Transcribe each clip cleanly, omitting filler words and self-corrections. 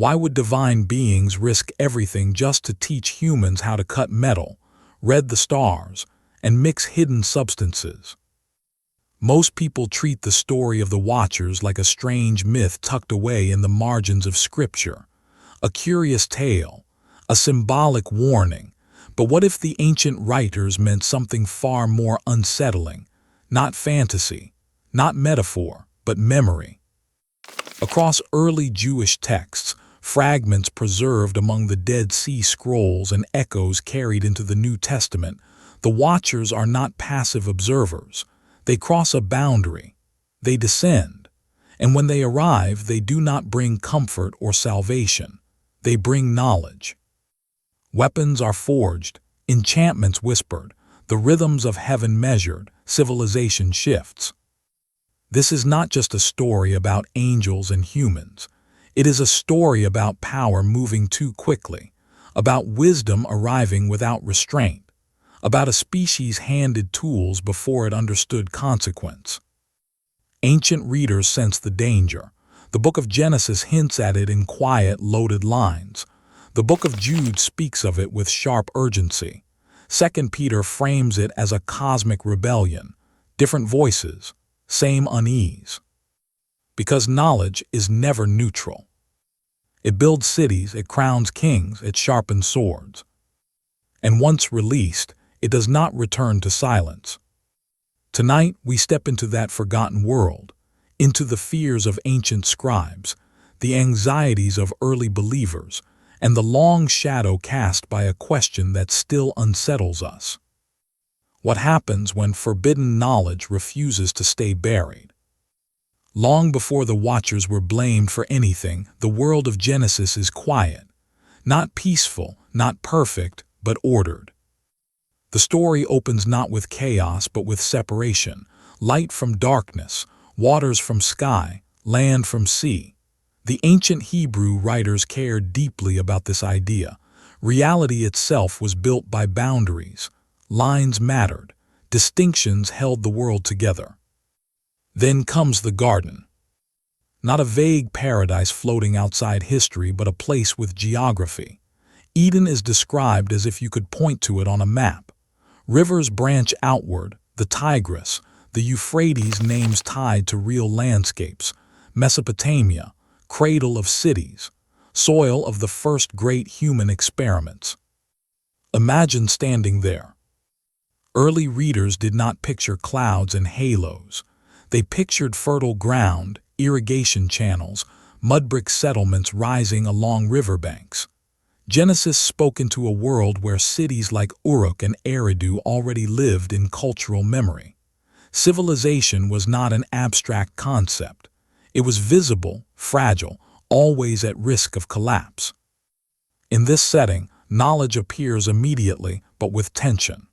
Why would divine beings risk everything just to teach humans how to cut metal, read the stars, and mix hidden substances? Most people treat the story of the Watchers like a strange myth tucked away in the margins of Scripture, a curious tale, a symbolic warning. But what if the ancient writers meant something far more unsettling? Not fantasy, not metaphor, but memory. Across early Jewish texts, fragments preserved among the Dead Sea Scrolls and echoes carried into the New Testament, the Watchers are not passive observers. They cross a boundary. They descend. And when they arrive, they do not bring comfort or salvation. They bring knowledge. Weapons are forged, enchantments whispered, the rhythms of heaven measured, civilization shifts. This is not just a story about angels and humans. It is a story about power moving too quickly, about wisdom arriving without restraint, about a species handed tools before it understood consequence. Ancient readers sense the danger. The book of Genesis hints at it in quiet, loaded lines. The book of Jude speaks of it with sharp urgency. 2 Peter frames it as a cosmic rebellion, different voices, same unease. Because knowledge is never neutral. It builds cities, it crowns kings, it sharpens swords. And once released, it does not return to silence. Tonight, we step into that forgotten world, into the fears of ancient scribes, the anxieties of early believers, and the long shadow cast by a question that still unsettles us. What happens when forbidden knowledge refuses to stay buried? Long before the Watchers were blamed for anything, the world of Genesis is quiet, not peaceful, not perfect, but ordered. The story opens not with chaos, but with separation, light from darkness, waters from sky, land from sea. The ancient Hebrew writers cared deeply about this idea. Reality itself was built by boundaries. Lines mattered. Distinctions held the world together. Then comes the garden. Not a vague paradise floating outside history, but a place with geography. Eden is described as if you could point to it on a map. Rivers branch outward, the Tigris, the Euphrates, names tied to real landscapes, Mesopotamia, cradle of cities, soil of the first great human experiments. Imagine standing there. Early readers did not picture clouds and halos. They pictured fertile ground, irrigation channels, mud-brick settlements rising along riverbanks. Genesis spoke into a world where cities like Uruk and Eridu already lived in cultural memory. Civilization was not an abstract concept. It was visible, fragile, always at risk of collapse. In this setting, knowledge appears immediately, but with tension.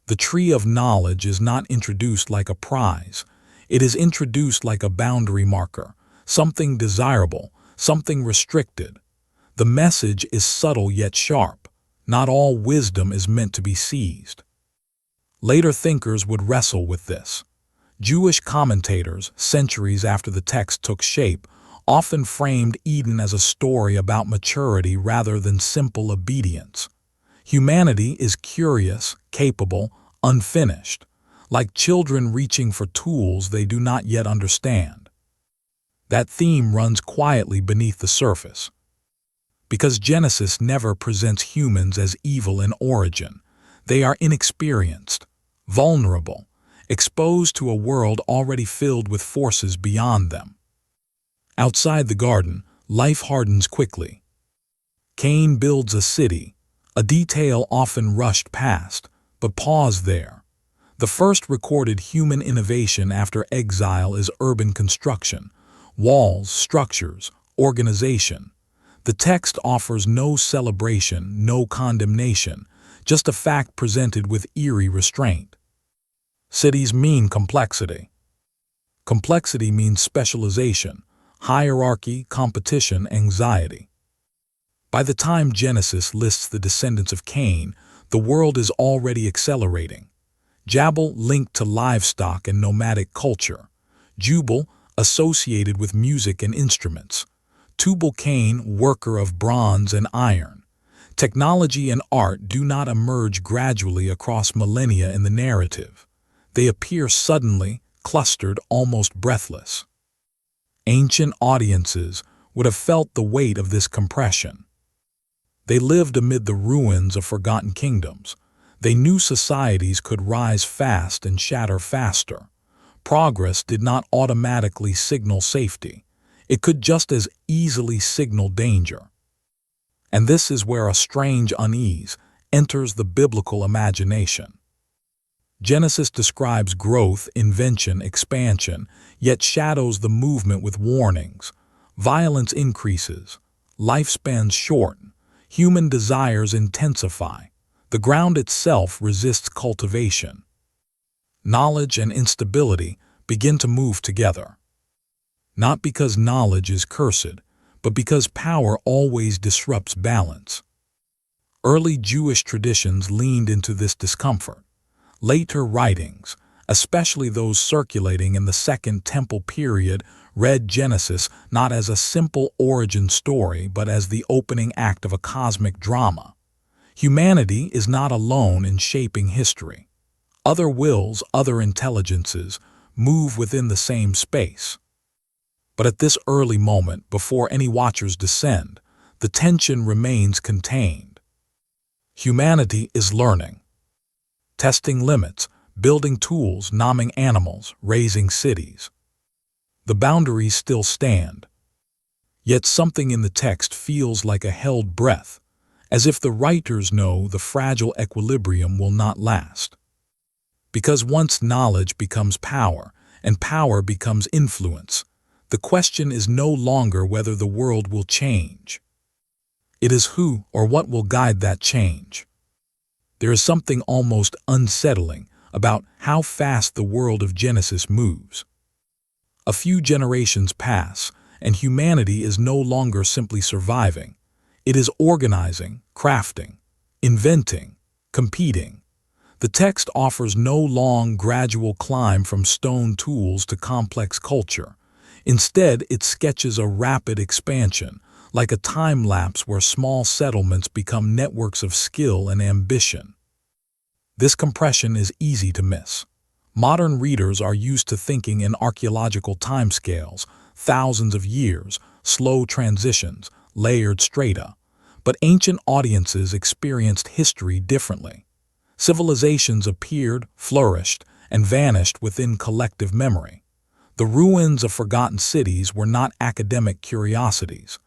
The tree of knowledge is not introduced like a prize. It is introduced like a boundary marker, something desirable, something restricted. The message is subtle yet sharp. Not all wisdom is meant to be seized. Later thinkers would wrestle with this. Jewish commentators, centuries after the text took shape, often framed Eden as a story about maturity rather than simple obedience. Humanity is curious, capable, unfinished, like children reaching for tools they do not yet understand. That theme runs quietly beneath the surface. Because Genesis never presents humans as evil in origin, they are inexperienced, vulnerable, exposed to a world already filled with forces beyond them. Outside the garden, life hardens quickly. Cain builds a city, a detail often rushed past, but pause there. The first recorded human innovation after exile is urban construction, walls, structures, organization. The text offers no celebration, no condemnation, just a fact presented with eerie restraint. Cities mean complexity. Complexity means specialization, hierarchy, competition, anxiety. By the time Genesis lists the descendants of Cain, the world is already accelerating. Jabal linked to livestock and nomadic culture. Jubal associated with music and instruments. Tubal-Cain, worker of bronze and iron. Technology and art do not emerge gradually across millennia in the narrative. They appear suddenly, clustered, almost breathless. Ancient audiences would have felt the weight of this compression. They lived amid the ruins of forgotten kingdoms. They knew societies could rise fast and shatter faster. Progress did not automatically signal safety. It could just as easily signal danger. And this is where a strange unease enters the biblical imagination. Genesis describes growth, invention, expansion, yet shadows the movement with warnings. Violence increases, lifespans shorten, human desires intensify. The ground itself resists cultivation. Knowledge and instability begin to move together. Not because knowledge is cursed, but because power always disrupts balance. Early Jewish traditions leaned into this discomfort. Later writings, especially those circulating in the Second Temple period, read Genesis not as a simple origin story but as the opening act of a cosmic drama. Humanity is not alone in shaping history. Other wills, other intelligences, move within the same space. But at this early moment, before any watchers descend, the tension remains contained. Humanity is learning. Testing limits, building tools, naming animals, raising cities. The boundaries still stand. Yet something in the text feels like a held breath, as if the writers know the fragile equilibrium will not last. Because once knowledge becomes power, and power becomes influence, the question is no longer whether the world will change. It is who or what will guide that change. There is something almost unsettling about how fast the world of Genesis moves. A few generations pass, and humanity is no longer simply surviving. It is organizing, crafting, inventing, competing. The text offers no long, gradual climb from stone tools to complex culture. Instead, it sketches a rapid expansion, like a time lapse where small settlements become networks of skill and ambition. This compression is easy to miss. Modern readers are used to thinking in archaeological timescales, thousands of years, slow transitions, layered strata. But ancient audiences experienced history differently. Civilizations appeared, flourished, and vanished within collective memory. The ruins of forgotten cities were not academic curiosities.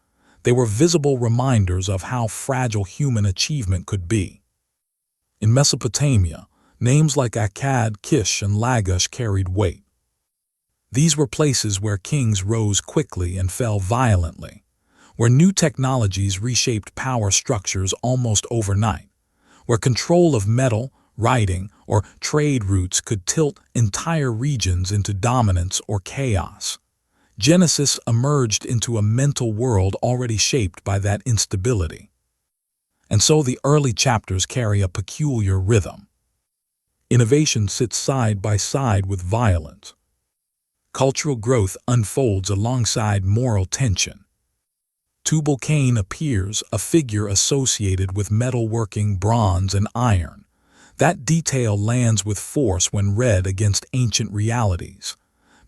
They were visible reminders of how fragile human achievement could be. In Mesopotamia, names like Akkad, Kish, and Lagash carried weight. These were places where kings rose quickly and fell violently, where new technologies reshaped power structures almost overnight, where control of metal, writing, or trade routes could tilt entire regions into dominance or chaos. Genesis emerged into a mental world already shaped by that instability. And so the early chapters carry a peculiar rhythm. Innovation sits side by side with violence. Cultural growth unfolds alongside moral tension. Tubal-Cain appears, a figure associated with metalworking, bronze, and iron. That detail lands with force when read against ancient realities.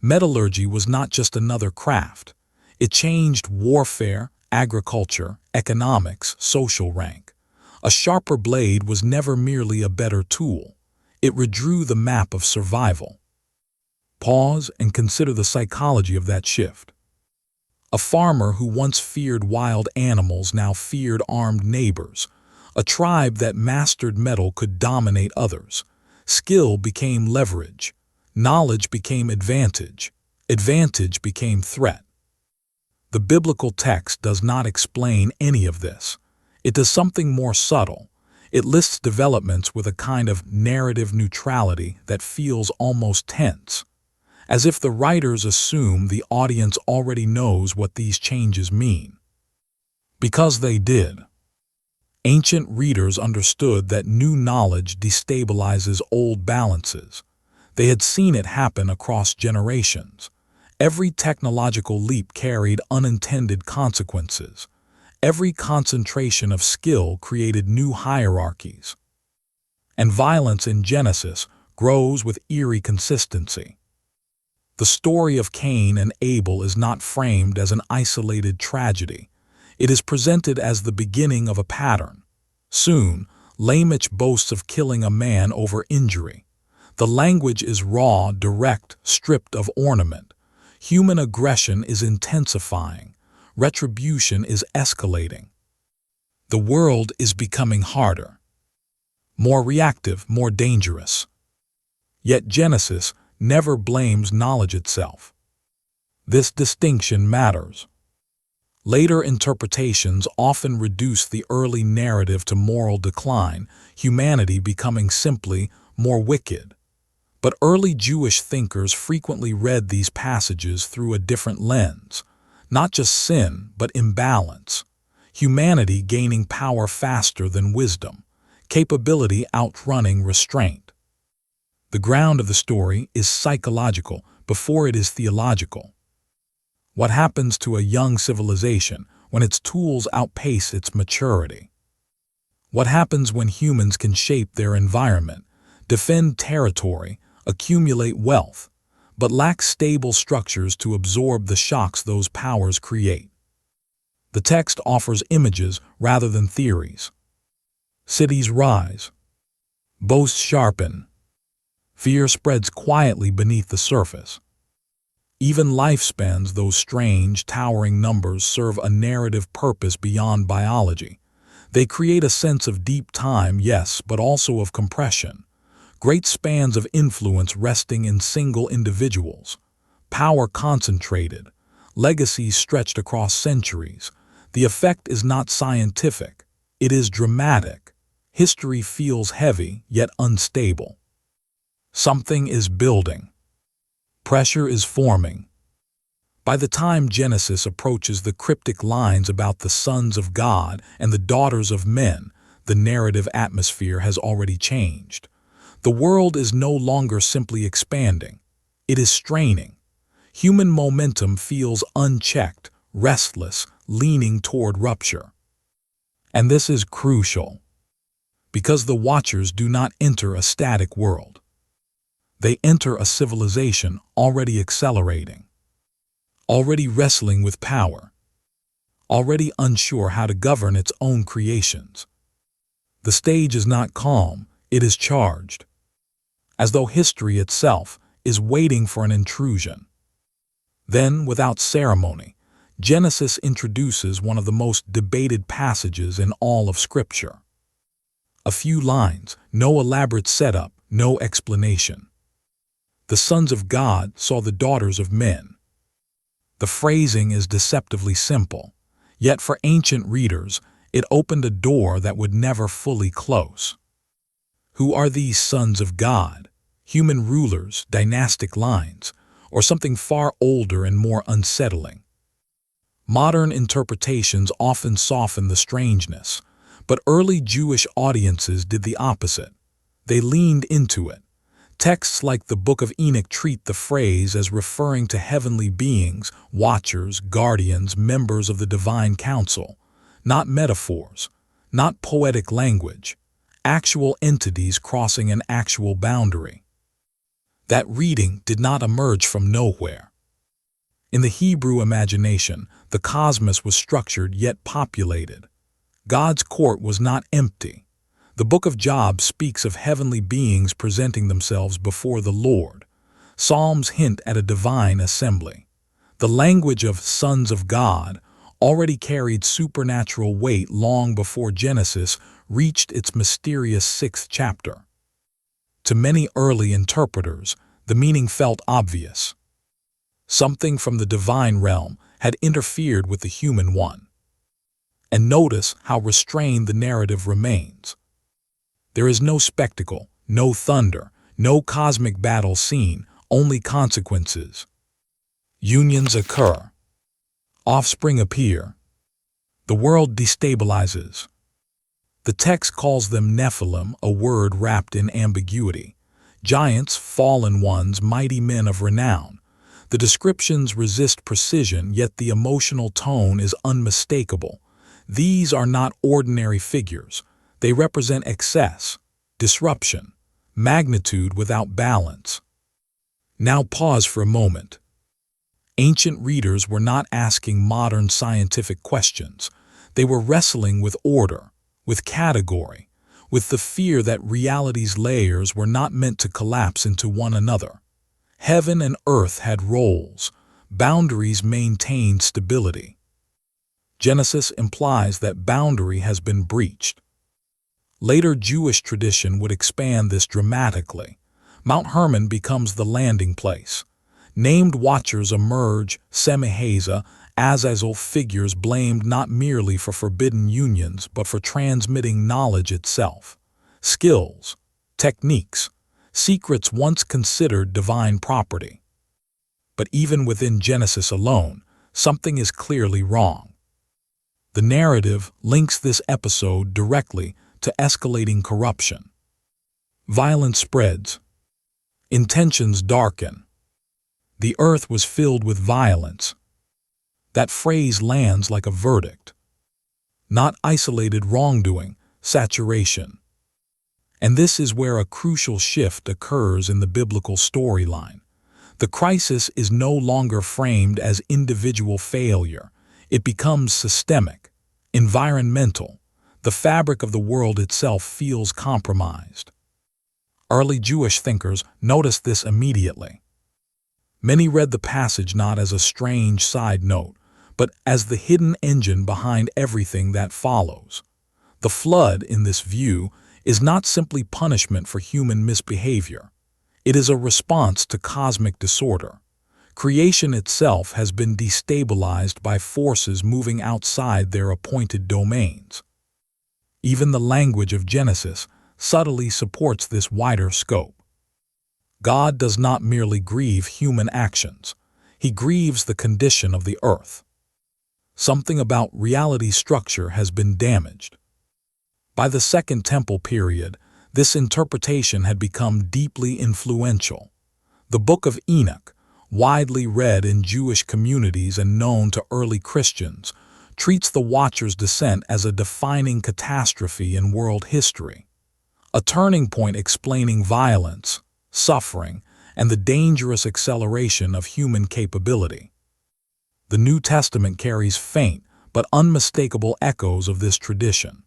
Metallurgy was not just another craft. It changed warfare, agriculture, economics, social rank. A sharper blade was never merely a better tool. It redrew the map of survival. Pause and consider the psychology of that shift. A farmer who once feared wild animals now feared armed neighbors. A tribe that mastered metal could dominate others. Skill became leverage. Knowledge became advantage. Advantage became threat. The biblical text does not explain any of this. It does something more subtle. It lists developments with a kind of narrative neutrality that feels almost tense, as if the writers assume the audience already knows what these changes mean. Because they did. Ancient readers understood that new knowledge destabilizes old balances. They had seen it happen across generations. Every technological leap carried unintended consequences. Every concentration of skill created new hierarchies. And violence in Genesis grows with eerie consistency. The story of Cain and Abel is not framed as an isolated tragedy. It is presented as the beginning of a pattern. Soon, Lamech boasts of killing a man over injury. The language is raw, direct, stripped of ornament. Human aggression is intensifying. Retribution is escalating. The world is becoming harder, more reactive, more dangerous. Yet Genesis never blames knowledge itself. This distinction matters. Later interpretations often reduce the early narrative to moral decline, humanity becoming simply more wicked. But early Jewish thinkers frequently read these passages through a different lens, not just sin, but imbalance. Humanity gaining power faster than wisdom, capability outrunning restraint. The ground of the story is psychological before it is theological. What happens to a young civilization when its tools outpace its maturity? What happens when humans can shape their environment, defend territory, accumulate wealth, but lack stable structures to absorb the shocks those powers create? The text offers images rather than theories. Cities rise. Boasts sharpen. Fear spreads quietly beneath the surface. Even lifespans, those strange, towering numbers, serve a narrative purpose beyond biology. They create a sense of deep time, yes, but also of compression. Great spans of influence resting in single individuals. Power concentrated. Legacies stretched across centuries. The effect is not scientific. It is dramatic. History feels heavy, yet unstable. Something is building. Pressure is forming. By the time Genesis approaches the cryptic lines about the sons of God and the daughters of men, the narrative atmosphere has already changed. The world is no longer simply expanding. It is straining. Human momentum feels unchecked, restless, leaning toward rupture. And this is crucial, because the watchers do not enter a static world. They enter a civilization already accelerating, already wrestling with power, already unsure how to govern its own creations. The stage is not calm, it is charged, as though history itself is waiting for an intrusion. Then, without ceremony, Genesis introduces one of the most debated passages in all of Scripture. A few lines, no elaborate setup, no explanation. The sons of God saw the daughters of men. The phrasing is deceptively simple, yet for ancient readers, it opened a door that would never fully close. Who are these sons of God? Human rulers, dynastic lines, or something far older and more unsettling? Modern interpretations often soften the strangeness, but early Jewish audiences did the opposite. They leaned into it. Texts like the Book of Enoch treat the phrase as referring to heavenly beings, watchers, guardians, members of the divine council, not metaphors, not poetic language, actual entities crossing an actual boundary. That reading did not emerge from nowhere. In the Hebrew imagination, the cosmos was structured yet populated. God's court was not empty. The book of Job speaks of heavenly beings presenting themselves before the Lord. Psalms hint at a divine assembly. The language of sons of God already carried supernatural weight long before Genesis reached its mysterious 6th chapter. To many early interpreters, the meaning felt obvious. Something from the divine realm had interfered with the human one. And notice how restrained the narrative remains. There is no spectacle, no thunder, no cosmic battle scene, only consequences. Unions occur. Offspring appear. The world destabilizes. The text calls them Nephilim, a word wrapped in ambiguity. Giants, fallen ones, mighty men of renown. The descriptions resist precision, yet the emotional tone is unmistakable. These are not ordinary figures. They represent excess, disruption, magnitude without balance. Now pause for a moment. Ancient readers were not asking modern scientific questions. They were wrestling with order, with category, with the fear that reality's layers were not meant to collapse into one another. Heaven and earth had roles. Boundaries maintained stability. Genesis implies that boundary has been breached. Later Jewish tradition would expand this dramatically. Mount Hermon becomes the landing place. Named watchers emerge, Semiheza, Azazel figures blamed not merely for forbidden unions but for transmitting knowledge itself. Skills, techniques, secrets once considered divine property. But even within Genesis alone, something is clearly wrong. The narrative links this episode directly to escalating corruption. Violence spreads. Intentions darken. The earth was filled with violence. That phrase lands like a verdict. Not isolated wrongdoing, saturation. And this is where a crucial shift occurs in the biblical storyline. The crisis is no longer framed as individual failure. It becomes systemic, environmental. The fabric of the world itself feels compromised. Early Jewish thinkers noticed this immediately. Many read the passage not as a strange side note, but as the hidden engine behind everything that follows. The flood, in this view, is not simply punishment for human misbehavior. It is a response to cosmic disorder. Creation itself has been destabilized by forces moving outside their appointed domains. Even the language of Genesis subtly supports this wider scope. God does not merely grieve human actions. He grieves the condition of the earth. Something about reality's structure has been damaged. By the Second Temple period, this interpretation had become deeply influential. The Book of Enoch, widely read in Jewish communities and known to early Christians, treats the Watcher's descent as a defining catastrophe in world history, a turning point explaining violence, suffering, and the dangerous acceleration of human capability. The New Testament carries faint but unmistakable echoes of this tradition.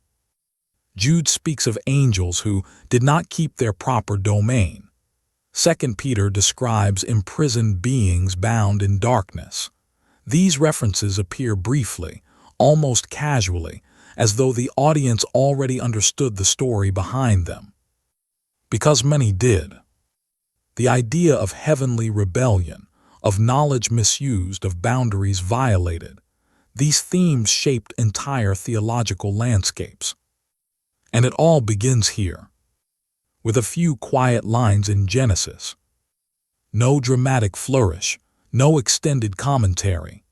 Jude speaks of angels who did not keep their proper domain. 2 Peter describes imprisoned beings bound in darkness. These references appear briefly, almost casually, as though the audience already understood the story behind them. Because many did. The idea of heavenly rebellion, of knowledge misused, of boundaries violated, these themes shaped entire theological landscapes. And it all begins here, with a few quiet lines in Genesis. No dramatic flourish, no extended commentary.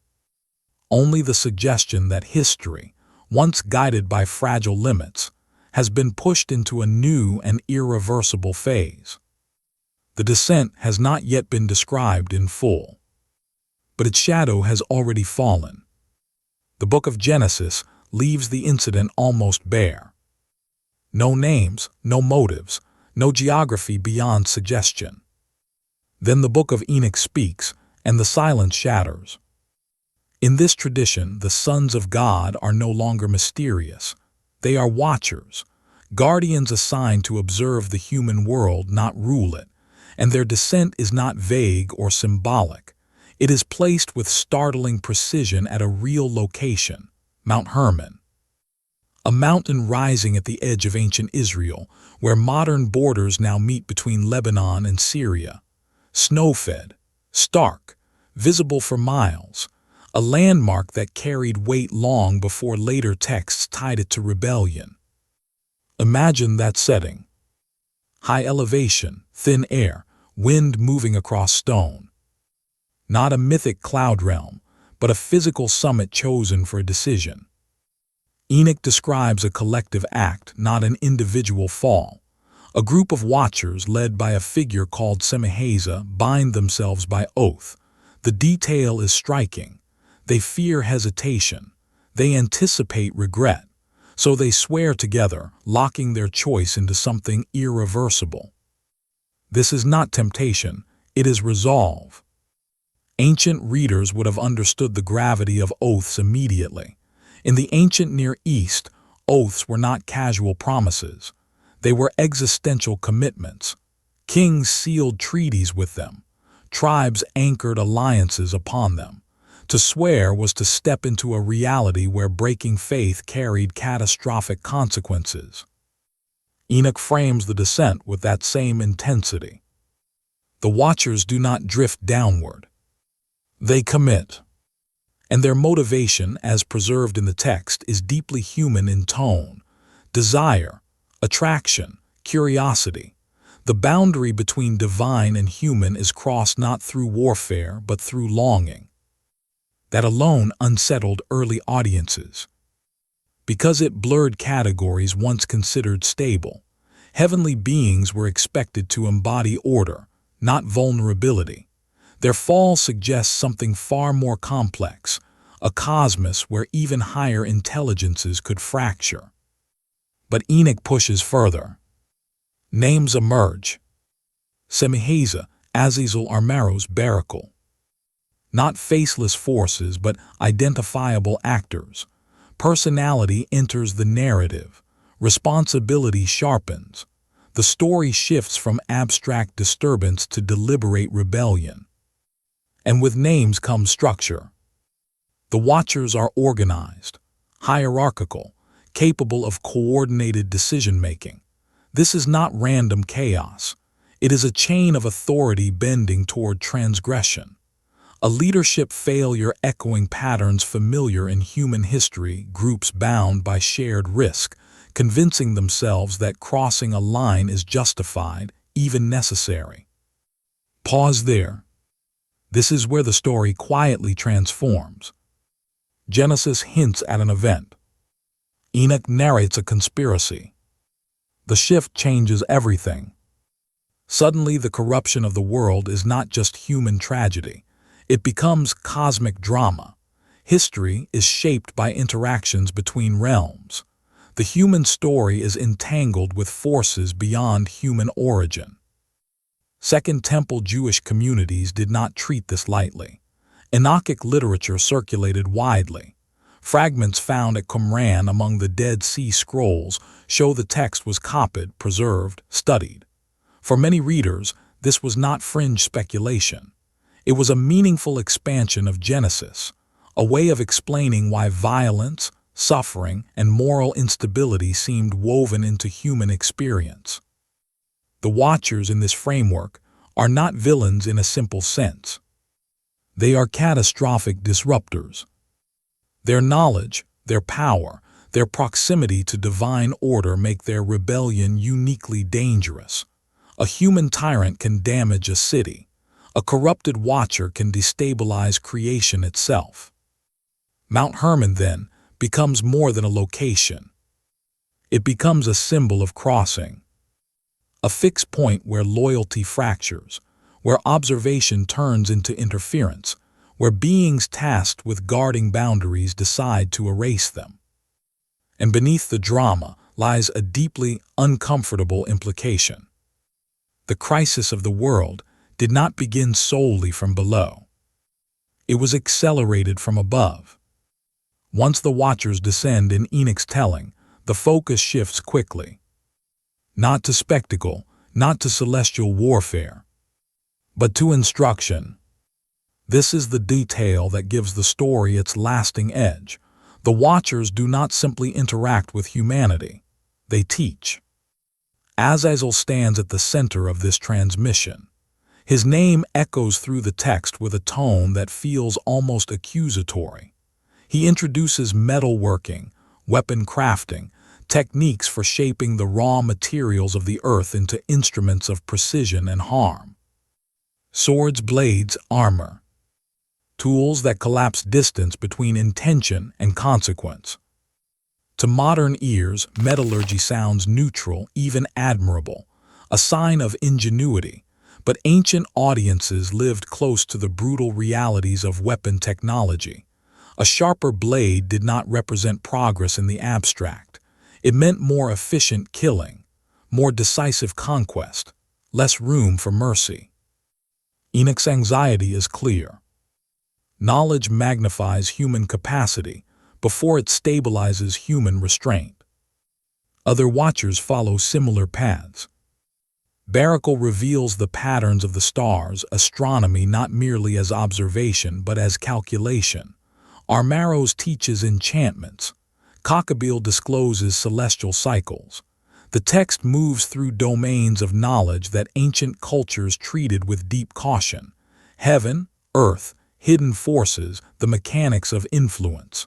Only the suggestion that history, once guided by fragile limits, has been pushed into a new and irreversible phase. The descent has not yet been described in full, but its shadow has already fallen. The book of Genesis leaves the incident almost bare. No names, no motives, no geography beyond suggestion. Then the book of Enoch speaks, and the silence shatters. In this tradition, the sons of God are no longer mysterious. They are watchers, guardians assigned to observe the human world, not rule it. And their descent is not vague or symbolic. It is placed with startling precision at a real location, Mount Hermon. A mountain rising at the edge of ancient Israel, where modern borders now meet between Lebanon and Syria. Snow-fed, stark, visible for miles, a landmark that carried weight long before later texts tied it to rebellion. Imagine that setting. High elevation, thin air, wind moving across stone. Not a mythic cloud realm, but a physical summit chosen for a decision. Enoch describes a collective act, not an individual fall. A group of watchers led by a figure called Semiheza bind themselves by oath. The detail is striking. They fear hesitation. They anticipate regret. So they swear together, locking their choice into something irreversible. This is not temptation, it is resolve. Ancient readers would have understood the gravity of oaths immediately. In the ancient Near East, oaths were not casual promises. They were existential commitments. Kings sealed treaties with them. Tribes anchored alliances upon them. To swear was to step into a reality where breaking faith carried catastrophic consequences. Enoch frames the descent with that same intensity. The watchers do not drift downward. They commit. And their motivation, as preserved in the text, is deeply human in tone. Desire, attraction, curiosity. The boundary between divine and human is crossed not through warfare but through longing. That alone unsettled early audiences. Because it blurred categories once considered stable, heavenly beings were expected to embody order, not vulnerability. Their fall suggests something far more complex, a cosmos where even higher intelligences could fracture. But Enoch pushes further. Names emerge. Semihaza, Azazel Armaros Barakel. Not faceless forces, but identifiable actors. Personality enters the narrative. Responsibility sharpens. The story shifts from abstract disturbance to deliberate rebellion. And with names comes structure. The watchers are organized, hierarchical, capable of coordinated decision-making. This is not random chaos. It is a chain of authority bending toward transgression. A leadership failure echoing patterns familiar in human history, groups bound by shared risk, convincing themselves that crossing a line is justified, even necessary. Pause there. This is where the story quietly transforms. Genesis hints at an event. Enoch narrates a conspiracy. The shift changes everything. Suddenly, the corruption of the world is not just human tragedy. It becomes cosmic drama. History is shaped by interactions between realms. The human story is entangled with forces beyond human origin. Second Temple Jewish communities did not treat this lightly. Enochic literature circulated widely. Fragments found at Qumran among the Dead Sea Scrolls show the text was copied, preserved, studied. For many readers, this was not fringe speculation. It was a meaningful expansion of Genesis, a way of explaining why violence, suffering, and moral instability seemed woven into human experience. The watchers in this framework are not villains in a simple sense. They are catastrophic disruptors. Their knowledge, their power, their proximity to divine order make their rebellion uniquely dangerous. A human tyrant can damage a city. A corrupted watcher can destabilize creation itself. Mount Hermon, then, becomes more than a location. It becomes a symbol of crossing. A fixed point where loyalty fractures, where observation turns into interference, where beings tasked with guarding boundaries decide to erase them. And beneath the drama lies a deeply uncomfortable implication. The crisis of the world did not begin solely from below. It was accelerated from above. Once the watchers descend in Enoch's telling, the focus shifts quickly. Not to spectacle, not to celestial warfare, but to instruction. This is the detail that gives the story its lasting edge. The watchers do not simply interact with humanity, they teach. Azazel stands at the center of this transmission. His name echoes through the text with a tone that feels almost accusatory. He introduces metalworking, weapon crafting, techniques for shaping the raw materials of the earth into instruments of precision and harm. Swords, blades, armor. Tools that collapse distance between intention and consequence. To modern ears, metallurgy sounds neutral, even admirable, a sign of ingenuity. But ancient audiences lived close to the brutal realities of weapon technology. A sharper blade did not represent progress in the abstract. It meant more efficient killing, more decisive conquest, less room for mercy. Enoch's anxiety is clear. Knowledge magnifies human capacity before it stabilizes human restraint. Other watchers follow similar paths. Barakel reveals the patterns of the stars, astronomy not merely as observation but as calculation. Armaros teaches enchantments. Cockabeel discloses celestial cycles. The text moves through domains of knowledge that ancient cultures treated with deep caution. Heaven, earth, hidden forces, the mechanics of influence.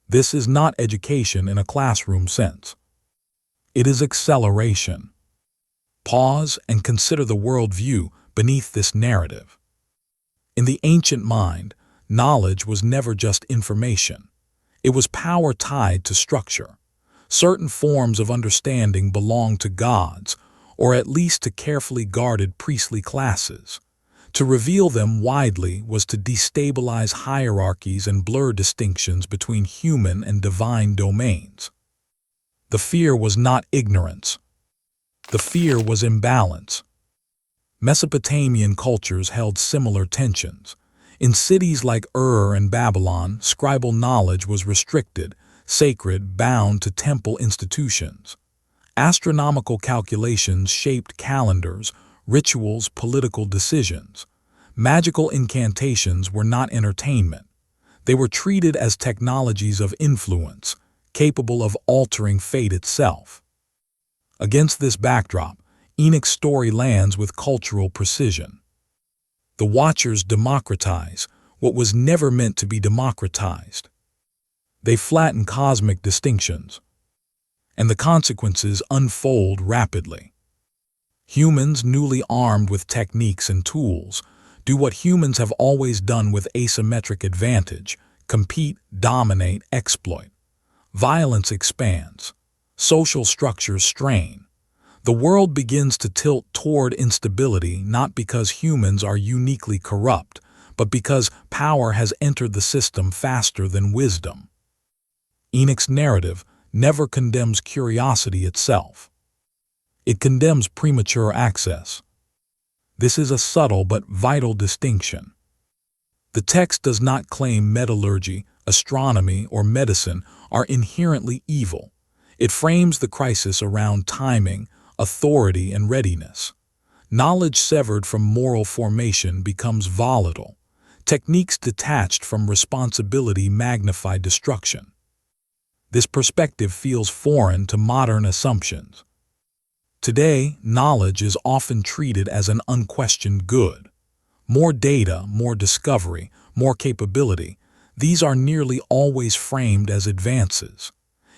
This is not education in a classroom sense. It is acceleration. Pause and consider the worldview beneath this narrative. In the ancient mind, knowledge was never just information. It was power tied to structure. Certain forms of understanding belonged to gods, or at least to carefully guarded priestly classes. To reveal them widely was to destabilize hierarchies and blur distinctions between human and divine domains. The fear was not ignorance. The fear was imbalance. Mesopotamian cultures held similar tensions. In cities like Ur and Babylon, scribal knowledge was restricted, sacred, bound to temple institutions. Astronomical calculations shaped calendars, rituals, political decisions. Magical incantations were not entertainment. They were treated as technologies of influence, capable of altering fate itself. Against this backdrop, Enoch's story lands with cultural precision. The Watchers democratize what was never meant to be democratized. They flatten cosmic distinctions, and the consequences unfold rapidly. Humans, newly armed with techniques and tools, do what humans have always done with asymmetric advantage: compete, dominate, exploit. Violence expands. Social structures strain. The world begins to tilt toward instability not because humans are uniquely corrupt, but because power has entered the system faster than wisdom. Enoch's narrative never condemns curiosity itself. It condemns premature access. This is a subtle but vital distinction. The text does not claim metallurgy, astronomy, or medicine are inherently evil. It frames the crisis around timing, authority, and readiness. Knowledge severed from moral formation becomes volatile. Techniques detached from responsibility magnify destruction. This perspective feels foreign to modern assumptions. Today, knowledge is often treated as an unquestioned good. More data, more discovery, more capability, these are nearly always framed as advances.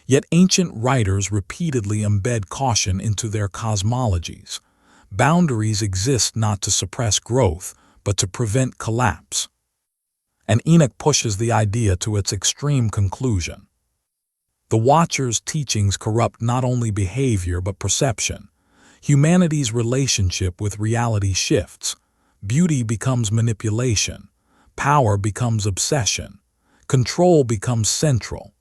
Yet ancient writers repeatedly embed caution into their cosmologies. Boundaries exist not to suppress growth, but to prevent collapse. And Enoch pushes the idea to its extreme conclusion. The Watcher's teachings corrupt not only behavior but perception. Humanity's relationship with reality shifts. Beauty becomes manipulation. Power becomes obsession. Control becomes central.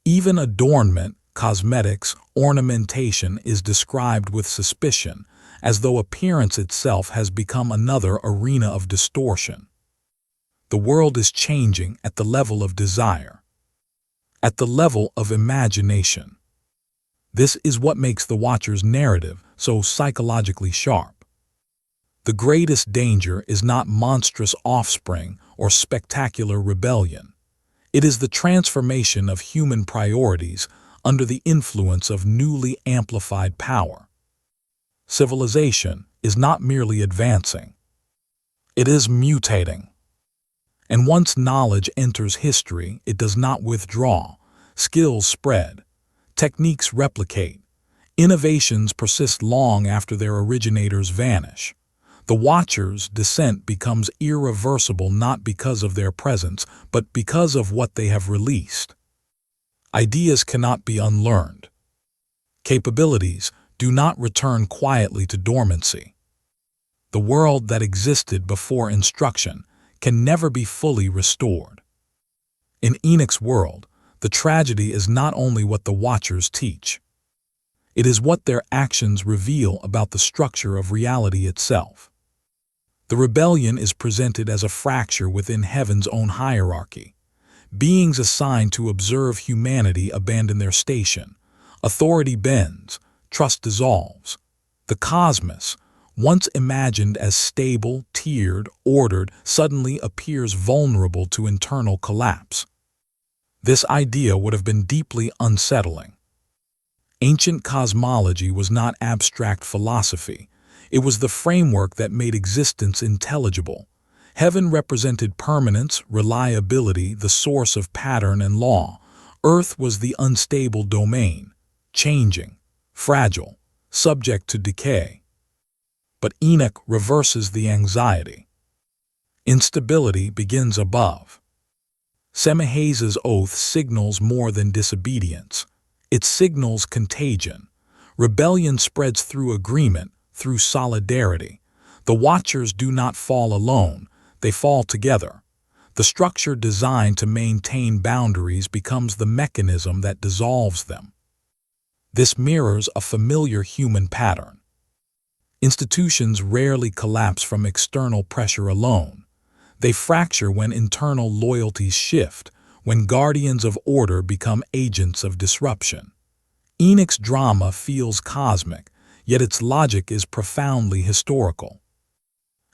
Even adornment, cosmetics, ornamentation is described with suspicion, as though appearance itself has become another arena of distortion. The world is changing at the level of desire, at the level of imagination. This is what makes the Watcher's narrative so psychologically sharp. The greatest danger is not monstrous offspring or spectacular rebellion. It is the transformation of human priorities under the influence of newly amplified power. Civilization is not merely advancing. It is mutating. And once knowledge enters history, it does not withdraw. Skills spread. Techniques replicate. Innovations persist long after their originators vanish. The Watchers' descent becomes irreversible not because of their presence, but because of what they have released. Ideas cannot be unlearned. Capabilities do not return quietly to dormancy. The world that existed before instruction can never be fully restored. In Enoch's world, the tragedy is not only what the watchers teach. It is what their actions reveal about the structure of reality itself. The rebellion is presented as a fracture within heaven's own hierarchy. Beings assigned to observe humanity abandon their station. Authority bends, trust dissolves. The cosmos, once imagined as stable, tiered, ordered, suddenly appears vulnerable to internal collapse. This idea would have been deeply unsettling. Ancient cosmology was not abstract philosophy. It was the framework that made existence intelligible. Heaven represented permanence, reliability, the source of pattern and law. Earth was the unstable domain, changing, fragile, subject to decay. But Enoch reverses the anxiety. Instability begins above. Semihaz's oath signals more than disobedience. It signals contagion. Rebellion spreads through agreement, through solidarity. The watchers do not fall alone, they fall together. The structure designed to maintain boundaries becomes the mechanism that dissolves them. This mirrors a familiar human pattern. Institutions rarely collapse from external pressure alone. They fracture when internal loyalties shift, when guardians of order become agents of disruption. Enoch's drama feels cosmic, yet its logic is profoundly historical.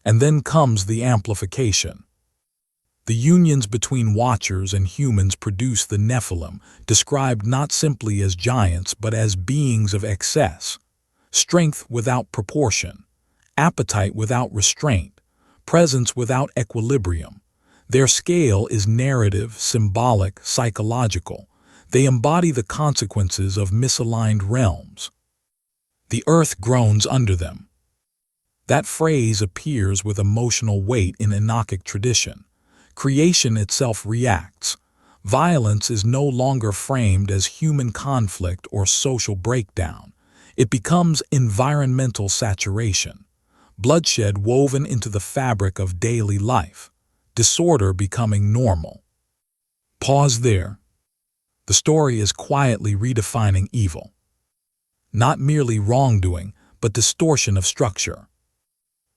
And then comes the amplification. The unions between watchers and humans produce the Nephilim, described not simply as giants but as beings of excess. Strength without proportion, appetite without restraint, presence without equilibrium. Their scale is narrative, symbolic, psychological. They embody the consequences of misaligned realms. The earth groans under them. That phrase appears with emotional weight in Enochic tradition. Creation itself reacts. Violence is no longer framed as human conflict or social breakdown. It becomes environmental saturation. Bloodshed woven into the fabric of daily life. Disorder becoming normal. Pause there. The story is quietly redefining evil. Not merely wrongdoing, but distortion of structure.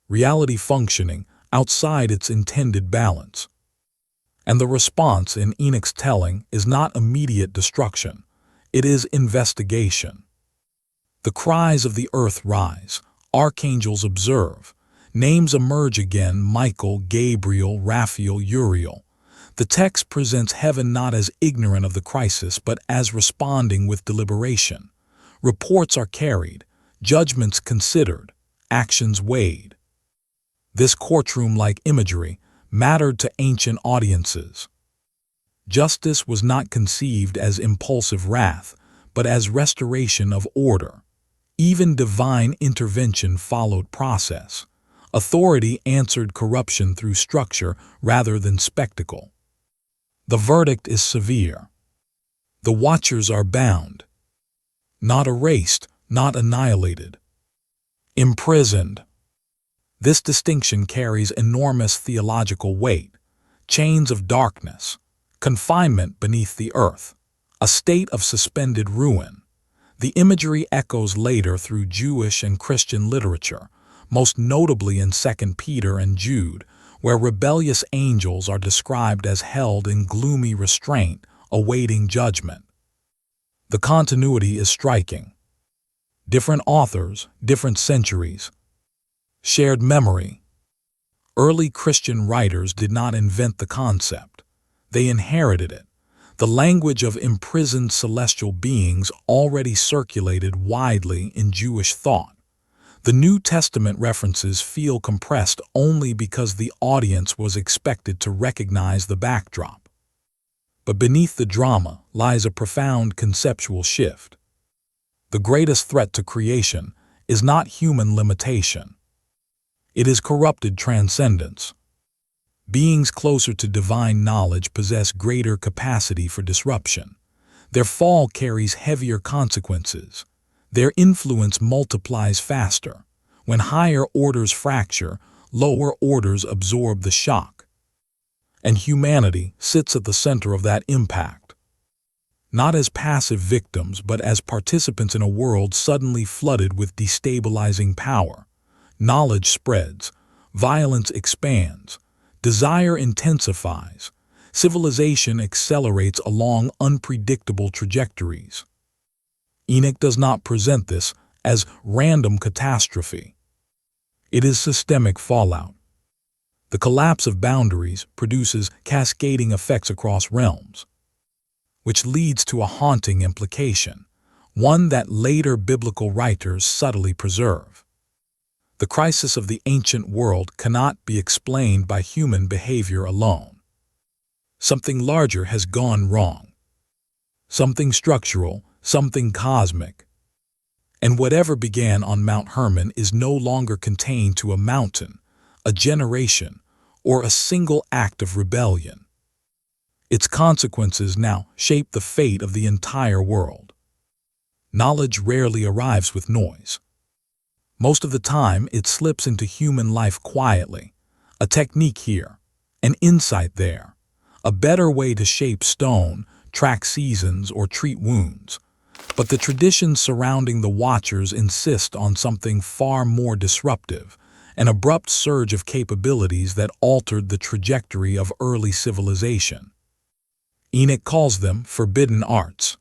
Reality functioning outside its intended balance. And the response in Enoch's telling is not immediate destruction. It is investigation. The cries of the earth rise. Archangels observe. Names emerge again: Michael, Gabriel, Raphael, Uriel. The text presents heaven not as ignorant of the crisis, but as responding with deliberation. Reports are carried, judgments considered, actions weighed. This courtroom-like imagery mattered to ancient audiences. Justice was not conceived as impulsive wrath, but as restoration of order. Even divine intervention followed process. Authority answered corruption through structure rather than spectacle. The verdict is severe. The watchers are bound. Not erased, not annihilated. Imprisoned. This distinction carries enormous theological weight. Chains of darkness, confinement beneath the earth, a state of suspended ruin. The imagery echoes later through Jewish and Christian literature, most notably in 2 Peter and Jude, where rebellious angels are described as held in gloomy restraint, awaiting judgment. The continuity is striking. Different authors, different centuries. Shared memory. Early Christian writers did not invent the concept. They inherited it. The language of imprisoned celestial beings already circulated widely in Jewish thought. The New Testament references feel compressed only because the audience was expected to recognize the backdrop. But beneath the drama lies a profound conceptual shift. The greatest threat to creation is not human limitation. It is corrupted transcendence. Beings closer to divine knowledge possess greater capacity for disruption. Their fall carries heavier consequences. Their influence multiplies faster. When higher orders fracture, lower orders absorb the shock. And humanity sits at the center of that impact. Not as passive victims, but as participants in a world suddenly flooded with destabilizing power. Knowledge spreads, violence expands, desire intensifies, civilization accelerates along unpredictable trajectories. Enoch does not present this as random catastrophe. It is systemic fallout. The collapse of boundaries produces cascading effects across realms, which leads to a haunting implication, one that later biblical writers subtly preserve. The crisis of the ancient world cannot be explained by human behavior alone. Something larger has gone wrong. Something structural, something cosmic. And whatever began on Mount Hermon is no longer contained to a mountain, a generation, or a single act of rebellion. Its consequences now shape the fate of the entire world. Knowledge rarely arrives with noise. Most of the time, it slips into human life quietly. A technique here, an insight there, a better way to shape stone, track seasons, or treat wounds. But the traditions surrounding the Watchers insist on something far more disruptive, an abrupt surge of capabilities that altered the trajectory of early civilization. Enoch calls them forbidden arts.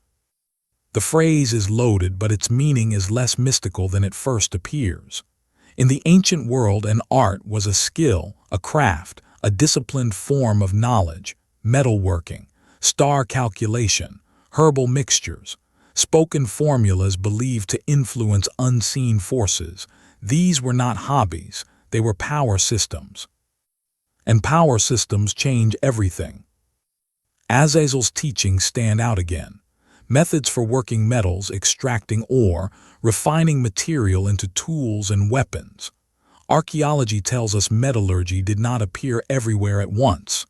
The phrase is loaded, but its meaning is less mystical than it first appears. In the ancient world, an art was a skill, a craft, a disciplined form of knowledge, metalworking, star calculation, herbal mixtures, spoken formulas believed to influence unseen forces. These were not hobbies, they were power systems. And power systems change everything. Azazel's teachings stand out again. Methods for working metals, extracting ore, refining material into tools and weapons. Archaeology tells us metallurgy did not appear everywhere at once.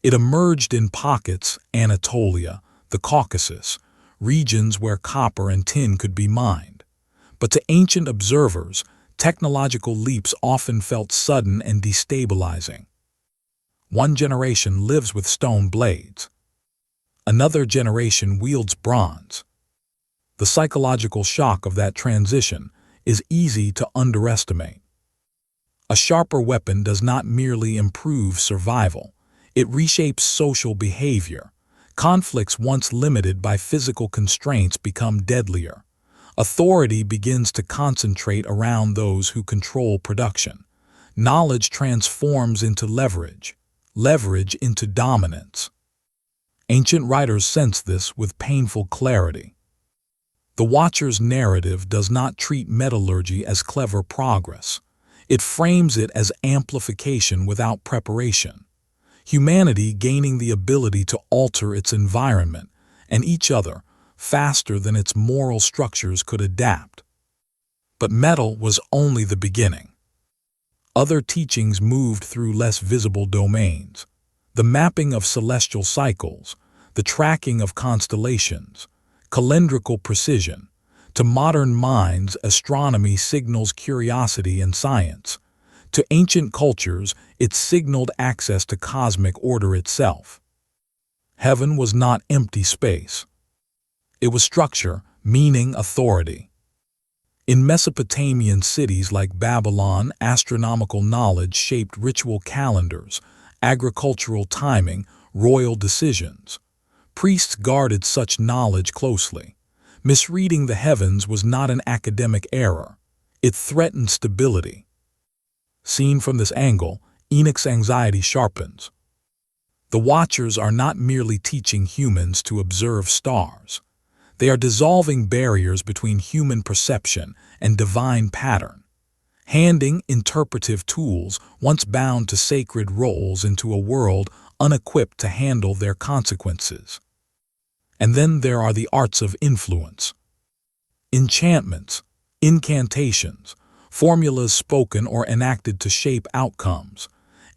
It emerged in pockets, Anatolia, the Caucasus, regions where copper and tin could be mined. But to ancient observers, technological leaps often felt sudden and destabilizing. One generation lives with stone blades. Another generation wields bronze. The psychological shock of that transition is easy to underestimate. A sharper weapon does not merely improve survival, it reshapes social behavior. Conflicts once limited by physical constraints become deadlier. Authority begins to concentrate around those who control production. Knowledge transforms into leverage, leverage into dominance. Ancient writers sense this with painful clarity. The Watcher's narrative does not treat metallurgy as clever progress. It frames it as amplification without preparation. Humanity gaining the ability to alter its environment and each other faster than its moral structures could adapt. But metal was only the beginning. Other teachings moved through less visible domains. The mapping of celestial cycles, the tracking of constellations, calendrical precision. To modern minds, astronomy signals curiosity and science. To ancient cultures, it signaled access to cosmic order itself. Heaven was not empty space. It was structure, meaning, authority. In Mesopotamian cities like Babylon, astronomical knowledge shaped ritual calendars, agricultural timing, royal decisions. Priests guarded such knowledge closely. Misreading the heavens was not an academic error. It threatened stability. Seen from this angle, Enoch's anxiety sharpens. The Watchers are not merely teaching humans to observe stars. They are dissolving barriers between human perception and divine pattern, handing interpretive tools once bound to sacred roles into a world unequipped to handle their consequences. And then there are the arts of influence. Enchantments, incantations, formulas spoken or enacted to shape outcomes.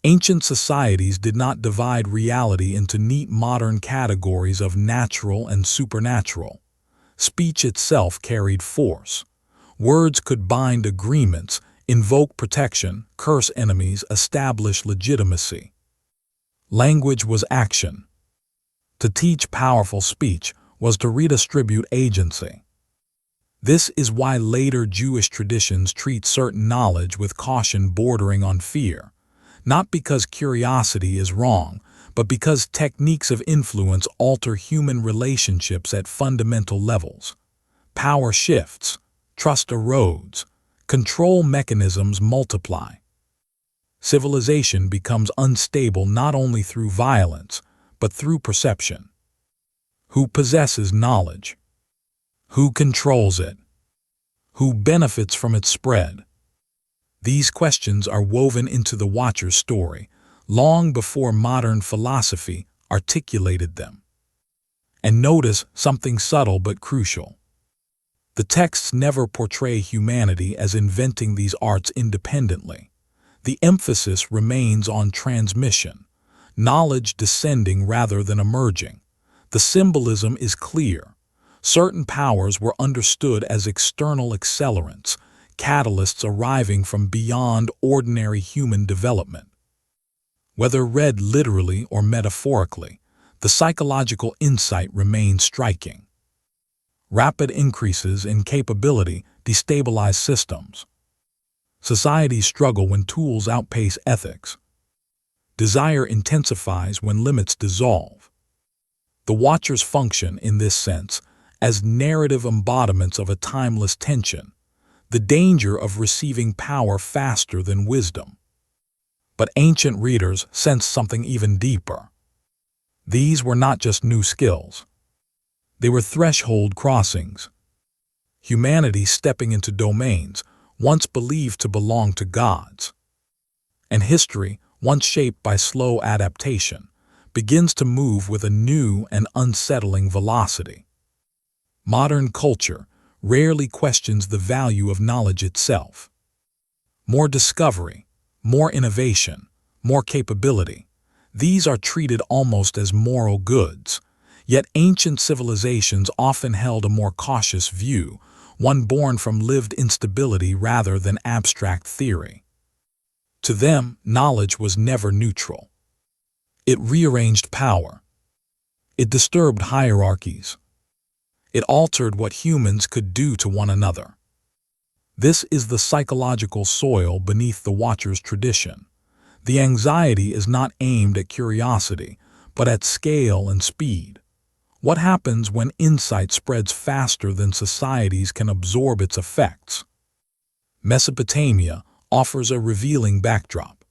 Ancient societies did not divide reality into neat modern categories of natural and supernatural. Speech itself carried force. Words could bind agreements, invoke protection, curse enemies, establish legitimacy. Language was action. To teach powerful speech was to redistribute agency. This is why later Jewish traditions treat certain knowledge with caution bordering on fear, not because curiosity is wrong, but because techniques of influence alter human relationships at fundamental levels. Power shifts, trust erodes, control mechanisms multiply. Civilization becomes unstable not only through violence, but through perception. Who possesses knowledge? Who controls it? Who benefits from its spread? These questions are woven into the Watcher's story, long before modern philosophy articulated them. And notice something subtle but crucial. The texts never portray humanity as inventing these arts independently. The emphasis remains on transmission, knowledge descending rather than emerging. The symbolism is clear. Certain powers were understood as external accelerants, catalysts arriving from beyond ordinary human development. Whether read literally or metaphorically, the psychological insight remains striking. Rapid increases in capability destabilize systems. Societies struggle when tools outpace ethics. Desire intensifies when limits dissolve. The Watchers function, in this sense, as narrative embodiments of a timeless tension, the danger of receiving power faster than wisdom. But ancient readers sensed something even deeper. These were not just new skills. They were threshold crossings. Humanity stepping into domains once believed to belong to gods. And history, once shaped by slow adaptation, begins to move with a new and unsettling velocity. Modern culture rarely questions the value of knowledge itself. More discovery, more innovation, more capability, these are treated almost as moral goods. Yet ancient civilizations often held a more cautious view, one born from lived instability rather than abstract theory. To them, knowledge was never neutral. It rearranged power. It disturbed hierarchies. It altered what humans could do to one another. This is the psychological soil beneath the Watcher's tradition. The anxiety is not aimed at curiosity, but at scale and speed. What happens when insight spreads faster than societies can absorb its effects? Mesopotamia offers a revealing backdrop.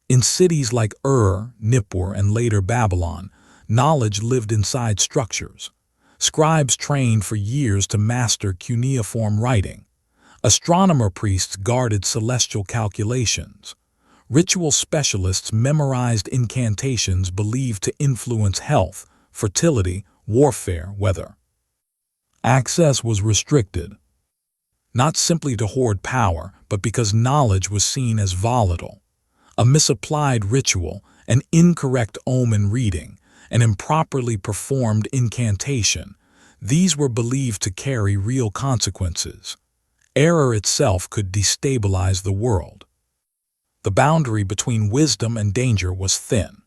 In cities like Nippur, and later Babylon, knowledge lived inside structures. Scribes trained for years to master cuneiform writing. Astronomer priests guarded celestial calculations. Ritual specialists memorized incantations believed to influence health, fertility, warfare, weather. Access was restricted, not simply to hoard power, but because knowledge was seen as volatile. A misapplied ritual, an incorrect omen reading, an improperly performed incantation, these were believed to carry real consequences. Error itself could destabilize the world. The boundary between wisdom and danger was thin.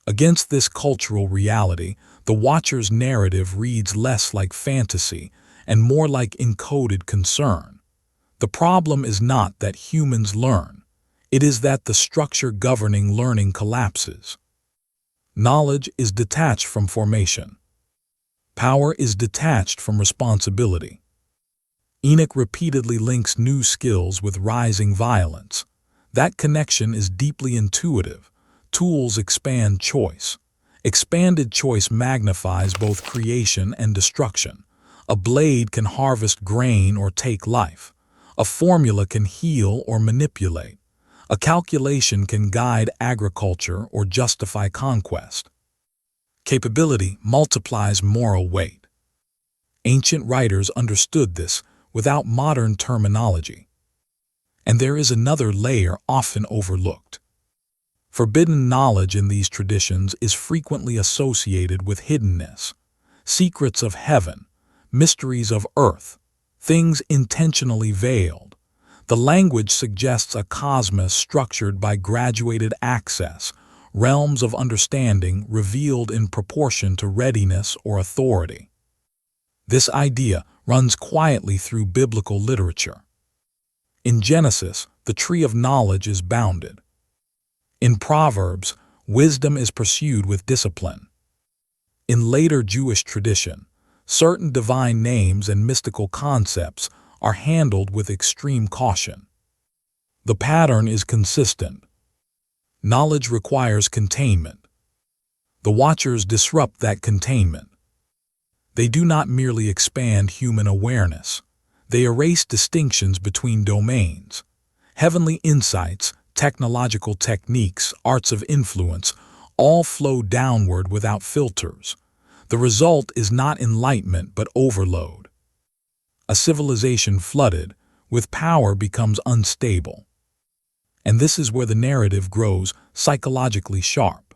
Against this cultural reality, the Watcher's narrative reads less like fantasy and more like encoded concern. The problem is not that humans learn. It is that the structure governing learning collapses. Knowledge is detached from formation. Power is detached from responsibility. Enoch repeatedly links new skills with rising violence. That connection is deeply intuitive. Tools expand choice. Expanded choice magnifies both creation and destruction. A blade can harvest grain or take life. A formula can heal or manipulate. A calculation can guide agriculture or justify conquest. Capability multiplies moral weight. Ancient writers understood this without modern terminology. And there is another layer often overlooked. Forbidden knowledge in these traditions is frequently associated with hiddenness, secrets of heaven, mysteries of earth, things intentionally veiled. The language suggests a cosmos structured by graduated access, realms of understanding revealed in proportion to readiness or authority. This idea runs quietly through biblical literature. In Genesis, the tree of knowledge is bounded. In Proverbs, wisdom is pursued with discipline. In later Jewish tradition, certain divine names and mystical concepts are handled with extreme caution. The pattern is consistent. Knowledge requires containment. The Watchers disrupt that containment. They do not merely expand human awareness. They erase distinctions between domains. Heavenly insights, technological techniques, arts of influence, all flow downward without filters. The result is not enlightenment but overload. A civilization flooded with power becomes unstable. And this is where the narrative grows psychologically sharp.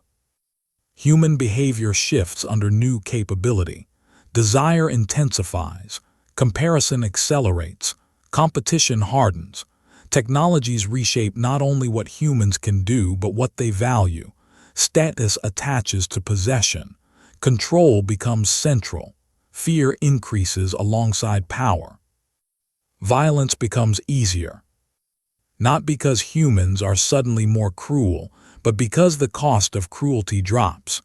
Human behavior shifts under new capability. Desire intensifies. Comparison accelerates. Competition hardens. Technologies reshape not only what humans can do but what they value. Status attaches to possession. Control becomes central. Fear increases alongside power. Violence becomes easier. Not because humans are suddenly more cruel, but because the cost of cruelty drops.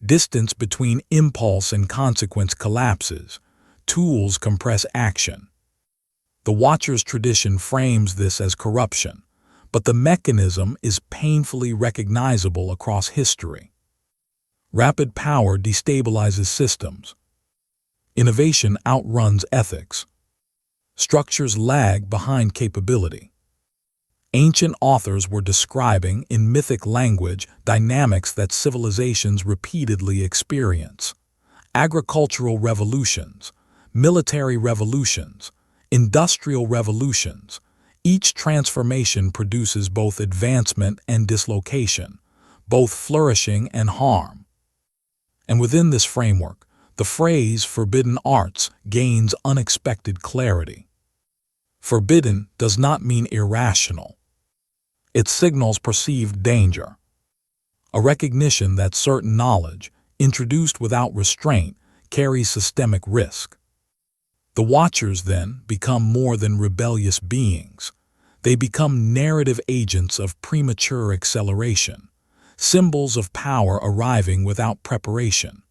Distance between impulse and consequence collapses. Tools compress action. The Watcher's tradition frames this as corruption, but the mechanism is painfully recognizable across history. Rapid power destabilizes systems. Innovation outruns ethics. Structures lag behind capability. Ancient authors were describing, in mythic language, dynamics that civilizations repeatedly experience. Agricultural revolutions, military revolutions, industrial revolutions. Each transformation produces both advancement and dislocation, both flourishing and harm. And within this framework, the phrase forbidden arts gains unexpected clarity. Forbidden does not mean irrational. It signals perceived danger, a recognition that certain knowledge, introduced without restraint, carries systemic risk. The Watchers, then, become more than rebellious beings. They become narrative agents of premature acceleration, symbols of power arriving without preparation,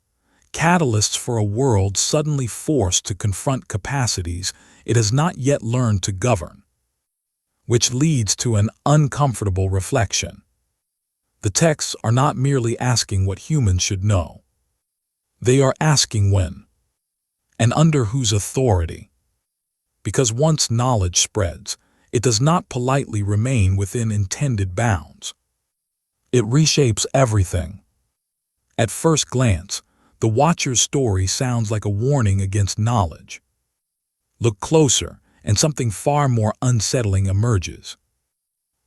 catalysts for a world suddenly forced to confront capacities it has not yet learned to govern. Which leads to an uncomfortable reflection. The texts are not merely asking what humans should know. They are asking when, and under whose authority. Because once knowledge spreads, it does not politely remain within intended bounds. It reshapes everything. At first glance, the Watcher's story sounds like a warning against knowledge. Look closer, and something far more unsettling emerges.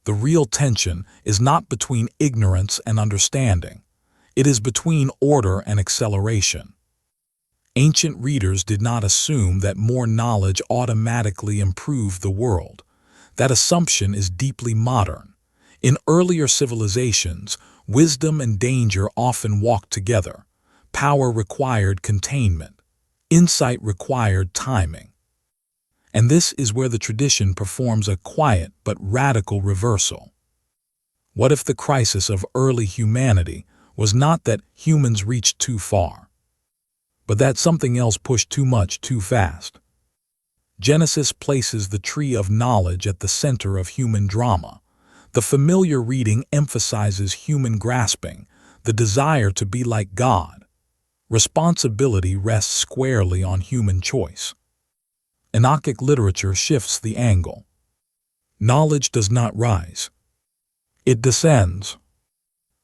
The real tension is not between ignorance and understanding. It is between order and acceleration. Ancient readers did not assume that more knowledge automatically improved the world. That assumption is deeply modern. In earlier civilizations, wisdom and danger often walked together. Power required containment. Insight required timing. And this is where the tradition performs a quiet but radical reversal. What if the crisis of early humanity was not that humans reached too far, but that something else pushed too much too fast? Genesis places the tree of knowledge at the center of human drama. The familiar reading emphasizes human grasping, the desire to be like God. Responsibility rests squarely on human choice. Enochic literature shifts the angle. Knowledge does not rise. It descends.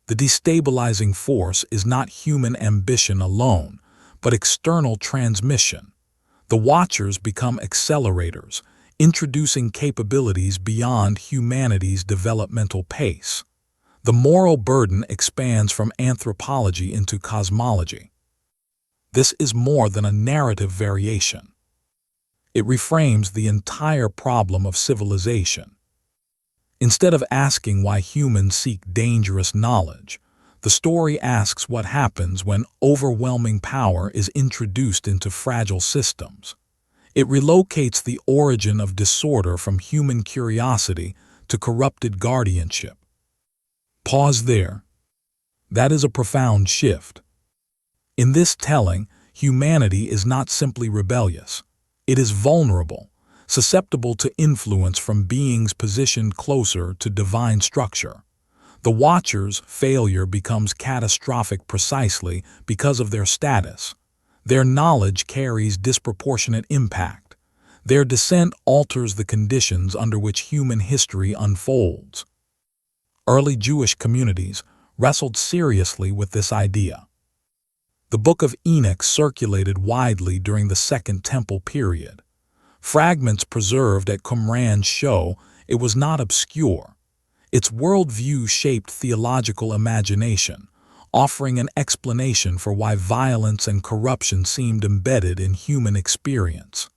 The destabilizing force is not human ambition alone, but external transmission. The Watchers become accelerators, introducing capabilities beyond humanity's developmental pace. The moral burden expands from anthropology into cosmology. This is more than a narrative variation. It reframes the entire problem of civilization. Instead of asking why humans seek dangerous knowledge, the story asks what happens when overwhelming power is introduced into fragile systems. It relocates the origin of disorder from human curiosity to corrupted guardianship. Pause there. That is a profound shift. In this telling, humanity is not simply rebellious. It is vulnerable, susceptible to influence from beings positioned closer to divine structure. The Watchers' failure becomes catastrophic precisely because of their status. Their knowledge carries disproportionate impact. Their descent alters the conditions under which human history unfolds. Early Jewish communities wrestled seriously with this idea. The Book of Enoch circulated widely during the Second Temple period. Fragments preserved at Qumran show it was not obscure. Its worldview shaped theological imagination, offering an explanation for why violence and corruption seemed embedded in human experience.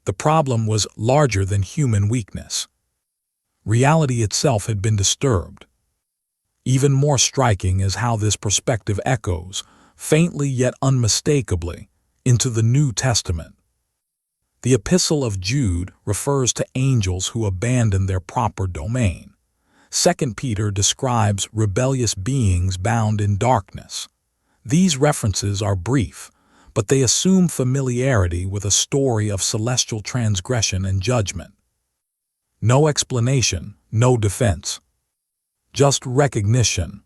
The problem was larger than human weakness. Reality itself had been disturbed. Even more striking is how this perspective echoes, faintly yet unmistakably, into the New Testament. The Epistle of Jude refers to angels who abandon their proper domain. 2 Peter describes rebellious beings bound in darkness. These references are brief, but they assume familiarity with a story of celestial transgression and judgment. No explanation, no defense. Just recognition.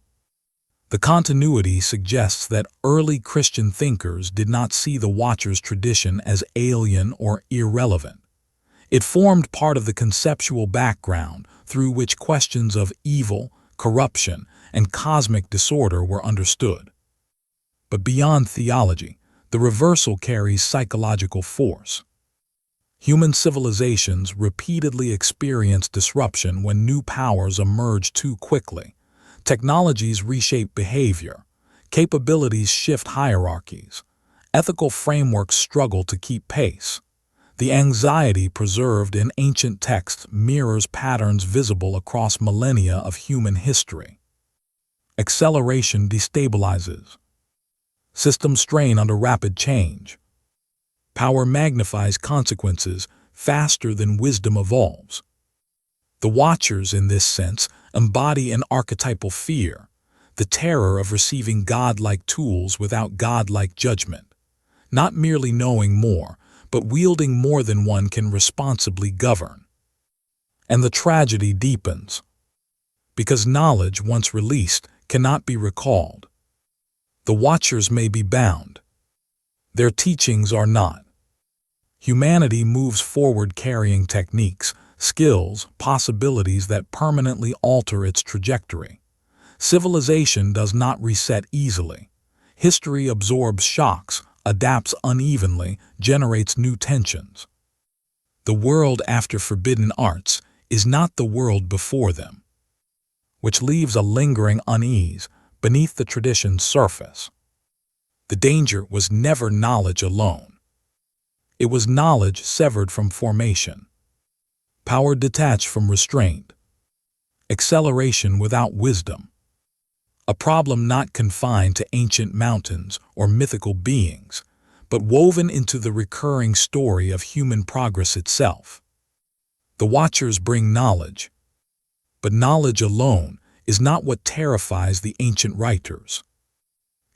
The continuity suggests that early Christian thinkers did not see the Watchers' tradition as alien or irrelevant. It formed part of the conceptual background through which questions of evil, corruption, and cosmic disorder were understood. But beyond theology, the reversal carries psychological force. Human civilizations repeatedly experience disruption when new powers emerge too quickly. Technologies reshape behavior. Capabilities shift hierarchies. Ethical frameworks struggle to keep pace. The anxiety preserved in ancient texts mirrors patterns visible across millennia of human history. Acceleration destabilizes. Systems strain under rapid change. Power magnifies consequences faster than wisdom evolves. The Watchers, in this sense, embody an archetypal fear, the terror of receiving godlike tools without godlike judgment. Not merely knowing more, but wielding more than one can responsibly govern. And the tragedy deepens. Because knowledge, once released, cannot be recalled. The Watchers may be bound. Their teachings are not. Humanity moves forward carrying techniques, skills, possibilities that permanently alter its trajectory. Civilization does not reset easily. History absorbs shocks, adapts unevenly, generates new tensions. The world after forbidden arts is not the world before them, which leaves a lingering unease beneath the tradition's surface. The danger was never knowledge alone. It was knowledge severed from formation, power detached from restraint, acceleration without wisdom. A problem not confined to ancient mountains or mythical beings, but woven into the recurring story of human progress itself. The Watchers bring knowledge, but knowledge alone is not what terrifies the ancient writers.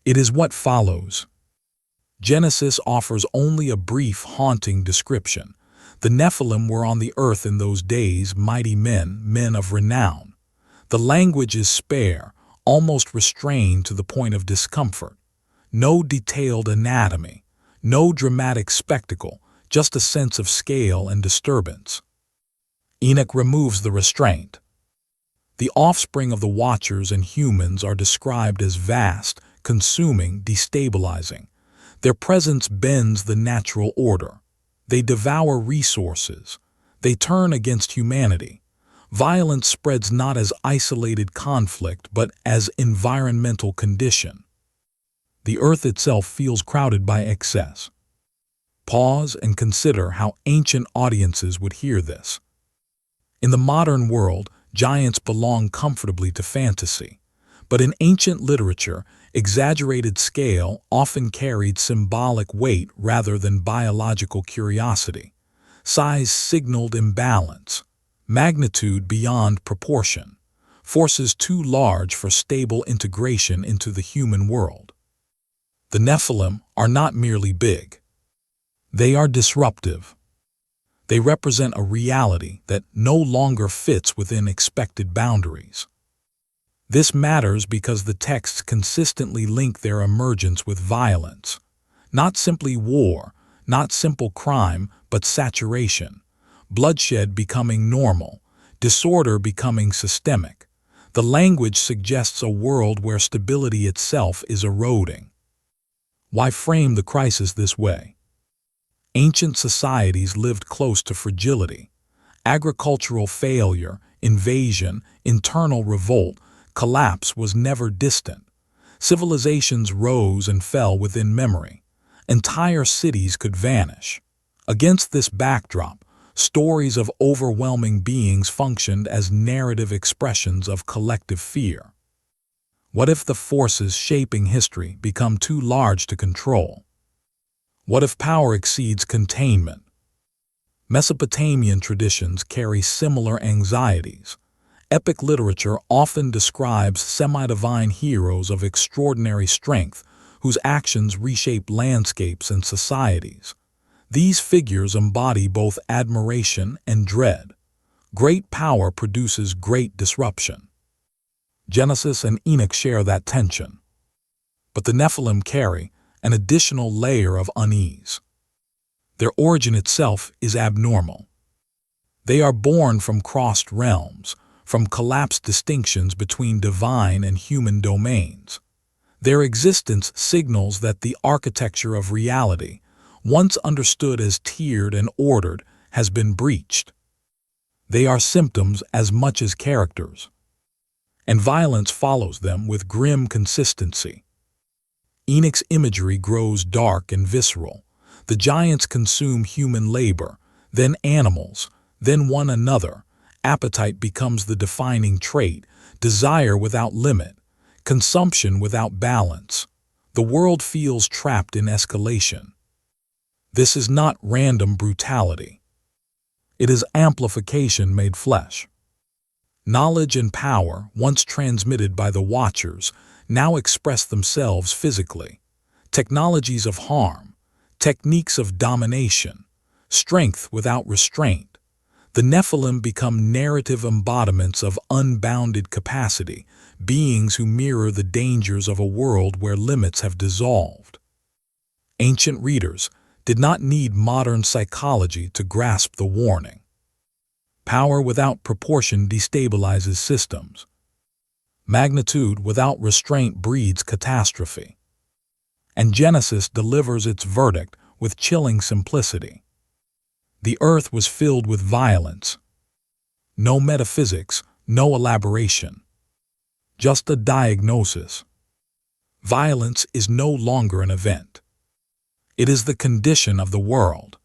It is what follows. Genesis offers only a brief, haunting description. The Nephilim were on the earth in those days, mighty men, men of renown. The language is spare, almost restrained to the point of discomfort. No detailed anatomy, no dramatic spectacle, just a sense of scale and disturbance. Enoch removes the restraint. The offspring of the Watchers and humans are described as vast, consuming, destabilizing. Their presence bends the natural order. They devour resources. They turn against humanity. Violence spreads not as isolated conflict, but as environmental condition. The earth itself feels crowded by excess. Pause and consider how ancient audiences would hear this. In the modern world, giants belong comfortably to fantasy, but in ancient literature, exaggerated scale often carried symbolic weight rather than biological curiosity. Size signaled imbalance, magnitude beyond proportion, forces too large for stable integration into the human world. The Nephilim are not merely big. They are disruptive. They represent a reality that no longer fits within expected boundaries. This matters because the texts consistently link their emergence with violence, not simply war, not simple crime, but saturation, bloodshed becoming normal, disorder becoming systemic. The language suggests a world where stability itself is eroding. Why frame the crisis this way? Ancient societies lived close to fragility. Agricultural failure, invasion, internal revolt, collapse was never distant. Civilizations rose and fell within memory. Entire cities could vanish. Against this backdrop, stories of overwhelming beings functioned as narrative expressions of collective fear. What if the forces shaping history become too large to control? What if power exceeds containment? Mesopotamian traditions carry similar anxieties. Epic literature often describes semi-divine heroes of extraordinary strength whose actions reshape landscapes and societies. These figures embody both admiration and dread. Great power produces great disruption. Genesis and Enoch share that tension. But the Nephilim carry an additional layer of unease. Their origin itself is abnormal. They are born from crossed realms, from collapsed distinctions between divine and human domains. Their existence signals that the architecture of reality, once understood as tiered and ordered, has been breached. They are symptoms as much as characters. And violence follows them with grim consistency. Enoch's imagery grows dark and visceral. The giants consume human labor, then animals, then one another. Appetite becomes the defining trait, desire without limit, consumption without balance. The world feels trapped in escalation. This is not random brutality. It is amplification made flesh. Knowledge and power, once transmitted by the Watchers, now express themselves physically. Technologies of harm, techniques of domination, strength without restraint. The Nephilim become narrative embodiments of unbounded capacity, beings who mirror the dangers of a world where limits have dissolved. Ancient readers did not need modern psychology to grasp the warning. Power without proportion destabilizes systems. Magnitude without restraint breeds catastrophe. And Genesis delivers its verdict with chilling simplicity. The earth was filled with violence. No metaphysics, no elaboration. Just a diagnosis. Violence is no longer an event. It is the condition of the world.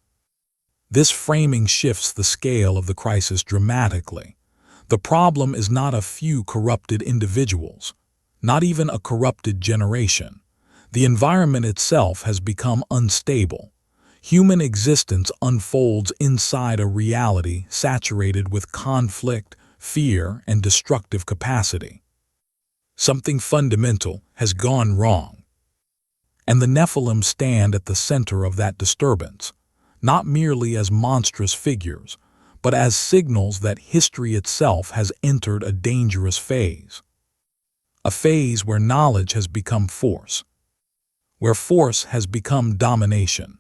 This framing shifts the scale of the crisis dramatically. The problem is not a few corrupted individuals, not even a corrupted generation. The environment itself has become unstable. Human existence unfolds inside a reality saturated with conflict, fear, and destructive capacity. Something fundamental has gone wrong. And the Nephilim stand at the center of that disturbance, not merely as monstrous figures, but as signals that history itself has entered a dangerous phase. A phase where knowledge has become force, where force has become domination,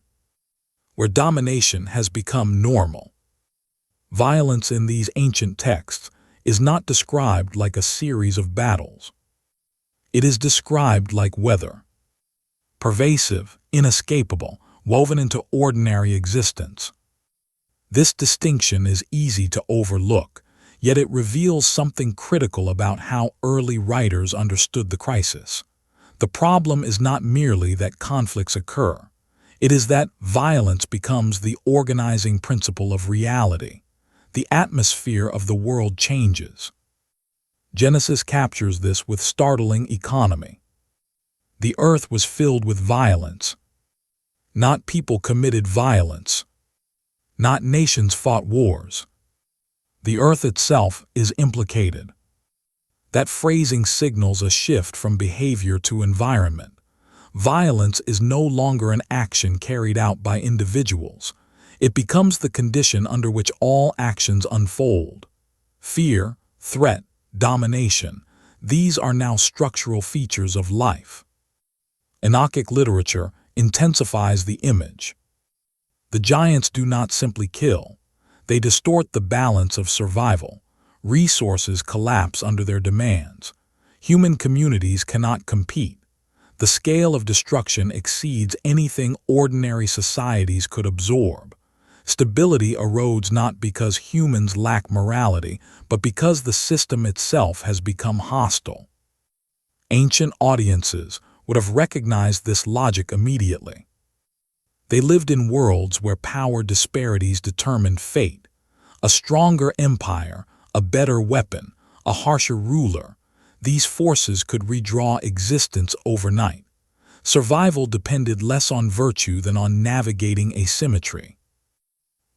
where domination has become normal. Violence in these ancient texts is not described like a series of battles. It is described like weather, pervasive, inescapable, woven into ordinary existence. This distinction is easy to overlook, yet it reveals something critical about how early writers understood the crisis. The problem is not merely that conflicts occur. It is that violence becomes the organizing principle of reality. The atmosphere of the world changes. Genesis captures this with startling economy. The earth was filled with violence. Not people committed violence. Not nations fought wars. The earth itself is implicated. That phrasing signals a shift from behavior to environment. Violence is no longer an action carried out by individuals. It becomes the condition under which all actions unfold. Fear, threat, domination, these are now structural features of life. Enochic literature intensifies the image. The giants do not simply kill. They distort the balance of survival. Resources collapse under their demands. Human communities cannot compete. The scale of destruction exceeds anything ordinary societies could absorb. Stability erodes not because humans lack morality, but because the system itself has become hostile. Ancient audiences would have recognized this logic immediately. They lived in worlds where power disparities determined fate. A stronger empire, a better weapon, a harsher ruler, these forces could redraw existence overnight. Survival depended less on virtue than on navigating asymmetry.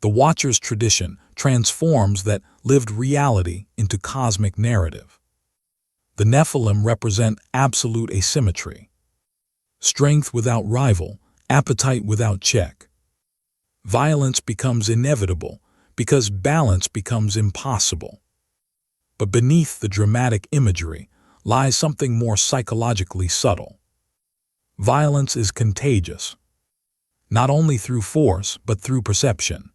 The Watcher's tradition transforms that lived reality into cosmic narrative. The Nephilim represent absolute asymmetry. Strength without rival, appetite without check. Violence becomes inevitable because balance becomes impossible. But beneath the dramatic imagery lies something more psychologically subtle. Violence is contagious, not only through force but through perception.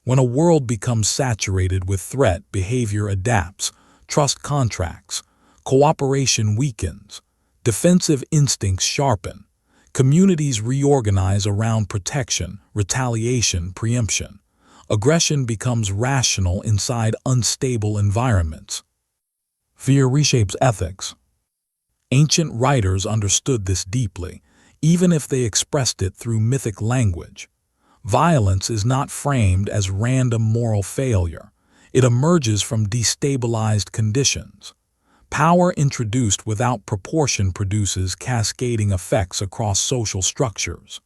When a world becomes saturated with threat, behavior adapts, trust contracts, cooperation weakens, defensive instincts sharpen, communities reorganize around protection, retaliation, preemption. Aggression becomes rational inside unstable environments. Fear reshapes ethics. Ancient writers understood this deeply, even if they expressed it through mythic language. Violence is not framed as random moral failure. It emerges from destabilized conditions. Power introduced without proportion produces cascading effects across social structures.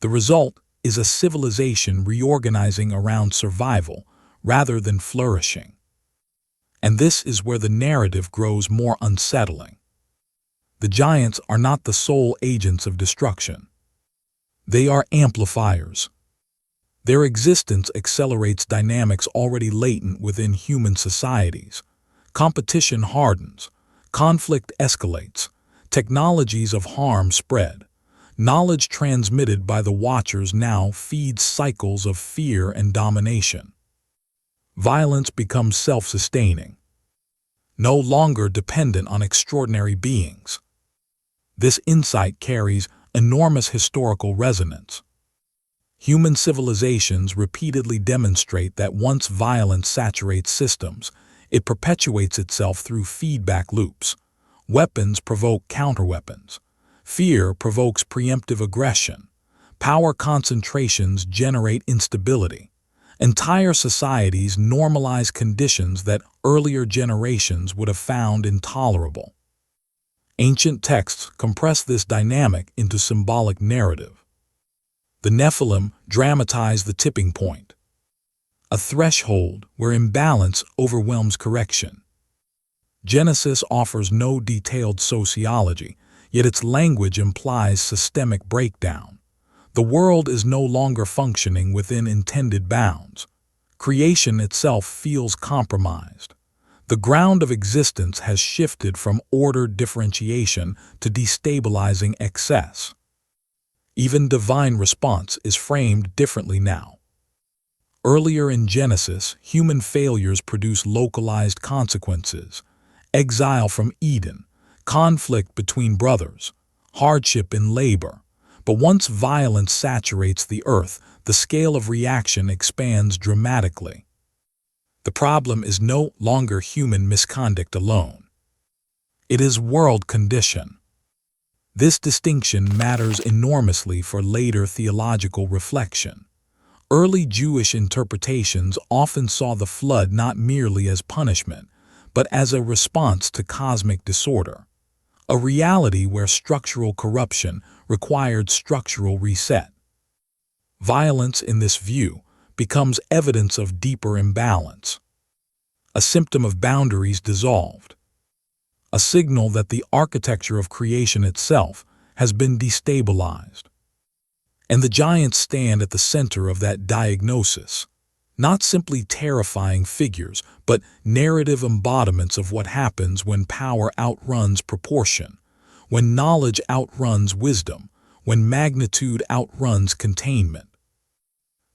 The result is a civilization reorganizing around survival rather than flourishing. And this is where the narrative grows more unsettling. The giants are not the sole agents of destruction. They are amplifiers. Their existence accelerates dynamics already latent within human societies. Competition hardens, conflict escalates, technologies of harm spread. Knowledge transmitted by the Watchers now feeds cycles of fear and domination. Violence becomes self-sustaining, no longer dependent on extraordinary beings. This insight carries enormous historical resonance. Human civilizations repeatedly demonstrate that once violence saturates systems, it perpetuates itself through feedback loops. Weapons provoke counterweapons. Fear provokes preemptive aggression. Power concentrations generate instability. Entire societies normalize conditions that earlier generations would have found intolerable. Ancient texts compress this dynamic into symbolic narrative. The Nephilim dramatize the tipping point, a threshold where imbalance overwhelms correction. Genesis offers no detailed sociology, yet its language implies systemic breakdown. The world is no longer functioning within intended bounds. Creation itself feels compromised. The ground of existence has shifted from ordered differentiation to destabilizing excess. Even divine response is framed differently now. Earlier in Genesis, human failures produce localized consequences: exile from Eden, conflict between brothers, hardship in labor. But once violence saturates the earth, the scale of reaction expands dramatically. The problem is no longer human misconduct alone. It is world condition. This distinction matters enormously for later theological reflection. Early Jewish interpretations often saw the flood not merely as punishment, but as a response to cosmic disorder, a reality where structural corruption required structural reset. Violence in this view becomes evidence of deeper imbalance, a symptom of boundaries dissolved, a signal that the architecture of creation itself has been destabilized. And the giants stand at the center of that diagnosis, not simply terrifying figures, but narrative embodiments of what happens when power outruns proportion, when knowledge outruns wisdom, when magnitude outruns containment.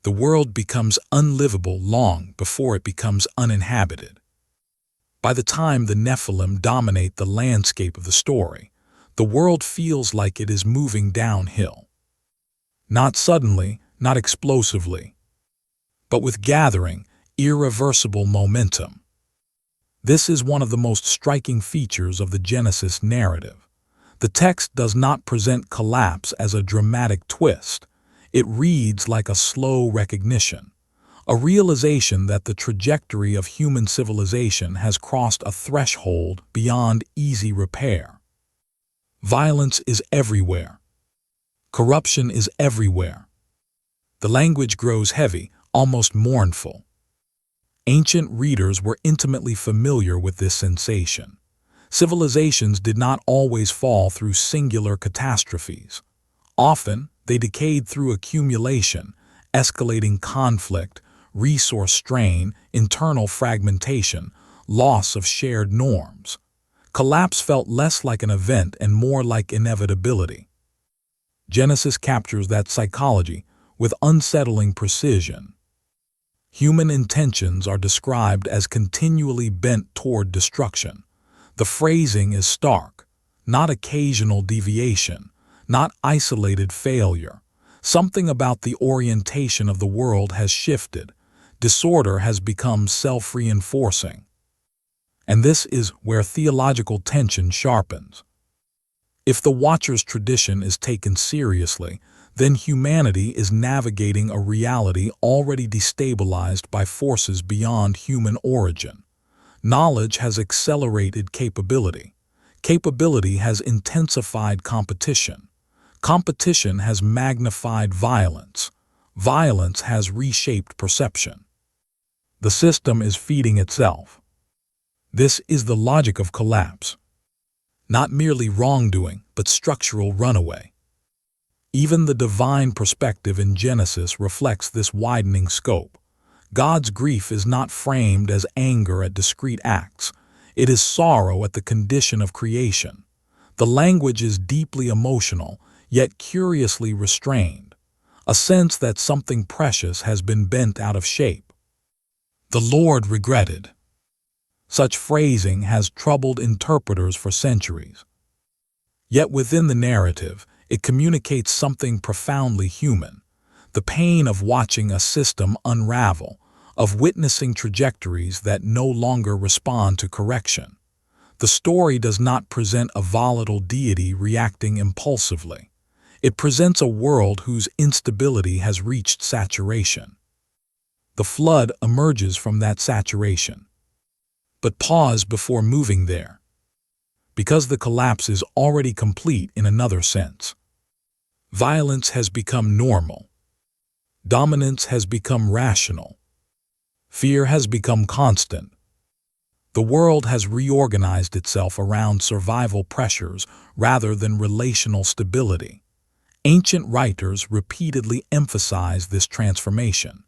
The world becomes unlivable long before it becomes uninhabited. By the time the Nephilim dominate the landscape of the story, the world feels like it is moving downhill. Not suddenly, not explosively, but with gathering, irreversible momentum. This is one of the most striking features of the Genesis narrative. The text does not present collapse as a dramatic twist. It reads like a slow recognition, a realization that the trajectory of human civilization has crossed a threshold beyond easy repair. Violence is everywhere. Corruption is everywhere. The language grows heavy, almost mournful. Ancient readers were intimately familiar with this sensation. Civilizations did not always fall through singular catastrophes. Often, they decayed through accumulation, escalating conflict, resource strain, internal fragmentation, loss of shared norms. Collapse felt less like an event and more like inevitability. Genesis captures that psychology with unsettling precision. Human intentions are described as continually bent toward destruction. The phrasing is stark, not occasional deviation, not isolated failure. Something about the orientation of the world has shifted. Disorder has become self-reinforcing. And this is where theological tension sharpens. If the Watcher's tradition is taken seriously, then humanity is navigating a reality already destabilized by forces beyond human origin. Knowledge has accelerated capability. Capability has intensified competition. Competition has magnified violence. Violence has reshaped perception. The system is feeding itself. This is the logic of collapse. Not merely wrongdoing, but structural runaway. Even the divine perspective in Genesis reflects this widening scope. God's grief is not framed as anger at discrete acts. It is sorrow at the condition of creation. The language is deeply emotional, yet curiously restrained, a sense that something precious has been bent out of shape. The Lord regretted. Such phrasing has troubled interpreters for centuries. Yet within the narrative, it communicates something profoundly human, the pain of watching a system unravel, of witnessing trajectories that no longer respond to correction. The story does not present a volatile deity reacting impulsively. It presents a world whose instability has reached saturation. The flood emerges from that saturation. But pause before moving there, because the collapse is already complete in another sense. Violence has become normal. Dominance has become rational. Fear has become constant. The world has reorganized itself around survival pressures rather than relational stability. Ancient writers repeatedly emphasize this transformation.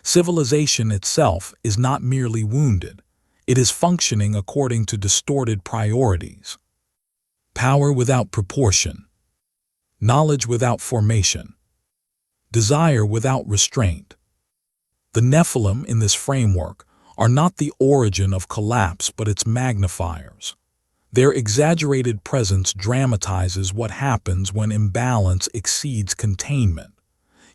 Civilization itself is not merely wounded. It is functioning according to distorted priorities. Power without proportion. Knowledge without formation. Desire without restraint. The Nephilim in this framework are not the origin of collapse but its magnifiers. Their exaggerated presence dramatizes what happens when imbalance exceeds containment.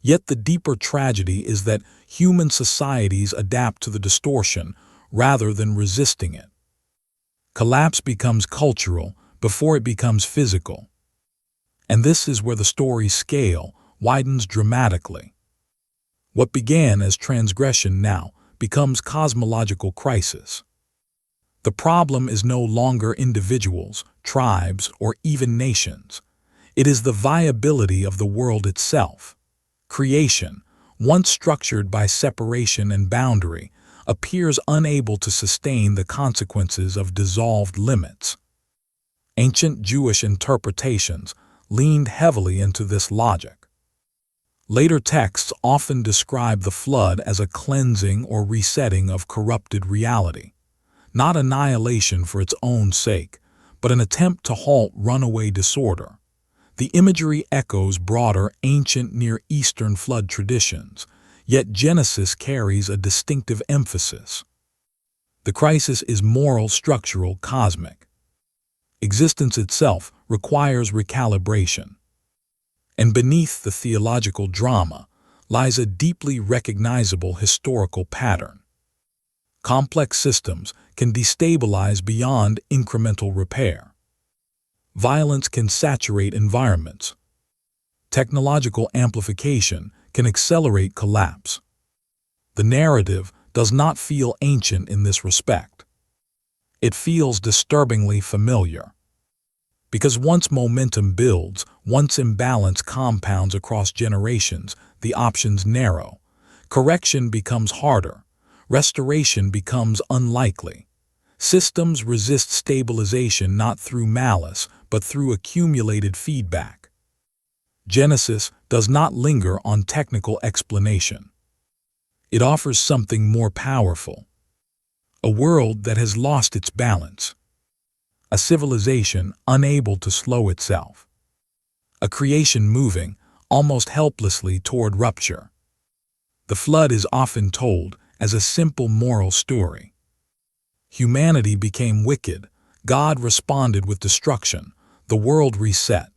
Yet the deeper tragedy is that human societies adapt to the distortion rather than resisting it. Collapse becomes cultural before it becomes physical. And this is where the story's scale widens dramatically. What began as transgression now becomes cosmological crisis. The problem is no longer individuals, tribes, or even nations. It is the viability of the world itself. Creation, once structured by separation and boundary, appears unable to sustain the consequences of dissolved limits. Ancient Jewish interpretations leaned heavily into this logic. Later texts often describe the flood as a cleansing or resetting of corrupted reality, not annihilation for its own sake, but an attempt to halt runaway disorder. The imagery echoes broader ancient Near Eastern flood traditions, yet Genesis carries a distinctive emphasis. The crisis is moral, structural, cosmic. Existence itself requires recalibration. And beneath the theological drama lies a deeply recognizable historical pattern. Complex systems can destabilize beyond incremental repair. Violence can saturate environments. Technological amplification can accelerate collapse. The narrative does not feel ancient in this respect. It feels disturbingly familiar. Because once momentum builds, once imbalance compounds across generations, the options narrow. Correction becomes harder. Restoration becomes unlikely. Systems resist stabilization not through malice, but through accumulated feedback. Genesis does not linger on technical explanation. It offers something more powerful. A world that has lost its balance. A civilization unable to slow itself. A creation moving, almost helplessly, toward rupture. The flood is often told as a simple moral story. Humanity became wicked, God responded with destruction, the world reset.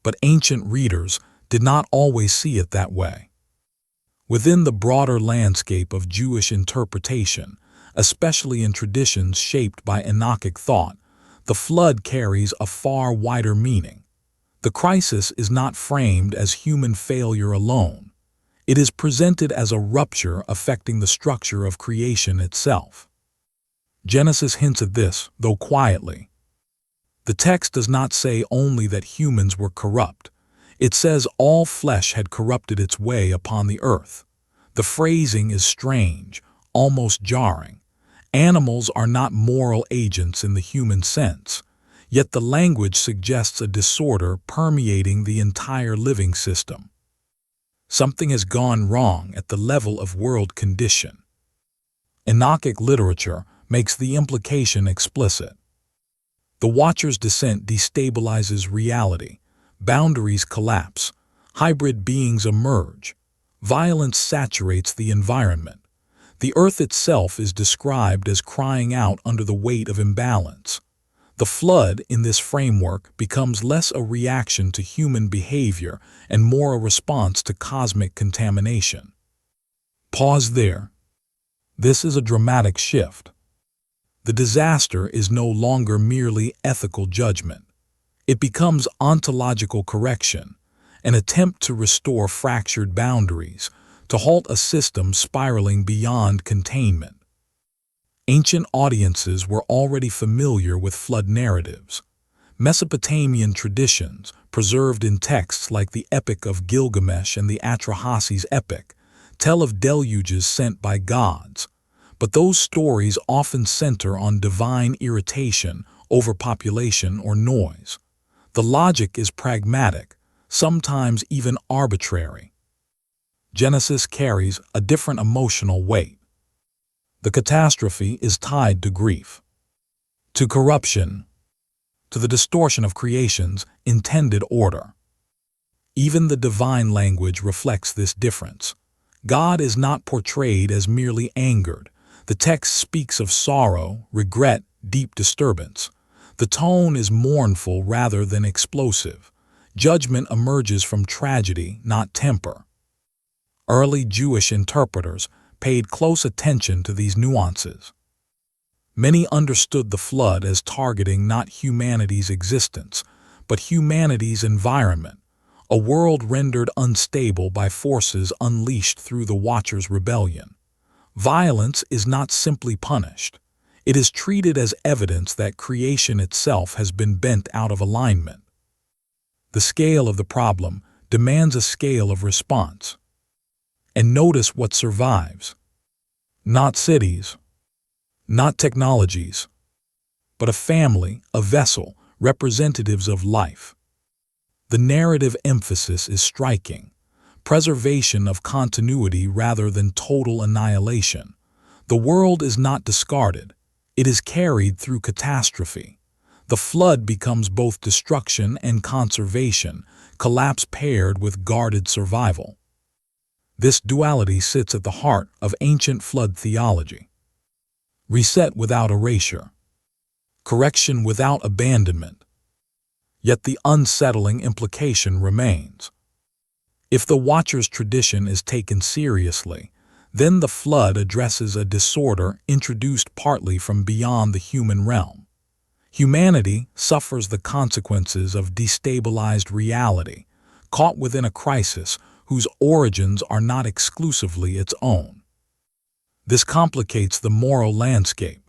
But ancient readers did not always see it that way. Within the broader landscape of Jewish interpretation, especially in traditions shaped by Enochic thought, the flood carries a far wider meaning. The crisis is not framed as human failure alone. It is presented as a rupture affecting the structure of creation itself. Genesis hints at this, though quietly. The text does not say only that humans were corrupt. It says all flesh had corrupted its way upon the earth. The phrasing is strange, almost jarring. Animals are not moral agents in the human sense, yet the language suggests a disorder permeating the entire living system. Something has gone wrong at the level of world condition. Enochic literature makes the implication explicit. The Watcher's descent destabilizes reality, boundaries collapse, hybrid beings emerge, violence saturates the environment. The earth itself is described as crying out under the weight of imbalance. The flood in this framework becomes less a reaction to human behavior and more a response to cosmic contamination. Pause there. This is a dramatic shift. The disaster is no longer merely ethical judgment. It becomes ontological correction, an attempt to restore fractured boundaries, to halt a system spiraling beyond containment. Ancient audiences were already familiar with flood narratives. Mesopotamian traditions, preserved in texts like the Epic of Gilgamesh and the Atrahasis epic, tell of deluges sent by gods. But those stories often center on divine irritation, overpopulation, or noise. The logic is pragmatic, sometimes even arbitrary. Genesis carries a different emotional weight. The catastrophe is tied to grief, to corruption, to the distortion of creation's intended order. Even the divine language reflects this difference. God is not portrayed as merely angered. The text speaks of sorrow, regret, deep disturbance. The tone is mournful rather than explosive. Judgment emerges from tragedy, not temper. Early Jewish interpreters paid close attention to these nuances. Many understood the flood as targeting not humanity's existence, but humanity's environment, a world rendered unstable by forces unleashed through the Watcher's rebellion. Violence is not simply punished. It is treated as evidence that creation itself has been bent out of alignment. The scale of the problem demands a scale of response. And notice what survives. Not cities, not technologies, but a family, a vessel, representatives of life. The narrative emphasis is striking. Preservation of continuity rather than total annihilation. The world is not discarded. It is carried through catastrophe. The flood becomes both destruction and conservation, collapse paired with guarded survival. This duality sits at the heart of ancient flood theology. Reset without erasure. Correction without abandonment. Yet the unsettling implication remains. If the Watcher's tradition is taken seriously, then the flood addresses a disorder introduced partly from beyond the human realm. Humanity suffers the consequences of destabilized reality, caught within a crisis whose origins are not exclusively its own. This complicates the moral landscape.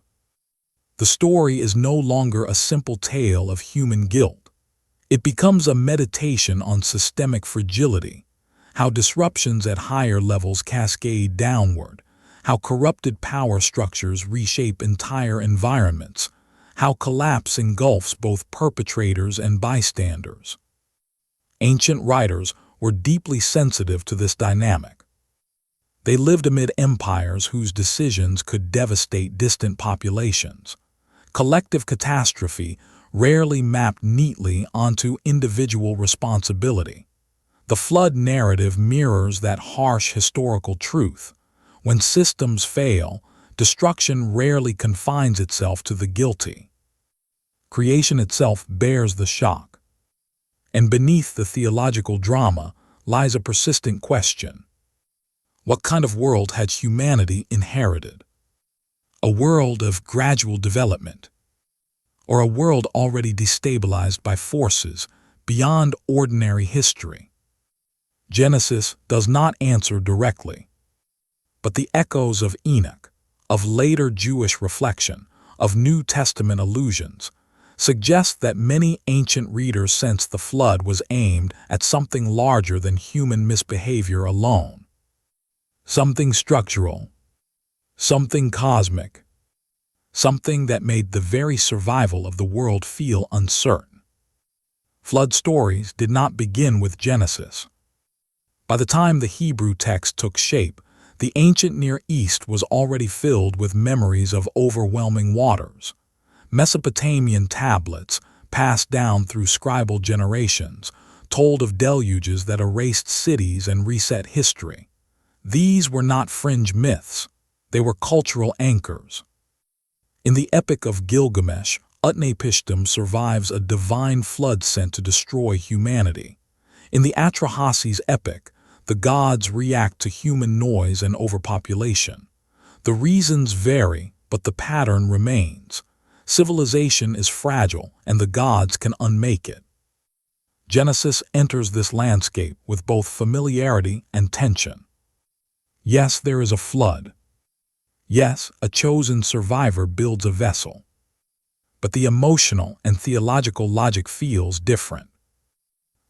The story is no longer a simple tale of human guilt. It becomes a meditation on systemic fragility, how disruptions at higher levels cascade downward, how corrupted power structures reshape entire environments, how collapse engulfs both perpetrators and bystanders. Ancient writers were deeply sensitive to this dynamic. They lived amid empires whose decisions could devastate distant populations. Collective catastrophe rarely mapped neatly onto individual responsibility. The flood narrative mirrors that harsh historical truth. When systems fail, destruction rarely confines itself to the guilty. Creation itself bears the shock. And beneath the theological drama lies a persistent question. What kind of world had humanity inherited? A world of gradual development, or a world already destabilized by forces beyond ordinary history? Genesis does not answer directly, but the echoes of Enoch, of later Jewish reflection, of New Testament allusions, suggest that many ancient readers sensed the flood was aimed at something larger than human misbehavior alone. Something structural, something cosmic, something that made the very survival of the world feel uncertain. Flood stories did not begin with Genesis. By the time the Hebrew text took shape, the ancient Near East was already filled with memories of overwhelming waters. Mesopotamian tablets, passed down through scribal generations, told of deluges that erased cities and reset history. These were not fringe myths. They were cultural anchors. In the Epic of Gilgamesh, Utnapishtim survives a divine flood sent to destroy humanity. In the Atrahasis epic, the gods react to human noise and overpopulation. The reasons vary, but the pattern remains. Civilization is fragile, and the gods can unmake it. Genesis enters this landscape with both familiarity and tension. Yes, there is a flood. Yes, a chosen survivor builds a vessel. But the emotional and theological logic feels different.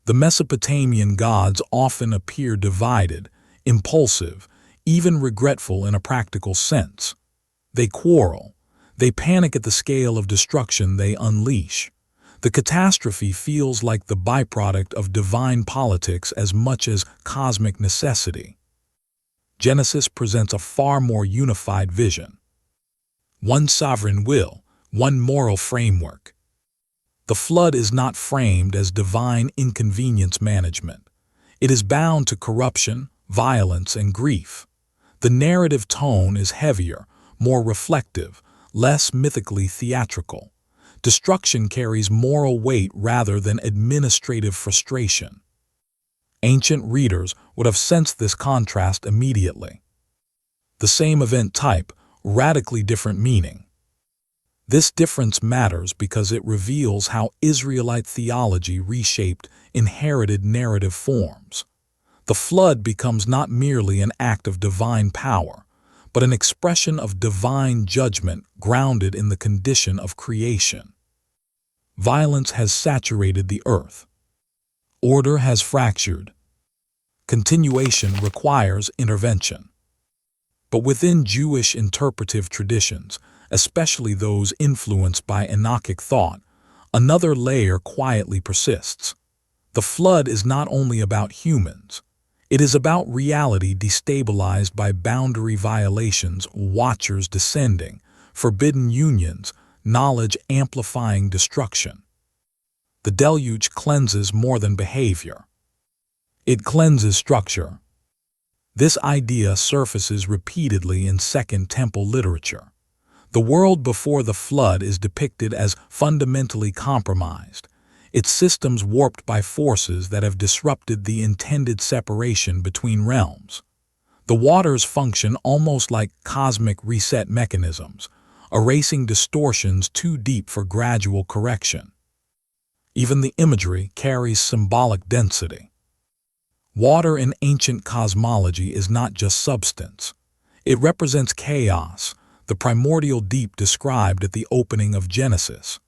The Mesopotamian gods often appear divided, impulsive, even regretful in a practical sense. They quarrel. They panic at the scale of destruction they unleash. The catastrophe feels like the byproduct of divine politics as much as cosmic necessity. Genesis presents a far more unified vision. One sovereign will, one moral framework. The flood is not framed as divine inconvenience management. It is bound to corruption, violence, and grief. The narrative tone is heavier, more reflective, less mythically theatrical. Destruction carries moral weight rather than administrative frustration. Ancient readers would have sensed this contrast immediately. The same event type, radically different meaning. This difference matters because it reveals how Israelite theology reshaped inherited narrative forms. The flood becomes not merely an act of divine power, but an expression of divine judgment grounded in the condition of creation. Violence has saturated the earth. Order has fractured. Continuation requires intervention. But within Jewish interpretive traditions, especially those influenced by Enochic thought, another layer quietly persists. The flood is not only about humans. It is about reality destabilized by boundary violations, watchers descending, forbidden unions, knowledge amplifying destruction. The deluge cleanses more than behavior. It cleanses structure. This idea surfaces repeatedly in Second Temple literature. The world before the flood is depicted as fundamentally compromised, its systems warped by forces that have disrupted the intended separation between realms. The waters function almost like cosmic reset mechanisms, erasing distortions too deep for gradual correction. Even the imagery carries symbolic density. Water in ancient cosmology is not just substance. It represents chaos, the primordial deep described at the opening of Genesis.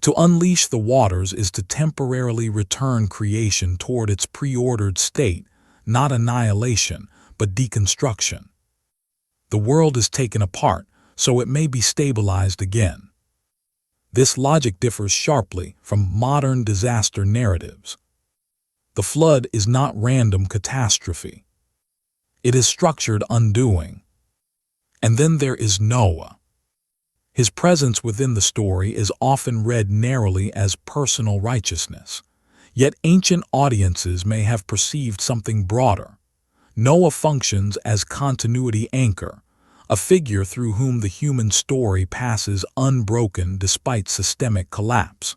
To unleash the waters is to temporarily return creation toward its preordered state, not annihilation, but deconstruction. The world is taken apart, so it may be stabilized again. This logic differs sharply from modern disaster narratives. The flood is not random catastrophe. It is structured undoing. And then there is Noah. His presence within the story is often read narrowly as personal righteousness, yet ancient audiences may have perceived something broader. Noah functions as continuity anchor, a figure through whom the human story passes unbroken despite systemic collapse.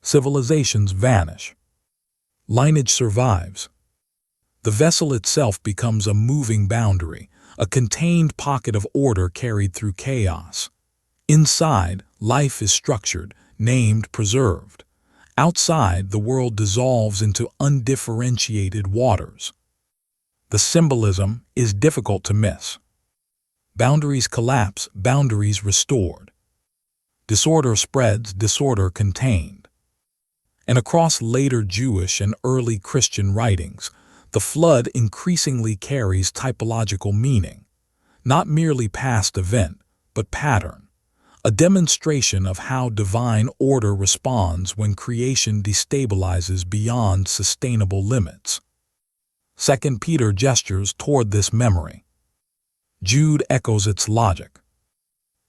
Civilizations vanish. Lineage survives. The vessel itself becomes a moving boundary, a contained pocket of order carried through chaos. Inside, life is structured, named, preserved. Outside, the world dissolves into undifferentiated waters. The symbolism is difficult to miss. Boundaries collapse, boundaries restored. Disorder spreads, disorder contained. And across later Jewish and early Christian writings, the flood increasingly carries typological meaning, not merely past event, but pattern, a demonstration of how divine order responds when creation destabilizes beyond sustainable limits. 2 Peter gestures toward this memory. Jude echoes its logic.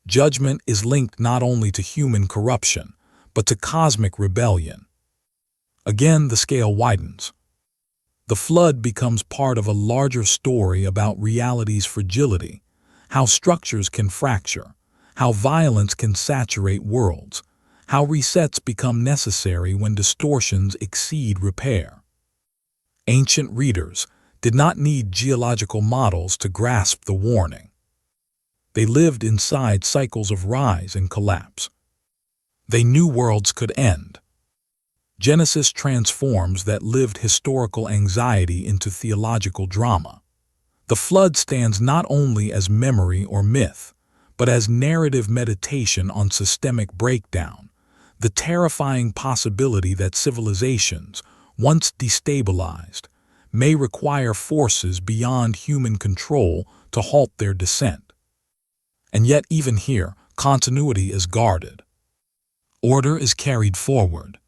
Judgment is linked not only to human corruption, but to cosmic rebellion. Again, the scale widens. The flood becomes part of a larger story about reality's fragility, how structures can fracture, how violence can saturate worlds, how resets become necessary when distortions exceed repair. Ancient readers did not need geological models to grasp the warning. They lived inside cycles of rise and collapse. They knew worlds could end. Genesis transforms that lived historical anxiety into theological drama. The flood stands not only as memory or myth, but as narrative meditation on systemic breakdown, the terrifying possibility that civilizations, once destabilized, may require forces beyond human control to halt their descent. And yet even here, continuity is guarded. Order is carried forward.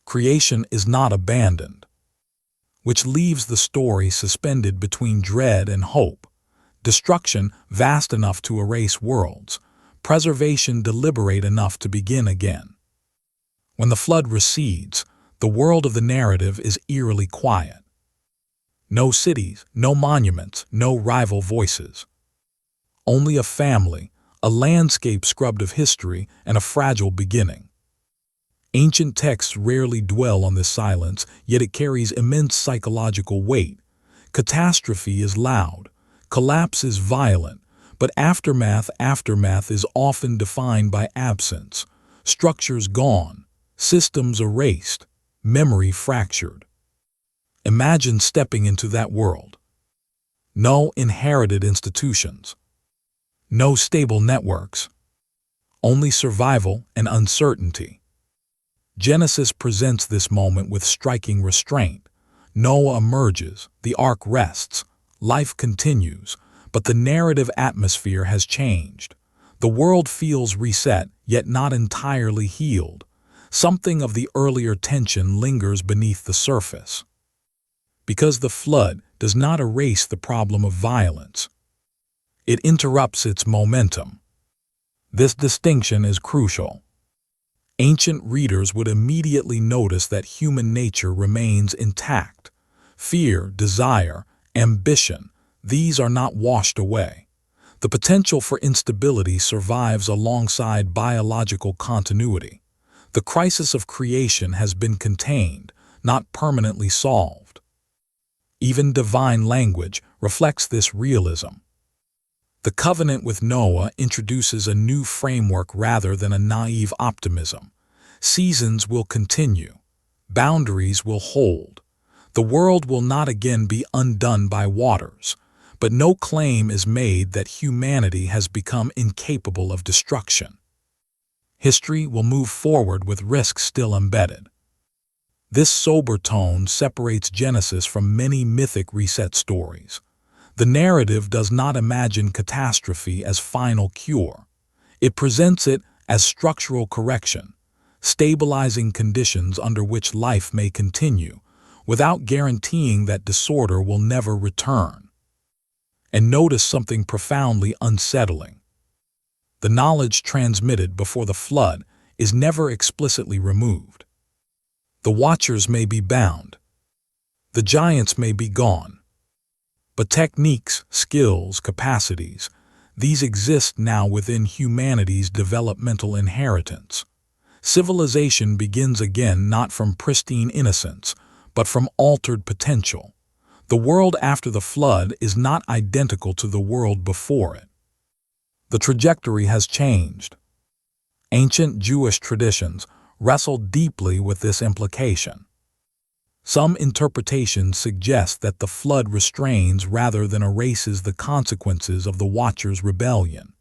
Creation is not abandoned, which leaves the story suspended between dread and hope, destruction vast enough to erase worlds, preservation deliberate enough to begin again. When the flood recedes, the world of the narrative is eerily quiet. No cities, no monuments, no rival voices. Only a family, a landscape scrubbed of history, and a fragile beginning. Ancient texts rarely dwell on this silence, yet it carries immense psychological weight. Catastrophe is loud, collapse is violent, But aftermath is often defined by absence, structures gone, systems erased, memory fractured. Imagine stepping into that world. No inherited institutions. No stable networks. Only survival and uncertainty. Genesis presents this moment with striking restraint. Noah emerges, the ark rests, life continues, but the narrative atmosphere has changed. The world feels reset, yet not entirely healed. Something of the earlier tension lingers beneath the surface. Because the flood does not erase the problem of violence. It interrupts its momentum. This distinction is crucial. Ancient readers would immediately notice that human nature remains intact. Fear, desire, ambition, these are not washed away. The potential for instability survives alongside biological continuity. The crisis of creation has been contained, not permanently solved. Even divine language reflects this realism. The covenant with Noah introduces a new framework rather than a naive optimism. Seasons will continue. Boundaries will hold. The world will not again be undone by waters, but no claim is made that humanity has become incapable of destruction. History will move forward with risks still embedded. This sober tone separates Genesis from many mythic reset stories. The narrative does not imagine catastrophe as final cure. It presents it as structural correction, stabilizing conditions under which life may continue, without guaranteeing that disorder will never return. And notice something profoundly unsettling. The knowledge transmitted before the flood is never explicitly removed. The watchers may be bound. The giants may be gone. But techniques, skills, capacities, these exist now within humanity's developmental inheritance. Civilization begins again not from pristine innocence, but from altered potential. The world after the flood is not identical to the world before it. The trajectory has changed. Ancient Jewish traditions wrestled deeply with this implication. Some interpretations suggest that the flood restrains rather than erases the consequences of the Watchers' rebellion.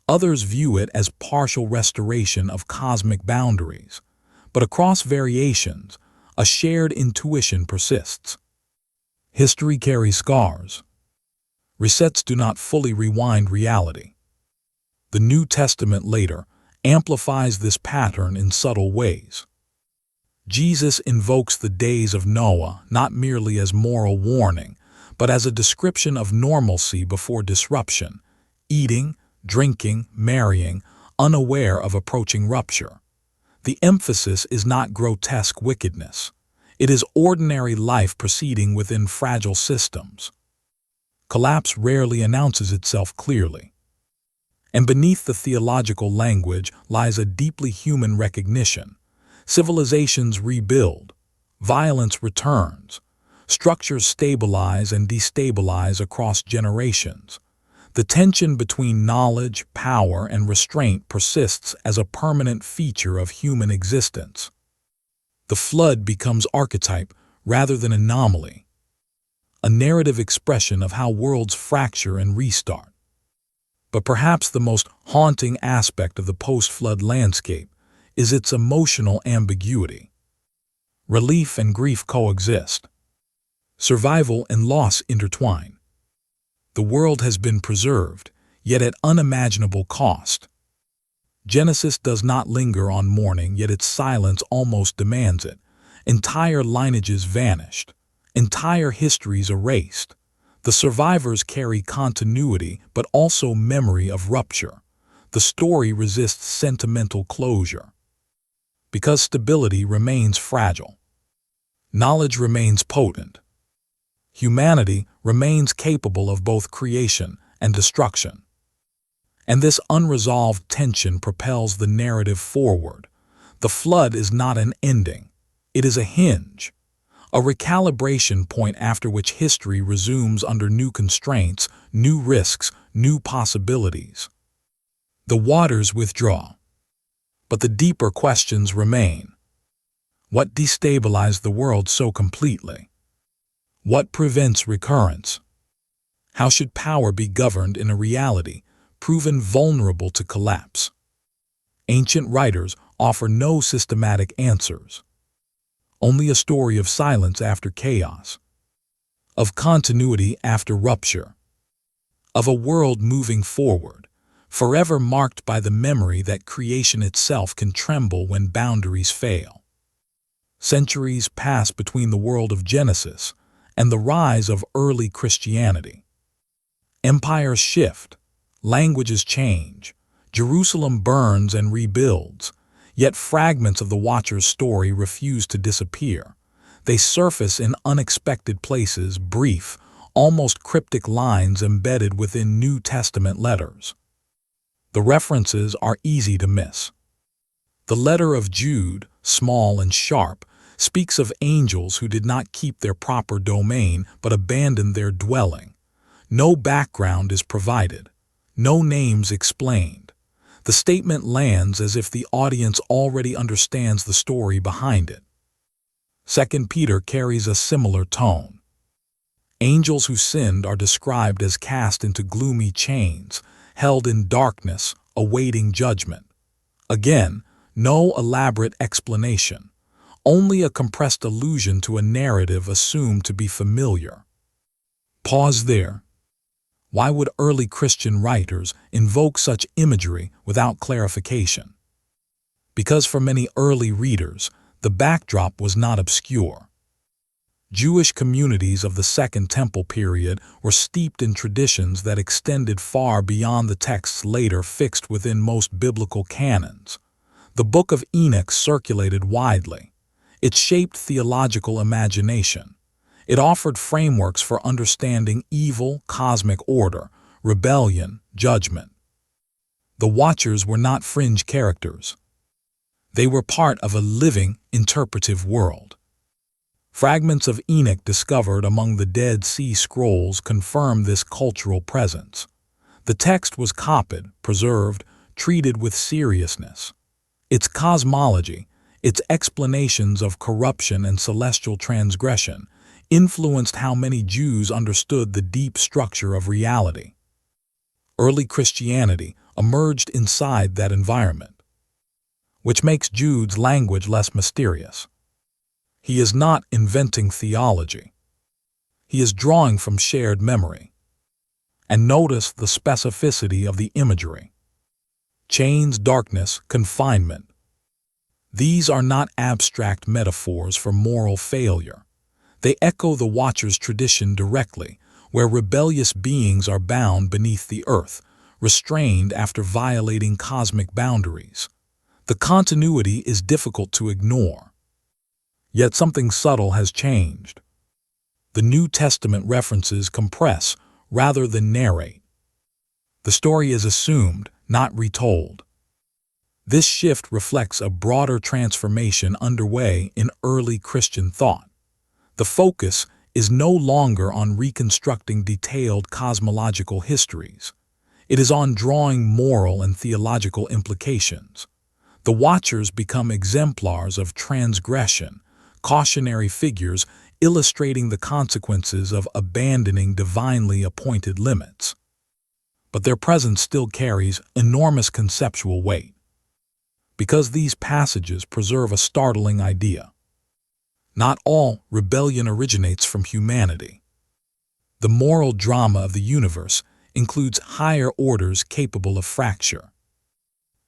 Others view it as partial restoration of cosmic boundaries. But across variations, a shared intuition persists. History carries scars. Resets do not fully rewind reality. The New Testament later amplifies this pattern in subtle ways. Jesus invokes the days of Noah not merely as moral warning, but as a description of normalcy before disruption, eating, drinking, marrying, unaware of approaching rupture. The emphasis is not grotesque wickedness. It is ordinary life proceeding within fragile systems. Collapse rarely announces itself clearly. And beneath the theological language lies a deeply human recognition. Civilizations rebuild, violence returns, structures stabilize and destabilize across generations. The tension between knowledge, power, and restraint persists as a permanent feature of human existence. The flood becomes archetype rather than anomaly, a narrative expression of how worlds fracture and restart. But perhaps the most haunting aspect of the post-flood landscape is its emotional ambiguity. Relief and grief coexist. Survival and loss intertwine. The world has been preserved, yet at unimaginable cost. Genesis does not linger on mourning, yet its silence almost demands it. Entire lineages vanished. Entire histories erased. The survivors carry continuity, but also memory of rupture. The story resists sentimental closure. Because stability remains fragile. Knowledge remains potent. Humanity remains capable of both creation and destruction. And this unresolved tension propels the narrative forward. The flood is not an ending. It is a hinge. A recalibration point after which history resumes under new constraints, new risks, new possibilities. The waters withdraw, but the deeper questions remain. What destabilized the world so completely? What prevents recurrence? How should power be governed in a reality proven vulnerable to collapse? Ancient writers offer no systematic answers, only a story of silence after chaos, of continuity after rupture, of a world moving forward, forever marked by the memory that creation itself can tremble when boundaries fail. Centuries pass between the world of Genesis and the rise of early Christianity. Empires shift, languages change, Jerusalem burns and rebuilds, yet fragments of the Watcher's story refuse to disappear. They surface in unexpected places, brief, almost cryptic lines embedded within New Testament letters. The references are easy to miss. The letter of Jude, small and sharp, speaks of angels who did not keep their proper domain but abandoned their dwelling. No background is provided, no names explained. The statement lands as if the audience already understands the story behind it. 2 Peter carries a similar tone. Angels who sinned are described as cast into gloomy chains, held in darkness, awaiting judgment. Again, no elaborate explanation, only a compressed allusion to a narrative assumed to be familiar. Pause there. Why would early Christian writers invoke such imagery without clarification? Because for many early readers, the backdrop was not obscure. Jewish communities of the Second Temple period were steeped in traditions that extended far beyond the texts later fixed within most biblical canons. The Book of Enoch circulated widely. It shaped theological imagination. It offered frameworks for understanding evil, cosmic order, rebellion, judgment. The Watchers were not fringe characters. They were part of a living, interpretive world. Fragments of Enoch discovered among the Dead Sea Scrolls confirm this cultural presence. The text was copied, preserved, treated with seriousness. Its cosmology, its explanations of corruption and celestial transgression, influenced how many Jews understood the deep structure of reality. Early Christianity emerged inside that environment, which makes Jude's language less mysterious. He is not inventing theology. He is drawing from shared memory. And notice the specificity of the imagery. Chains, darkness, confinement. These are not abstract metaphors for moral failure. They echo the Watcher's tradition directly, where rebellious beings are bound beneath the earth, restrained after violating cosmic boundaries. The continuity is difficult to ignore. Yet something subtle has changed. The New Testament references compress rather than narrate. The story is assumed, not retold. This shift reflects a broader transformation underway in early Christian thought. The focus is no longer on reconstructing detailed cosmological histories. It is on drawing moral and theological implications. The Watchers become exemplars of transgression, cautionary figures illustrating the consequences of abandoning divinely appointed limits. But their presence still carries enormous conceptual weight, because these passages preserve a startling idea. Not all rebellion originates from humanity. The moral drama of the universe includes higher orders capable of fracture.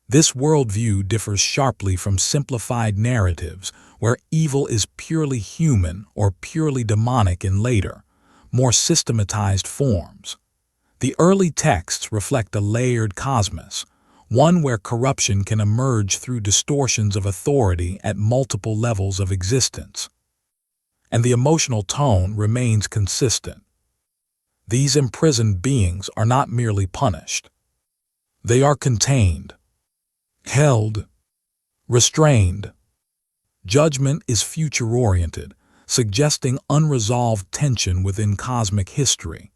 This worldview differs sharply from simplified narratives where evil is purely human or purely demonic in later, more systematized forms. The early texts reflect a layered cosmos, one where corruption can emerge through distortions of authority at multiple levels of existence. And the emotional tone remains consistent. These imprisoned beings are not merely punished. They are contained, held, restrained. Judgment is future-oriented, suggesting unresolved tension within cosmic history.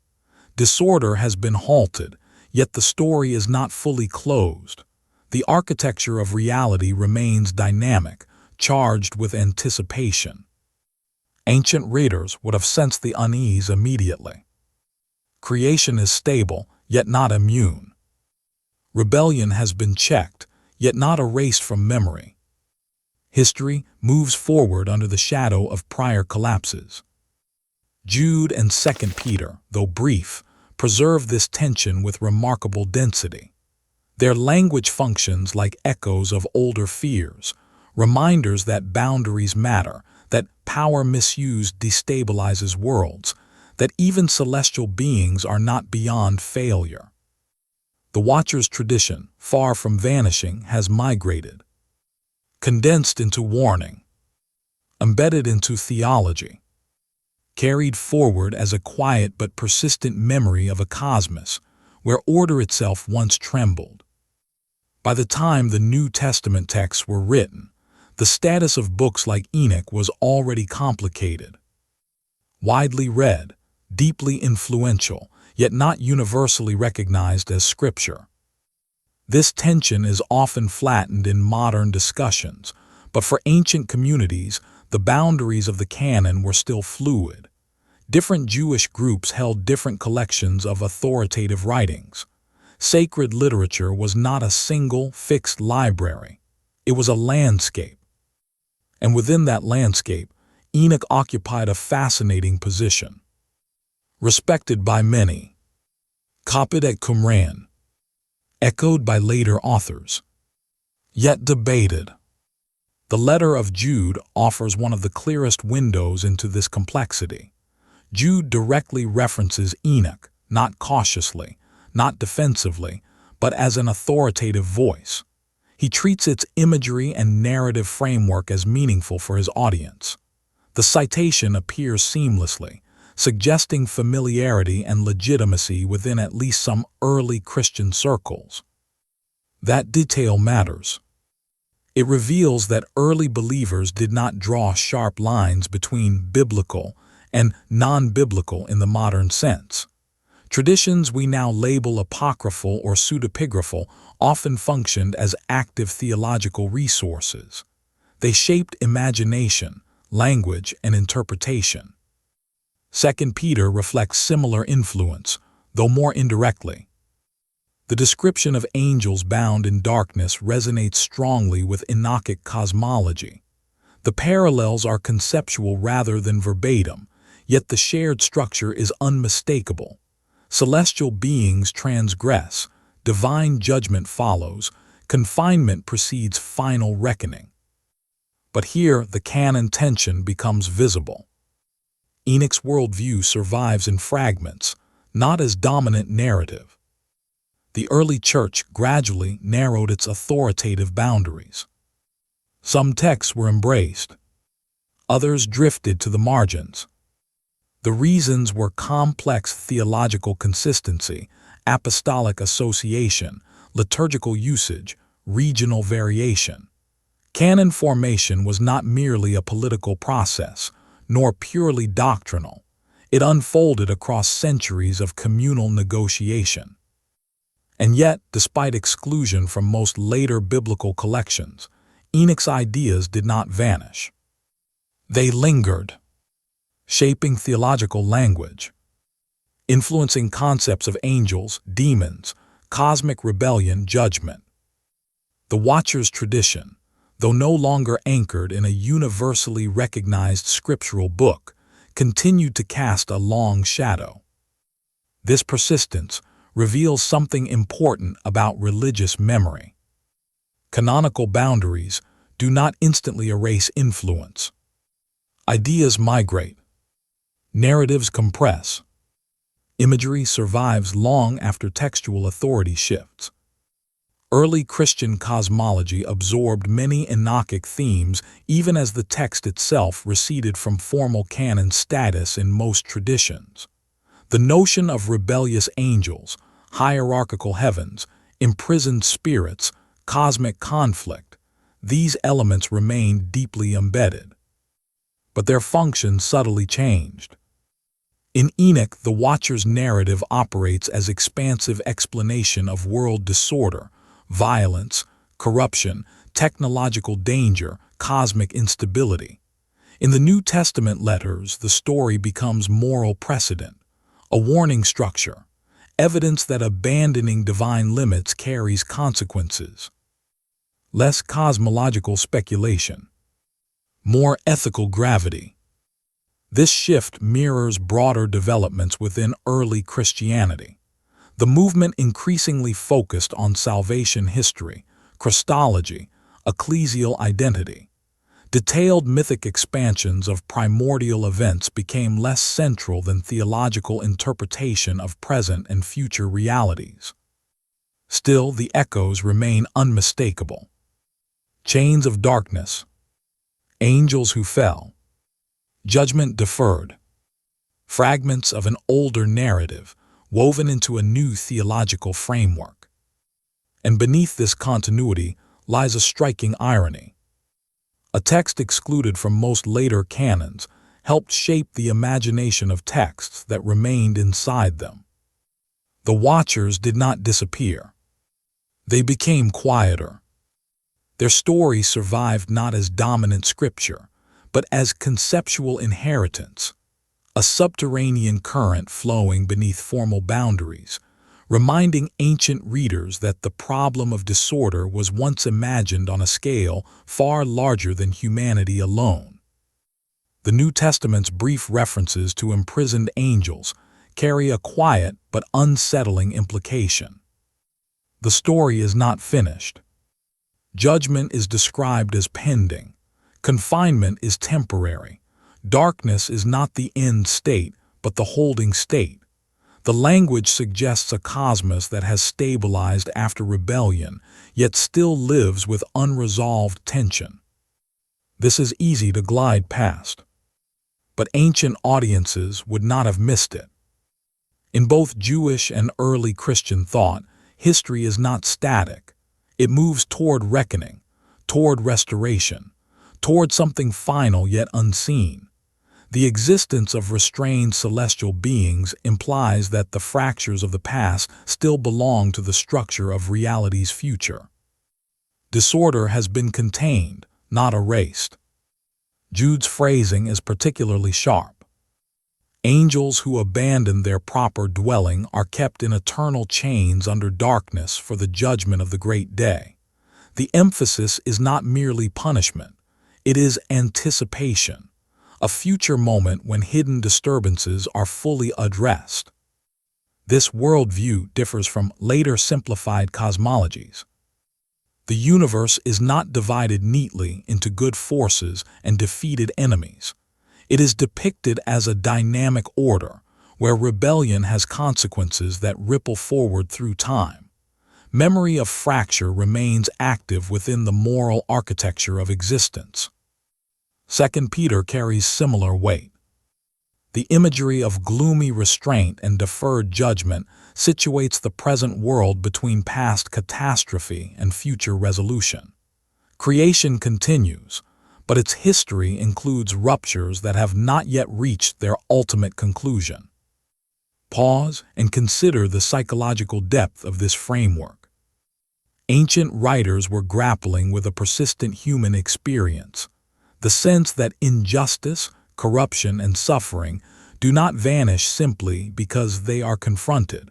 Disorder has been halted, Yet the story is not fully closed. The architecture of reality remains dynamic, charged with anticipation. Ancient readers would have sensed the unease immediately. Creation is stable, yet not immune. Rebellion has been checked, yet not erased from memory. History moves forward under the shadow of prior collapses. Jude and 2 Peter, though brief, preserve this tension with remarkable density. Their language functions like echoes of older fears, reminders that boundaries matter, that power misused destabilizes worlds, that even celestial beings are not beyond failure. The Watcher's tradition, far from vanishing, has migrated. Condensed into warning, embedded into theology, carried forward as a quiet but persistent memory of a cosmos where order itself once trembled. By the time the New Testament texts were written, the status of books like Enoch was already complicated. Widely read, deeply influential, yet not universally recognized as scripture. This tension is often flattened in modern discussions, but for ancient communities, the boundaries of the canon were still fluid. Different Jewish groups held different collections of authoritative writings. Sacred literature was not a single, fixed library. It was a landscape. And within that landscape, Enoch occupied a fascinating position. Respected by many, copied at Qumran, echoed by later authors, yet debated. The letter of Jude offers one of the clearest windows into this complexity. Jude directly references Enoch, not cautiously, not defensively, but as an authoritative voice. He treats its imagery and narrative framework as meaningful for his audience. The citation appears seamlessly, suggesting familiarity and legitimacy within at least some early Christian circles. That detail matters. It reveals that early believers did not draw sharp lines between biblical and non-biblical in the modern sense. Traditions we now label apocryphal or pseudepigraphal often functioned as active theological resources. They shaped imagination, language, and interpretation. 2 Peter reflects similar influence, though more indirectly. The description of angels bound in darkness resonates strongly with Enochic cosmology. The parallels are conceptual rather than verbatim, yet the shared structure is unmistakable. Celestial beings transgress, divine judgment follows, confinement precedes final reckoning. But here the canon tension becomes visible. Enoch's worldview survives in fragments, not as dominant narrative. The early church gradually narrowed its authoritative boundaries. Some texts were embraced, others drifted to the margins. The reasons were complex theological consistency, apostolic association, liturgical usage, regional variation. Canon formation was not merely a political process, nor purely doctrinal. It unfolded across centuries of communal negotiation. And yet, despite exclusion from most later biblical collections, Enoch's ideas did not vanish. They lingered, shaping theological language, influencing concepts of angels, demons, cosmic rebellion, judgment. The Watcher's tradition, though no longer anchored in a universally recognized scriptural book, continued to cast a long shadow. This persistence reveals something important about religious memory. Canonical boundaries do not instantly erase influence. Ideas migrate. Narratives compress. Imagery survives long after textual authority shifts. Early Christian cosmology absorbed many Enochic themes even as the text itself receded from formal canon status in most traditions. The notion of rebellious angels, hierarchical heavens, imprisoned spirits, cosmic conflict, these elements remained deeply embedded. But their function subtly changed. In Enoch, the Watcher's narrative operates as expansive explanation of world disorder, violence, corruption, technological danger, cosmic instability. In the New Testament letters, the story becomes moral precedent, a warning structure, evidence that abandoning divine limits carries consequences. Less cosmological speculation, more ethical gravity. This shift mirrors broader developments within early Christianity. The movement increasingly focused on salvation history, Christology, ecclesial identity. Detailed mythic expansions of primordial events became less central than theological interpretation of present and future realities. Still, the echoes remain unmistakable. Chains of darkness, angels who fell, judgment deferred, fragments of an older narrative woven into a new theological framework. And beneath this continuity lies a striking irony. A text excluded from most later canons helped shape the imagination of texts that remained inside them. The Watchers did not disappear. They became quieter. Their story survived not as dominant scripture, but as conceptual inheritance, a subterranean current flowing beneath formal boundaries, reminding ancient readers that the problem of disorder was once imagined on a scale far larger than humanity alone. The New Testament's brief references to imprisoned angels carry a quiet but unsettling implication. The story is not finished. Judgment is described as pending. Confinement is temporary. Darkness is not the end state, but the holding state. The language suggests a cosmos that has stabilized after rebellion, yet still lives with unresolved tension. This is easy to glide past, but ancient audiences would not have missed it. In both Jewish and early Christian thought, history is not static. It moves toward reckoning, toward restoration, toward something final yet unseen. The existence of restrained celestial beings implies that the fractures of the past still belong to the structure of reality's future. Disorder has been contained, not erased. Jude's phrasing is particularly sharp. Angels who abandon their proper dwelling are kept in eternal chains under darkness for the judgment of the great day. The emphasis is not merely punishment, it is anticipation, a future moment when hidden disturbances are fully addressed. This worldview differs from later simplified cosmologies. The universe is not divided neatly into good forces and defeated enemies. It is depicted as a dynamic order, where rebellion has consequences that ripple forward through time. Memory of fracture remains active within the moral architecture of existence. 2 Peter carries similar weight. The imagery of gloomy restraint and deferred judgment situates the present world between past catastrophe and future resolution. Creation continues, but its history includes ruptures that have not yet reached their ultimate conclusion. Pause and consider the psychological depth of this framework. Ancient writers were grappling with a persistent human experience, the sense that injustice, corruption, and suffering do not vanish simply because they are confronted.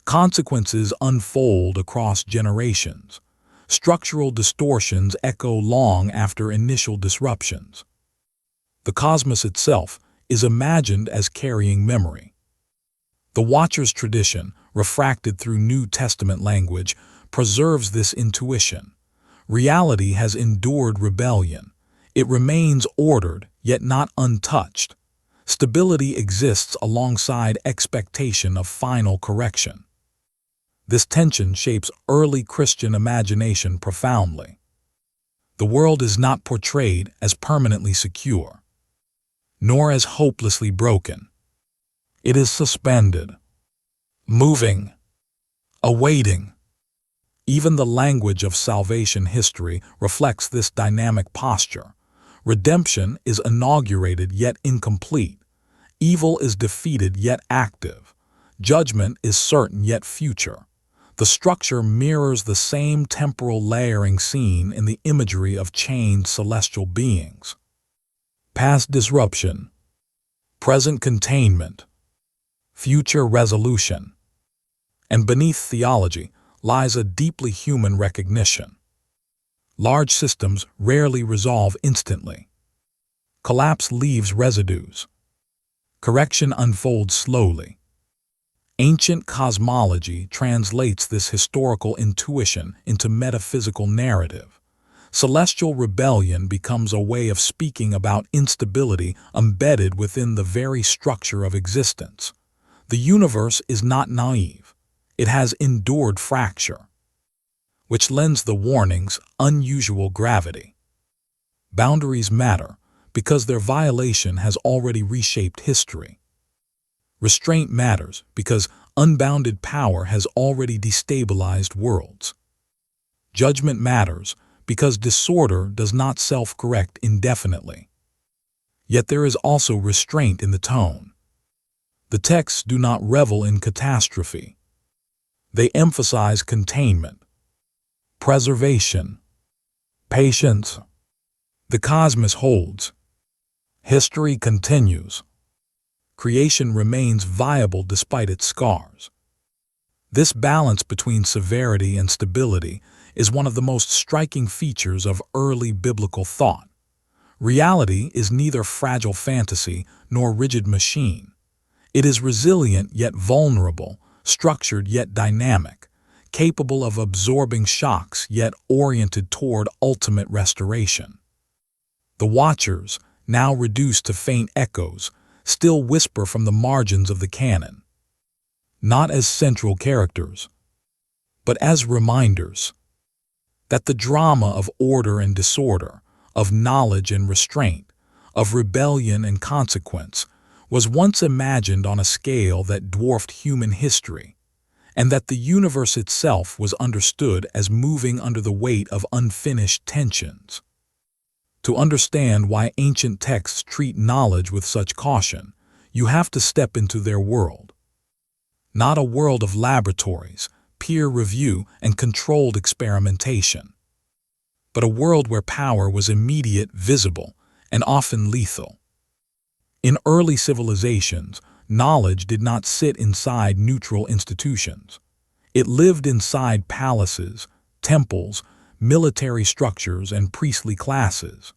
Consequences unfold across generations. Structural distortions echo long after initial disruptions. The cosmos itself is imagined as carrying memory. The Watcher's tradition, refracted through New Testament language, preserves this intuition. Reality has endured rebellion. It remains ordered, yet not untouched. Stability exists alongside expectation of final correction. This tension shapes early Christian imagination profoundly. The world is not portrayed as permanently secure, nor as hopelessly broken. It is suspended, moving, awaiting. Even the language of salvation history reflects this dynamic posture. Redemption is inaugurated yet incomplete. Evil is defeated yet active. Judgment is certain yet future. The structure mirrors the same temporal layering seen in the imagery of chained celestial beings. Past disruption, present containment, future resolution. And beneath theology lies a deeply human recognition. Large systems rarely resolve instantly. Collapse leaves residues. Correction unfolds slowly. Ancient cosmology translates this historical intuition into metaphysical narrative. Celestial rebellion becomes a way of speaking about instability embedded within the very structure of existence. The universe is not naive. It has endured fracture, which lends the warnings unusual gravity. Boundaries matter because their violation has already reshaped history. Restraint matters because unbounded power has already destabilized worlds. Judgment matters because disorder does not self-correct indefinitely. Yet there is also restraint in the tone. The texts do not revel in catastrophe. They emphasize containment, preservation, patience. The cosmos holds. History continues. Creation remains viable despite its scars. This balance between severity and stability is one of the most striking features of early biblical thought. Reality is neither fragile fantasy nor rigid machine. It is resilient yet vulnerable, structured yet dynamic, capable of absorbing shocks yet oriented toward ultimate restoration. The Watchers, now reduced to faint echoes, still whisper from the margins of the canon, not as central characters, but as reminders that the drama of order and disorder, of knowledge and restraint, of rebellion and consequence, was once imagined on a scale that dwarfed human history, and that the universe itself was understood as moving under the weight of unfinished tensions. To understand why ancient texts treat knowledge with such caution, you have to step into their world. Not a world of laboratories, peer review, and controlled experimentation, but a world where power was immediate, visible, and often lethal. In early civilizations, knowledge did not sit inside neutral institutions. It lived inside palaces, temples, military structures, and priestly classes.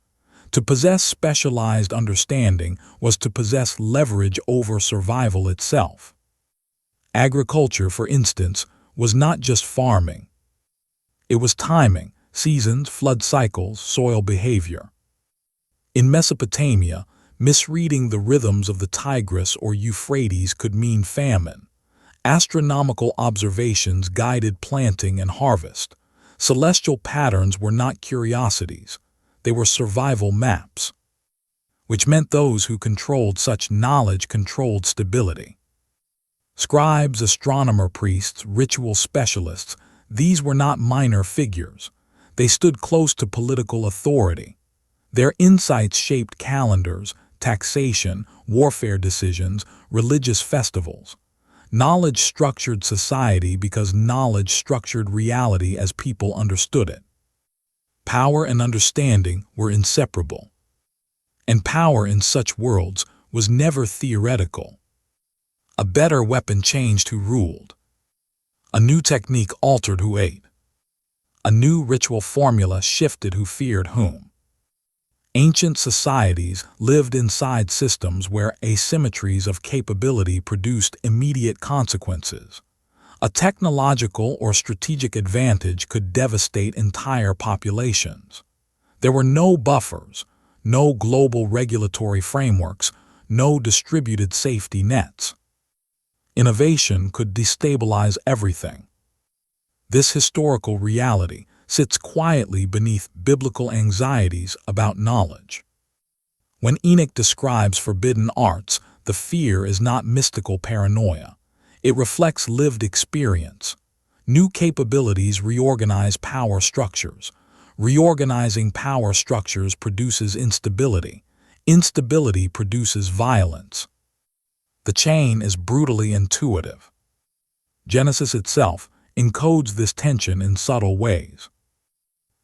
To possess specialized understanding was to possess leverage over survival itself. Agriculture, for instance, was not just farming. It was timing, seasons, flood cycles, soil behavior. In Mesopotamia, misreading the rhythms of the Tigris or Euphrates could mean famine. Astronomical observations guided planting and harvest. Celestial patterns were not curiosities. They were survival maps, which meant those who controlled such knowledge controlled stability. Scribes, astronomer priests, ritual specialists, these were not minor figures. They stood close to political authority. Their insights shaped calendars, taxation, warfare decisions, religious festivals. Knowledge structured society because knowledge structured reality as people understood it. Power and understanding were inseparable. And power in such worlds was never theoretical. A better weapon changed who ruled. A new technique altered who ate. A new ritual formula shifted who feared whom. Ancient societies lived inside systems where asymmetries of capability produced immediate consequences. A technological or strategic advantage could devastate entire populations. There were no buffers, no global regulatory frameworks, no distributed safety nets. Innovation could destabilize everything. This historical reality sits quietly beneath biblical anxieties about knowledge. When Enoch describes forbidden arts, the fear is not mystical paranoia. It reflects lived experience. New capabilities reorganize power structures. Reorganizing power structures produces instability. Instability produces violence. The chain is brutally intuitive. Genesis itself encodes this tension in subtle ways.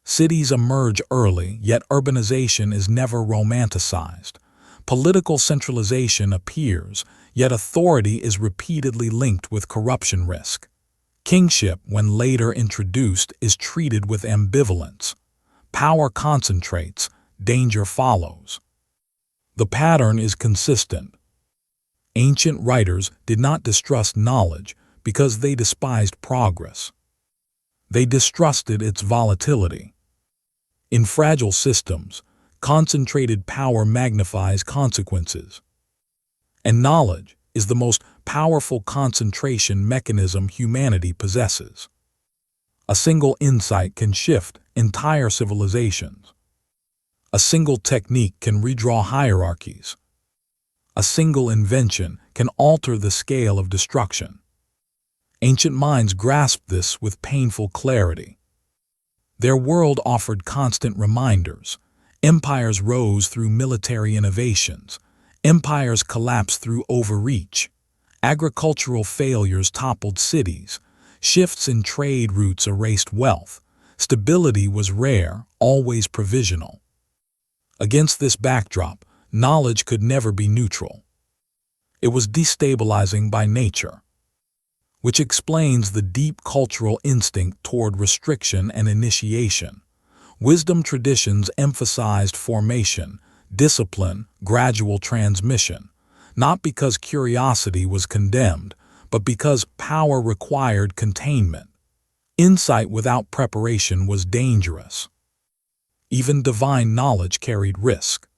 Cities emerge early, yet urbanization is never romanticized. Political centralization appears, yet authority is repeatedly linked with corruption risk. Kingship, when later introduced, is treated with ambivalence. Power concentrates, danger follows. The pattern is consistent. Ancient writers did not distrust knowledge because they despised progress. They distrusted its volatility. In fragile systems, concentrated power magnifies consequences. And knowledge is the most powerful concentration mechanism humanity possesses. A single insight can shift entire civilizations. A single technique can redraw hierarchies. A single invention can alter the scale of destruction. Ancient minds grasped this with painful clarity. Their world offered constant reminders. Empires rose through military innovations. Empires collapsed through overreach. Agricultural failures toppled cities. Shifts in trade routes erased wealth. Stability was rare, always provisional. Against this backdrop, knowledge could never be neutral. It was destabilizing by nature, which explains the deep cultural instinct toward restriction and initiation. Wisdom traditions emphasized formation, discipline, gradual transmission, not because curiosity was condemned, but because power required containment. Insight without preparation was dangerous. Even divine knowledge carried risk.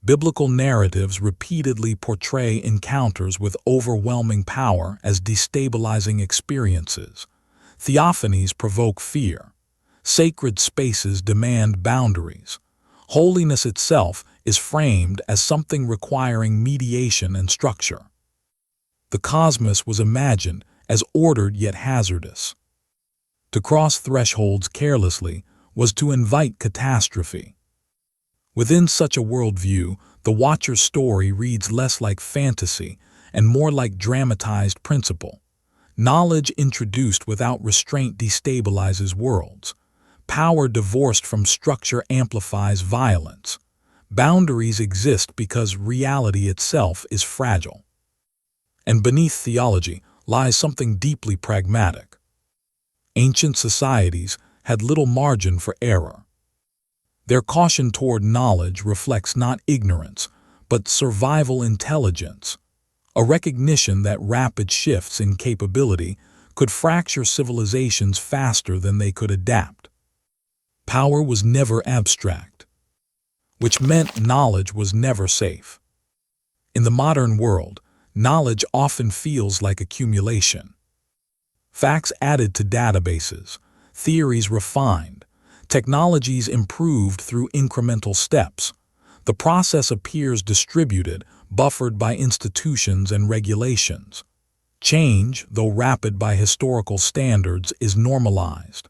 Biblical narratives repeatedly portray encounters with overwhelming power as destabilizing experiences. Theophanies provoke fear. Sacred spaces demand boundaries. Holiness itself is framed as something requiring mediation and structure. The cosmos was imagined as ordered yet hazardous. To cross thresholds carelessly was to invite catastrophe. Within such a worldview, the watcher's story reads less like fantasy and more like dramatized principle. Knowledge introduced without restraint destabilizes worlds. Power divorced from structure amplifies violence. Boundaries exist because reality itself is fragile. And beneath theology lies something deeply pragmatic. Ancient societies had little margin for error. Their caution toward knowledge reflects not ignorance, but survival intelligence, a recognition that rapid shifts in capability could fracture civilizations faster than they could adapt. Power was never abstract, which meant knowledge was never safe. In the modern world, knowledge often feels like accumulation. Facts added to databases, theories refined, technologies improved through incremental steps. The process appears distributed, buffered by institutions and regulations. Change, though rapid by historical standards, is normalized.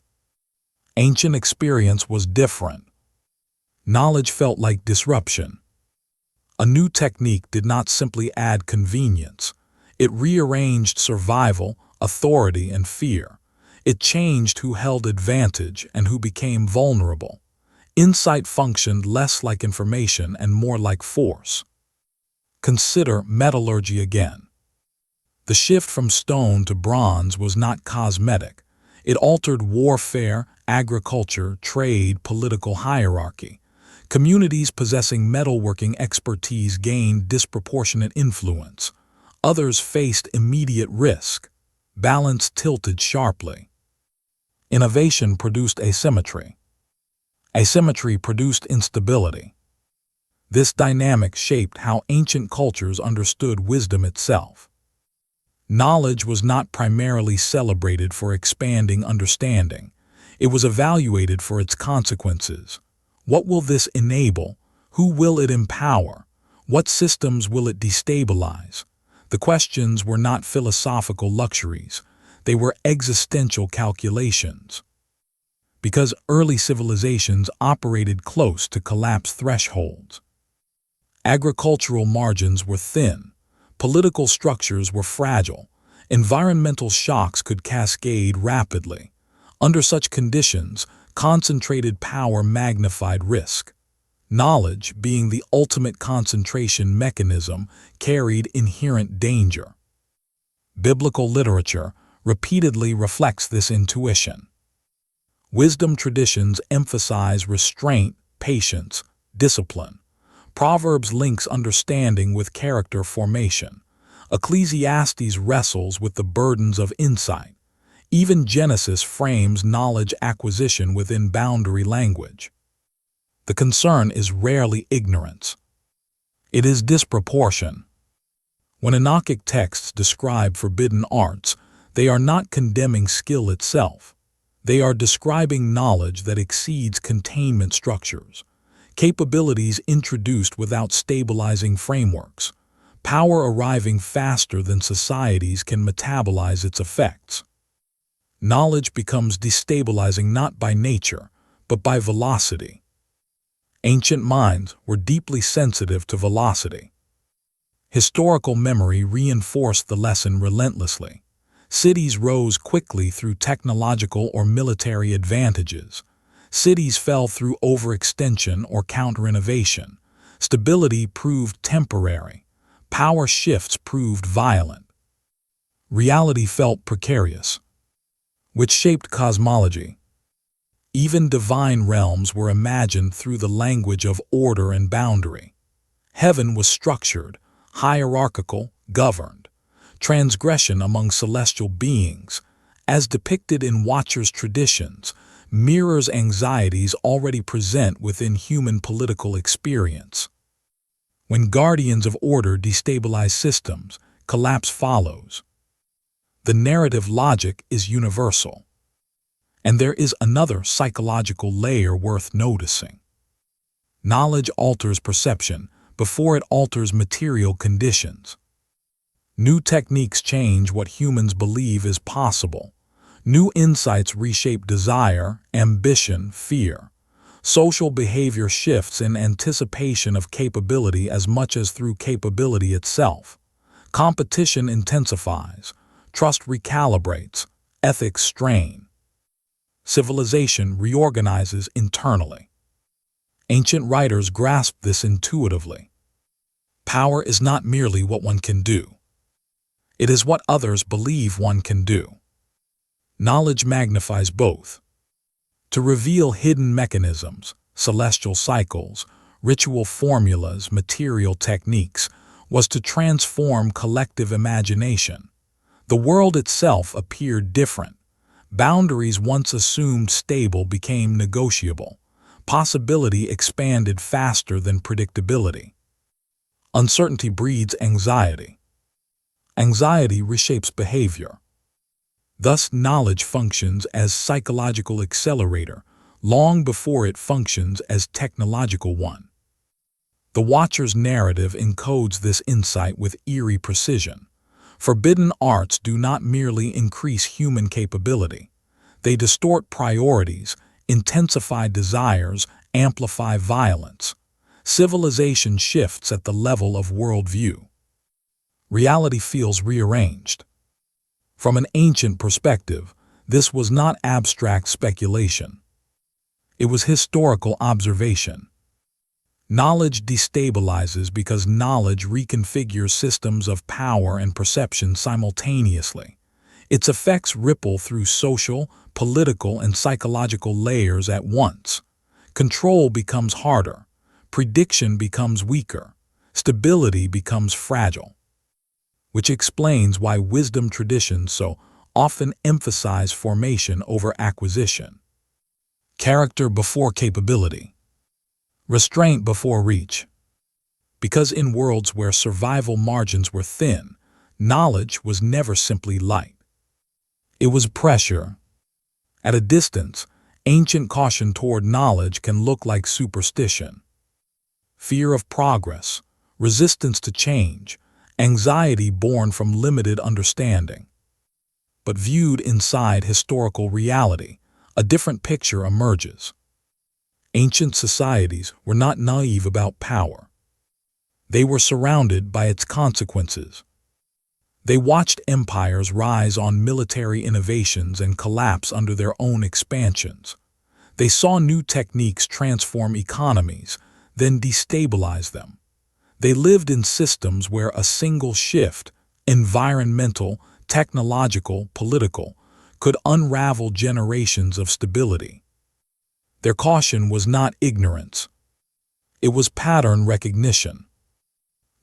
Ancient experience was different. Knowledge felt like disruption. A new technique did not simply add convenience. It rearranged survival, authority, and fear. It changed who held advantage and who became vulnerable. Insight functioned less like information and more like force. Consider metallurgy again. The shift from stone to bronze was not cosmetic. It altered warfare, agriculture, trade, political hierarchy. Communities possessing metalworking expertise gained disproportionate influence. Others faced immediate risk. Balance tilted sharply. Innovation produced asymmetry. Asymmetry produced instability. This dynamic shaped how ancient cultures understood wisdom itself. Knowledge was not primarily celebrated for expanding understanding. It was evaluated for its consequences. What will this enable? Who will it empower? What systems will it destabilize? The questions were not philosophical luxuries. They were existential calculations. Because early civilizations operated close to collapse thresholds. Agricultural margins were thin. Political structures were fragile. Environmental shocks could cascade rapidly. Under such conditions, concentrated power magnified risk. Knowledge, being the ultimate concentration mechanism, carried inherent danger. Biblical literature repeatedly reflects this intuition. Wisdom traditions emphasize restraint, patience, discipline. Proverbs links understanding with character formation. Ecclesiastes wrestles with the burdens of insight. Even Genesis frames knowledge acquisition within boundary language. The concern is rarely ignorance. It is disproportion. When Enochic texts describe forbidden arts, they are not condemning skill itself. They are describing knowledge that exceeds containment structures, capabilities introduced without stabilizing frameworks, power arriving faster than societies can metabolize its effects. Knowledge becomes destabilizing not by nature, but by velocity. Ancient minds were deeply sensitive to velocity. Historical memory reinforced the lesson relentlessly. Cities rose quickly through technological or military advantages. Cities fell through overextension or counter-innovation. Stability proved temporary. Power shifts proved violent. Reality felt precarious, which shaped cosmology. Even divine realms were imagined through the language of order and boundary. Heaven was structured, hierarchical, governed. Transgression among celestial beings, as depicted in Watcher's traditions, mirrors anxieties already present within human political experience. When guardians of order destabilize systems, collapse follows. The narrative logic is universal. And there is another psychological layer worth noticing. Knowledge alters perception before it alters material conditions. New techniques change what humans believe is possible. New insights reshape desire, ambition, fear. Social behavior shifts in anticipation of capability as much as through capability itself. Competition intensifies. Trust recalibrates. Ethics strain. Civilization reorganizes internally. Ancient writers grasped this intuitively. Power is not merely what one can do. It is what others believe one can do. Knowledge magnifies both. To reveal hidden mechanisms, celestial cycles, ritual formulas, material techniques, was to transform collective imagination. The world itself appeared different. Boundaries once assumed stable became negotiable. Possibility expanded faster than predictability. Uncertainty breeds anxiety. Anxiety reshapes behavior. Thus, knowledge functions as psychological accelerator long before it functions as technological one. The Watcher's narrative encodes this insight with eerie precision. Forbidden arts do not merely increase human capability. They distort priorities, intensify desires, amplify violence. Civilization shifts at the level of worldview. Reality feels rearranged. From an ancient perspective, this was not abstract speculation. It was historical observation. Knowledge destabilizes because knowledge reconfigures systems of power and perception simultaneously. Its effects ripple through social, political, and psychological layers at once. Control becomes harder. Prediction becomes weaker. Stability becomes fragile. Which explains why wisdom traditions so often emphasize formation over acquisition. Character before capability. Restraint before reach. Because in worlds where survival margins were thin, knowledge was never simply light. It was pressure. At a distance, ancient caution toward knowledge can look like superstition. Fear of progress, resistance to change, anxiety born from limited understanding. But viewed inside historical reality, a different picture emerges. Ancient societies were not naive about power. They were surrounded by its consequences. They watched empires rise on military innovations and collapse under their own expansions. They saw new techniques transform economies, then destabilize them. They lived in systems where a single shift, environmental, technological, political, could unravel generations of stability. Their caution was not ignorance. It was pattern recognition.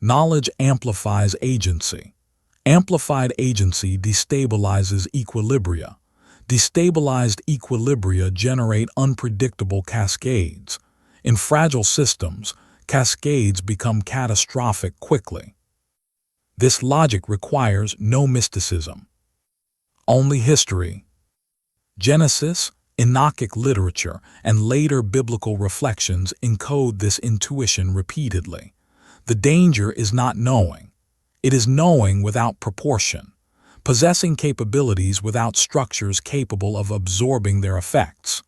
Knowledge amplifies agency. Amplified agency destabilizes equilibria. Destabilized equilibria generate unpredictable cascades. In fragile systems, cascades become catastrophic quickly. This logic requires no mysticism, only history. Genesis, Enochic literature, and later biblical reflections encode this intuition repeatedly. The danger is not knowing. It is knowing without proportion, possessing capabilities without structures capable of absorbing their effects.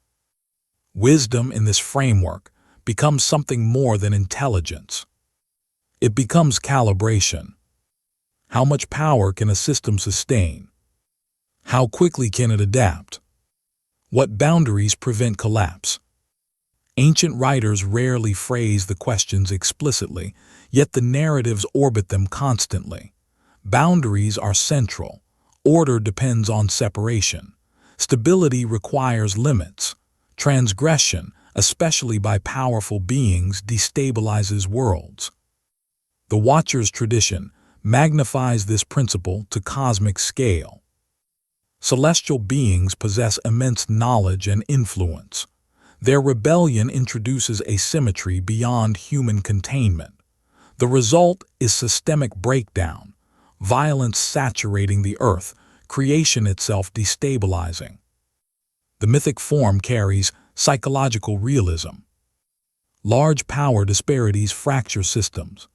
Wisdom in this framework becomes something more than intelligence. It becomes calibration. How much power can a system sustain? How quickly can it adapt? What boundaries prevent collapse? Ancient writers rarely phrase the questions explicitly, yet the narratives orbit them constantly. Boundaries are central. Order depends on separation. Stability requires limits. Transgression, especially by powerful beings, destabilizes worlds. The Watcher's tradition magnifies this principle to cosmic scale. Celestial beings possess immense knowledge and influence. Their rebellion introduces asymmetry beyond human containment. The result is systemic breakdown, violence saturating the earth, creation itself destabilizing. The mythic form carries psychological realism. Large power disparities fracture systems.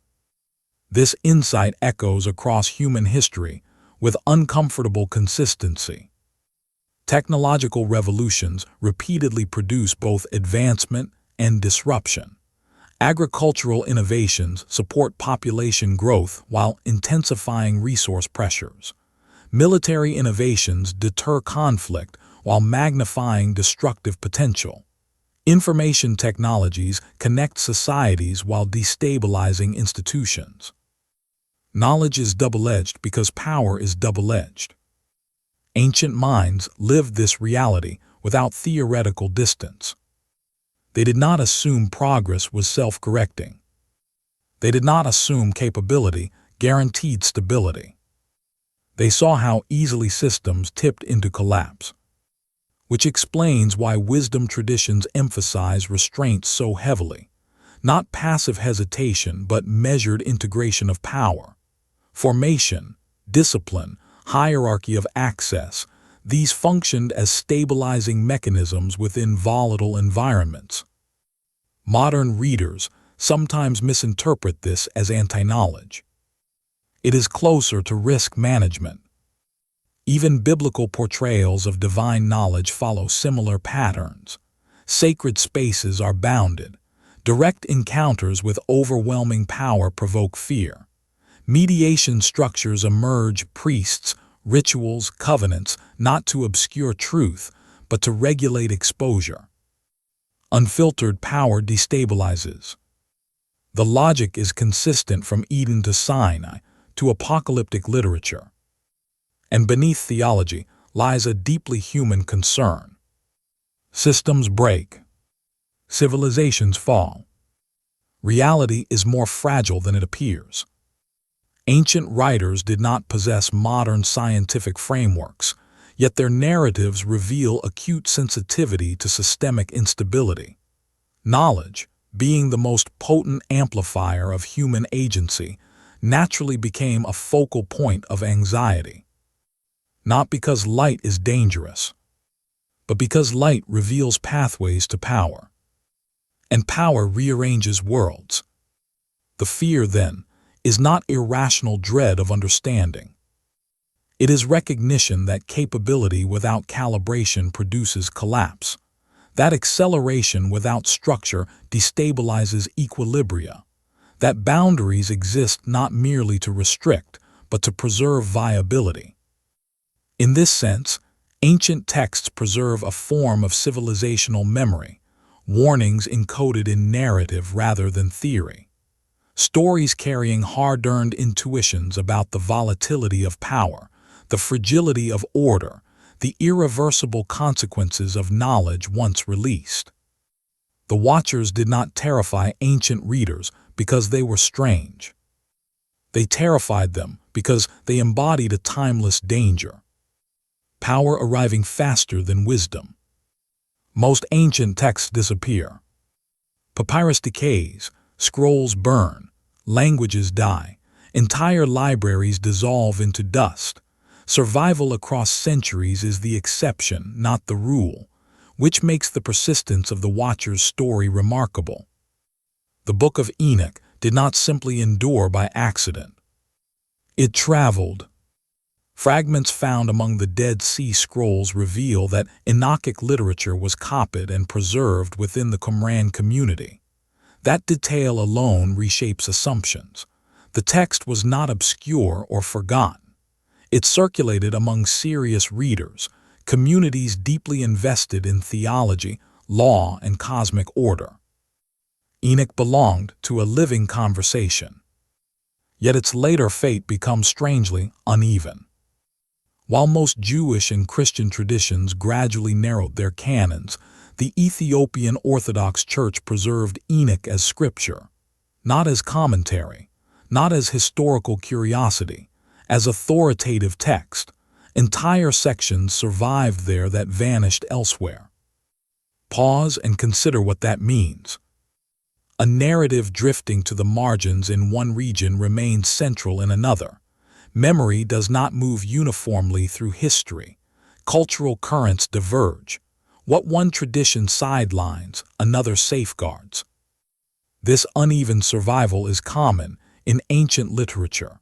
This insight echoes across human history with uncomfortable consistency. Technological revolutions repeatedly produce both advancement and disruption. Agricultural innovations support population growth while intensifying resource pressures. Military innovations deter conflict while magnifying destructive potential. Information technologies connect societies while destabilizing institutions. Knowledge is double-edged because power is double-edged. Ancient minds lived this reality without theoretical distance. They did not assume progress was self-correcting. They did not assume capability guaranteed stability. They saw how easily systems tipped into collapse, which explains why wisdom traditions emphasize restraint so heavily. Not passive hesitation, but measured integration of power. Formation, discipline, hierarchy of access, these functioned as stabilizing mechanisms within volatile environments. Modern readers sometimes misinterpret this as anti-knowledge. It is closer to risk management. Even biblical portrayals of divine knowledge follow similar patterns. Sacred spaces are bounded. Direct encounters with overwhelming power provoke fear. Mediation structures emerge, priests, rituals, covenants, not to obscure truth, but to regulate exposure. Unfiltered power destabilizes. The logic is consistent from Eden to Sinai to apocalyptic literature. And beneath theology lies a deeply human concern. Systems break. Civilizations fall. Reality is more fragile than it appears. Ancient writers did not possess modern scientific frameworks, yet their narratives reveal acute sensitivity to systemic instability. Knowledge, being the most potent amplifier of human agency, naturally became a focal point of anxiety. Not because light is dangerous, but because light reveals pathways to power. And power rearranges worlds. The fear, then, is not irrational dread of understanding. It is recognition that capability without calibration produces collapse. That acceleration without structure destabilizes equilibria. That boundaries exist not merely to restrict, but to preserve viability. In this sense, ancient texts preserve a form of civilizational memory, warnings encoded in narrative rather than theory. Stories carrying hard-earned intuitions about the volatility of power, the fragility of order, the irreversible consequences of knowledge once released. The Watchers did not terrify ancient readers because they were strange. They terrified them because they embodied a timeless danger. Power arriving faster than wisdom. Most ancient texts disappear. Papyrus decays, scrolls burn, languages die, entire libraries dissolve into dust. Survival across centuries is the exception, not the rule, which makes the persistence of the Watchers' story remarkable. The Book of Enoch did not simply endure by accident. It traveled. Fragments found among the Dead Sea Scrolls reveal that Enochic literature was copied and preserved within the Qumran community. That detail alone reshapes assumptions. The text was not obscure or forgotten. It circulated among serious readers, communities deeply invested in theology, law, and cosmic order. Enoch belonged to a living conversation. Yet its later fate becomes strangely uneven. While most Jewish and Christian traditions gradually narrowed their canons, the Ethiopian Orthodox Church preserved Enoch as scripture, not as commentary, not as historical curiosity, as authoritative text. Entire sections survived there that vanished elsewhere. Pause and consider what that means. A narrative drifting to the margins in one region remains central in another. Memory does not move uniformly through history. Cultural currents diverge. What one tradition sidelines, another safeguards. This uneven survival is common in ancient literature.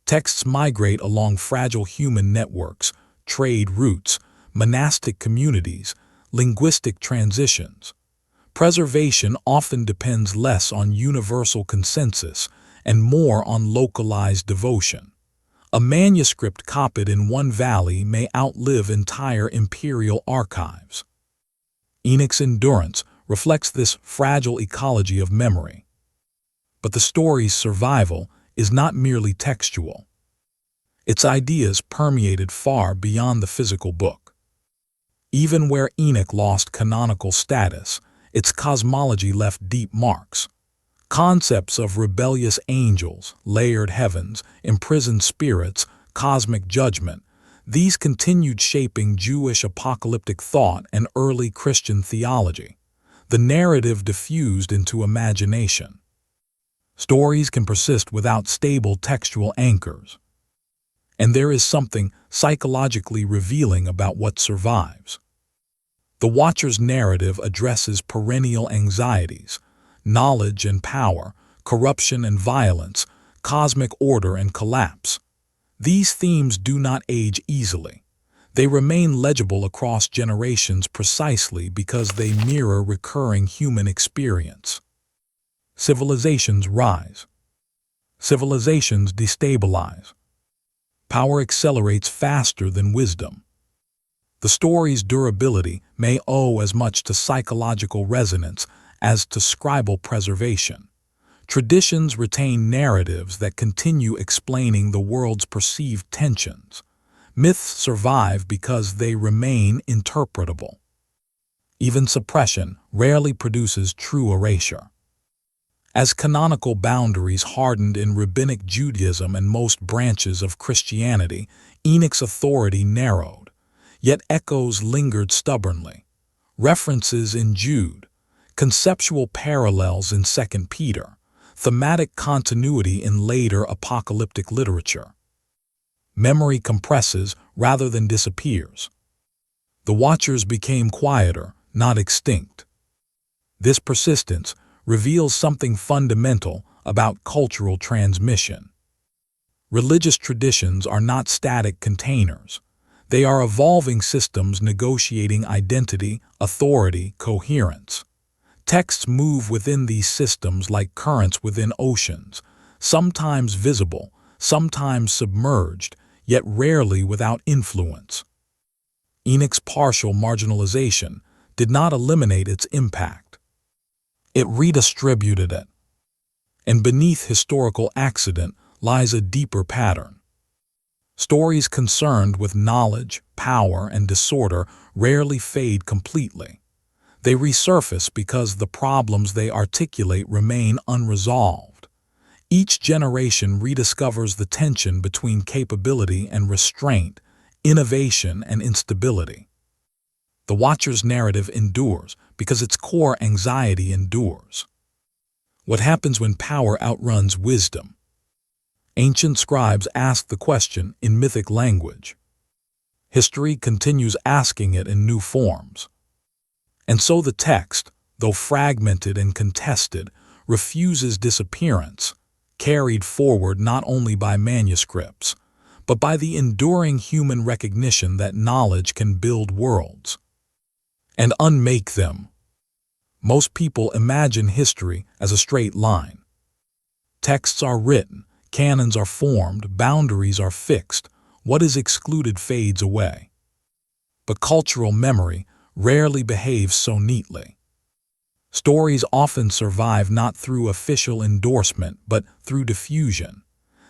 Texts migrate along fragile human networks, trade routes, monastic communities, linguistic transitions. Preservation often depends less on universal consensus and more on localized devotion. A manuscript copied in one valley may outlive entire imperial archives. Enoch's endurance reflects this fragile ecology of memory. But the story's survival is not merely textual. Its ideas permeated far beyond the physical book. Even where Enoch lost canonical status, its cosmology left deep marks. Concepts of rebellious angels, layered heavens, imprisoned spirits, cosmic judgment, these continued shaping Jewish apocalyptic thought and early Christian theology. The narrative diffused into imagination. Stories can persist without stable textual anchors. And there is something psychologically revealing about what survives. The Watcher's narrative addresses perennial anxieties, knowledge and power, corruption and violence, cosmic order and collapse. These themes do not age easily. They remain legible across generations precisely because they mirror recurring human experience. Civilizations rise. Civilizations destabilize. Power accelerates faster than wisdom. The story's durability may owe as much to psychological resonance as to scribal preservation. Traditions retain narratives that continue explaining the world's perceived tensions. Myths survive because they remain interpretable. Even suppression rarely produces true erasure. As canonical boundaries hardened in rabbinic Judaism and most branches of Christianity, Enoch's authority narrowed, yet echoes lingered stubbornly. References in Jude, conceptual parallels in 2 Peter, thematic continuity in later apocalyptic literature. Memory compresses rather than disappears. The Watchers became quieter, not extinct. This persistence reveals something fundamental about cultural transmission. Religious traditions are not static containers. They are evolving systems negotiating identity, authority, coherence. Texts move within these systems like currents within oceans, sometimes visible, sometimes submerged, yet rarely without influence. Enoch's partial marginalization did not eliminate its impact. It redistributed it. And beneath historical accident lies a deeper pattern. Stories concerned with knowledge, power, and disorder rarely fade completely. They resurface because the problems they articulate remain unresolved. Each generation rediscovers the tension between capability and restraint, innovation and instability. The Watcher's narrative endures because its core anxiety endures. What happens when power outruns wisdom? Ancient scribes asked the question in mythic language. History continues asking it in new forms. And so the text, though fragmented and contested, refuses disappearance, carried forward not only by manuscripts, but by the enduring human recognition that knowledge can build worlds and unmake them. Most people imagine history as a straight line. Texts are written, canons are formed, boundaries are fixed, what is excluded fades away. But cultural memory rarely behaves so neatly. Stories often survive not through official endorsement, but through diffusion.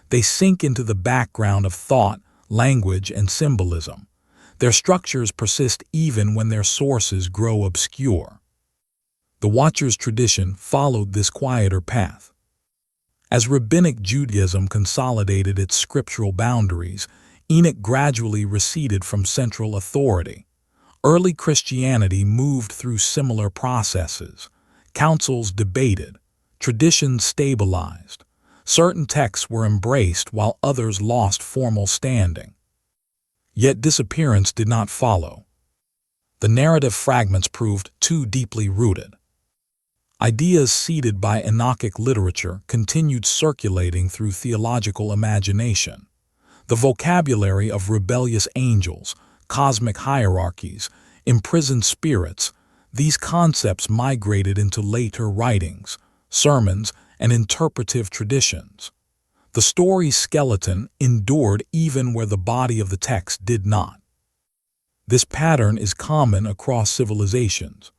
They sink into the background of thought, language, and symbolism. Their structures persist even when their sources grow obscure. The Watcher's tradition followed this quieter path. As rabbinic Judaism consolidated its scriptural boundaries, Enoch gradually receded from central authority. Early Christianity moved through similar processes. Councils debated, traditions stabilized. Certain texts were embraced while others lost formal standing. Yet disappearance did not follow. The narrative fragments proved too deeply rooted. Ideas seeded by Enochic literature continued circulating through theological imagination. The vocabulary of rebellious angels, cosmic hierarchies, imprisoned spirits, these concepts migrated into later writings, sermons, and interpretive traditions. The story's skeleton endured even where the body of the text did not. This pattern is common across civilizations.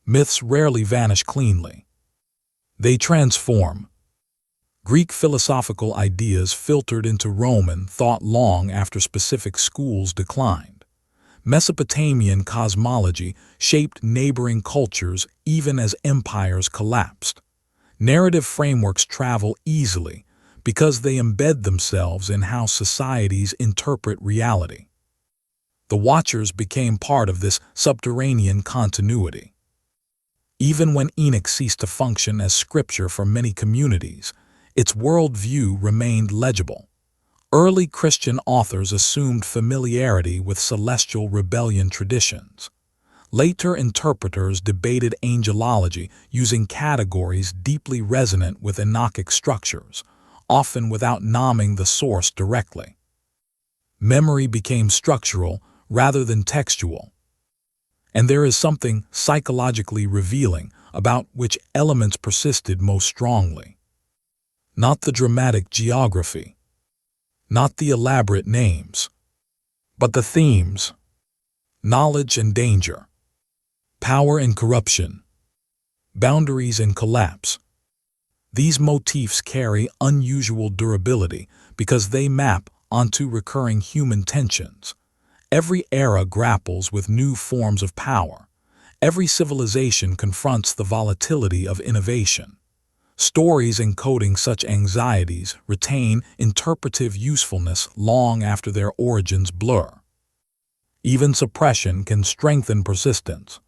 Myths rarely vanish cleanly. They transform. Greek philosophical ideas filtered into Roman thought long after specific schools declined. Mesopotamian cosmology shaped neighboring cultures even as empires collapsed. Narrative frameworks travel easily because they embed themselves in how societies interpret reality. The Watchers became part of this subterranean continuity. Even when Enoch ceased to function as scripture for many communities, its worldview remained legible. Early Christian authors assumed familiarity with celestial rebellion traditions. Later interpreters debated angelology using categories deeply resonant with Enochic structures, often without naming the source directly. Memory became structural rather than textual. And there is something psychologically revealing about which elements persisted most strongly. Not the dramatic geography, not the elaborate names, but the themes: knowledge and danger, power and corruption, boundaries and collapse. These motifs carry unusual durability because they map onto recurring human tensions. Every era grapples with new forms of power. Every civilization confronts the volatility of innovation. Stories encoding such anxieties retain interpretive usefulness long after their origins blur. Even suppression can strengthen persistence.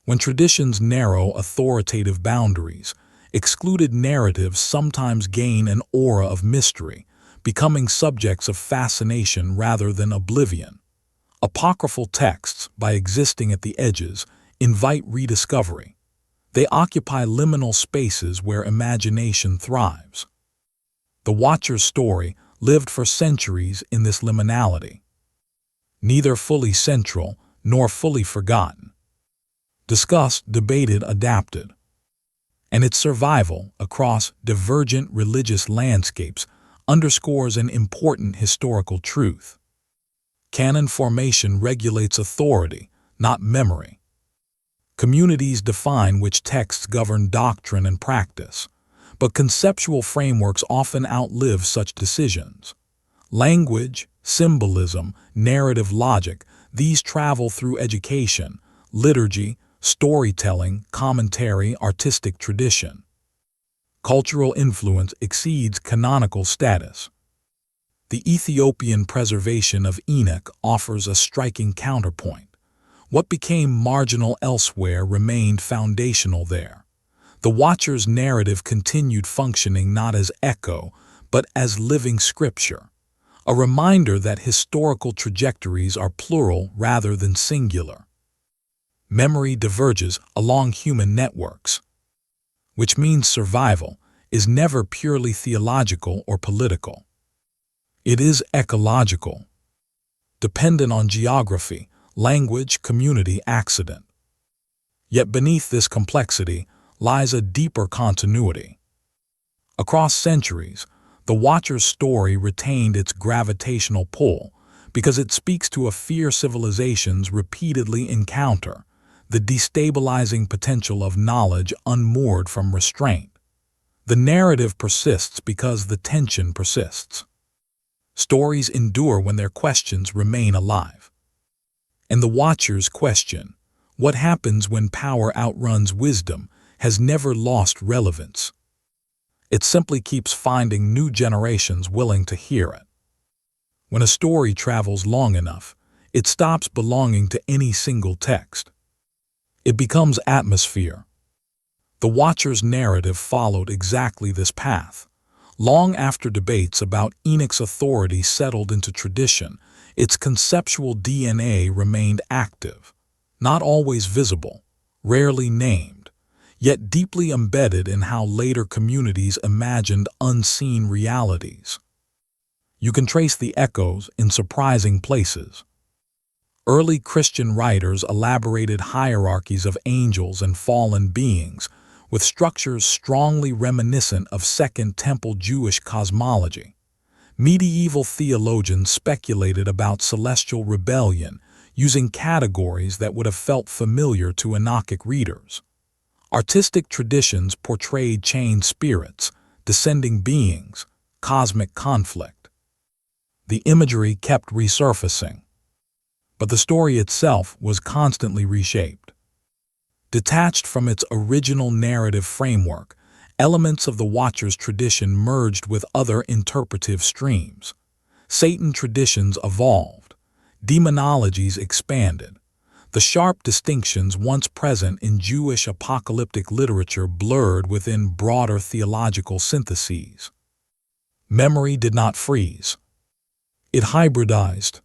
When traditions narrow authoritative boundaries, excluded narratives sometimes gain an aura of mystery, becoming subjects of fascination rather than oblivion. Apocryphal texts, by existing at the edges, invite rediscovery. They occupy liminal spaces where imagination thrives. The Watcher's story lived for centuries in this liminality. Neither fully central nor fully forgotten. Discussed, debated, adapted. And its survival across divergent religious landscapes underscores an important historical truth. Canon formation regulates authority, not memory. Communities define which texts govern doctrine and practice, but conceptual frameworks often outlive such decisions. Language, symbolism, narrative logic, these travel through education, liturgy, storytelling, commentary, artistic tradition. Cultural influence exceeds canonical status. The Ethiopian preservation of Enoch offers a striking counterpoint. What became marginal elsewhere remained foundational there. The Watcher's narrative continued functioning not as echo, but as living scripture, a reminder that historical trajectories are plural rather than singular. Memory diverges along human networks, which means survival is never purely theological or political. It is ecological, dependent on geography, language, community, accident. Yet beneath this complexity lies a deeper continuity. Across centuries, the Watcher's story retained its gravitational pull because it speaks to a fear civilizations repeatedly encounter, the destabilizing potential of knowledge unmoored from restraint. The narrative persists because the tension persists. Stories endure when their questions remain alive. And the Watcher's question, what happens when power outruns wisdom, has never lost relevance. It simply keeps finding new generations willing to hear it. When a story travels long enough, it stops belonging to any single text. It becomes atmosphere. The Watcher's narrative followed exactly this path. Long after debates about Enoch's authority settled into tradition, its conceptual DNA remained active, not always visible, rarely named, yet deeply embedded in how later communities imagined unseen realities. You can trace the echoes in surprising places. Early Christian writers elaborated hierarchies of angels and fallen beings, with structures strongly reminiscent of Second Temple Jewish cosmology. Medieval theologians speculated about celestial rebellion, using categories that would have felt familiar to Enochic readers. Artistic traditions portrayed chained spirits, descending beings, cosmic conflict. The imagery kept resurfacing, but the story itself was constantly reshaped. Detached from its original narrative framework, elements of the Watcher's tradition merged with other interpretive streams. Satan traditions evolved, demonologies expanded. The sharp distinctions once present in Jewish apocalyptic literature blurred within broader theological syntheses. Memory did not freeze. It hybridized.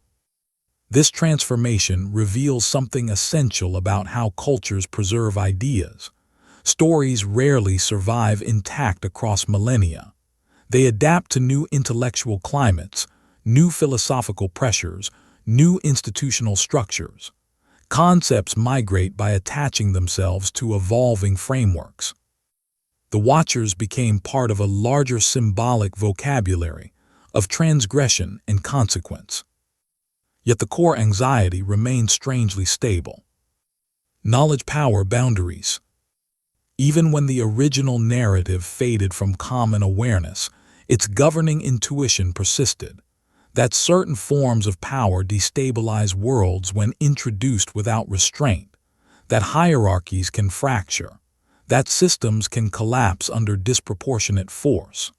This transformation reveals something essential about how cultures preserve ideas. Stories rarely survive intact across millennia. They adapt to new intellectual climates, new philosophical pressures, new institutional structures. Concepts migrate by attaching themselves to evolving frameworks. The Watchers became part of a larger symbolic vocabulary of transgression and consequence. Yet the core anxiety remained strangely stable. Knowledge power boundaries. Even when the original narrative faded from common awareness, its governing intuition persisted. That certain forms of power destabilize worlds when introduced without restraint, that hierarchies can fracture, that systems can collapse under disproportionate force.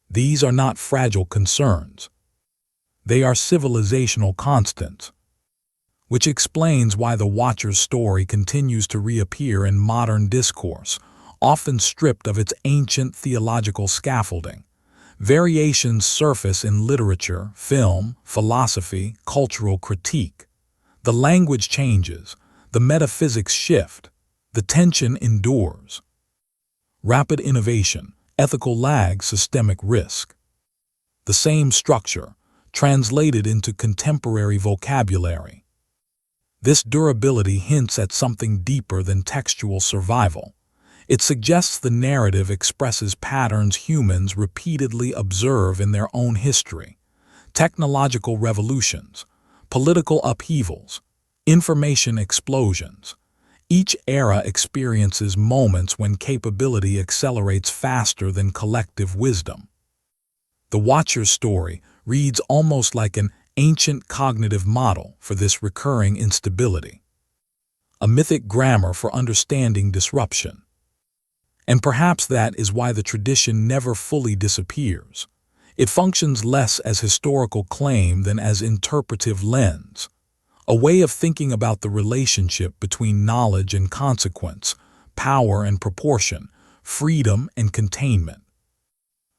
These are not fragile concerns. They are civilizational constants, which explains why the Watcher's story continues to reappear in modern discourse, often stripped of its ancient theological scaffolding. Variations surface in literature, film, philosophy, cultural critique. The language changes, the metaphysics shift, the tension endures. Rapid innovation, ethical lag, systemic risk. The same structure, translated into contemporary vocabulary. This durability hints at something deeper than textual survival. It suggests the narrative expresses patterns humans repeatedly observe in their own history: technological revolutions, political upheavals, information explosions. Each era experiences moments when capability accelerates faster than collective wisdom. The Watcher's story reads almost like an ancient cognitive model for this recurring instability, a mythic grammar for understanding disruption. And perhaps that is why the tradition never fully disappears. It functions less as historical claim than as interpretive lens, a way of thinking about the relationship between knowledge and consequence, power and proportion, freedom and containment.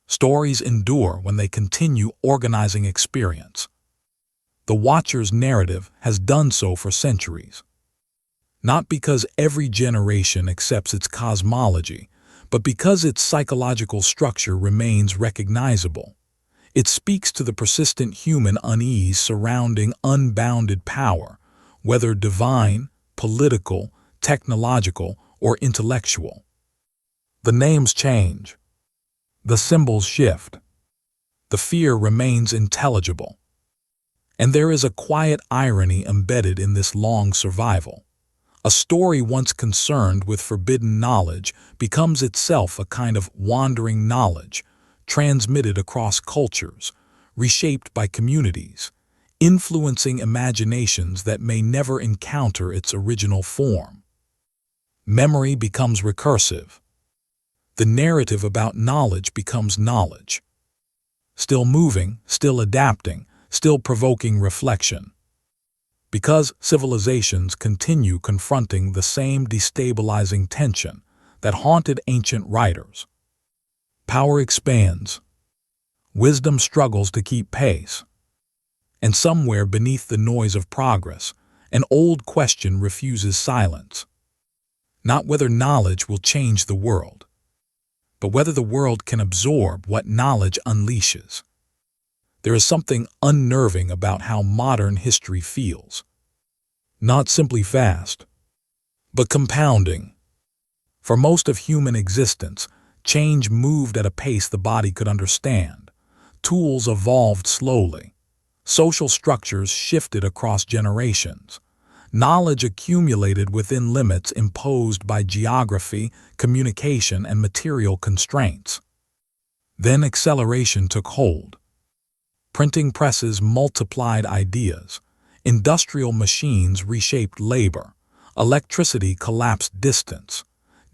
Stories endure when they continue organizing experience. The Watcher's narrative has done so for centuries. Not because every generation accepts its cosmology, but because its psychological structure remains recognizable. It speaks to the persistent human unease surrounding unbounded power, whether divine, political, technological, or intellectual. The names change. The symbols shift. The fear remains intelligible. And there is a quiet irony embedded in this long survival. A story once concerned with forbidden knowledge becomes itself a kind of wandering knowledge, transmitted across cultures, reshaped by communities, influencing imaginations that may never encounter its original form. Memory becomes recursive. The narrative about knowledge becomes knowledge. Still moving, still adapting, still provoking reflection. Because civilizations continue confronting the same destabilizing tension that haunted ancient writers. Power expands. Wisdom struggles to keep pace. And somewhere beneath the noise of progress, an old question refuses silence. Not whether knowledge will change the world, but whether the world can absorb what knowledge unleashes. There is something unnerving about how modern history feels. Not simply fast, but compounding. For most of human existence, change moved at a pace the body could understand. Tools evolved slowly. Social structures shifted across generations. Knowledge accumulated within limits imposed by geography, communication, and material constraints. Then acceleration took hold. Printing presses multiplied ideas. Industrial machines reshaped labor. Electricity collapsed distance.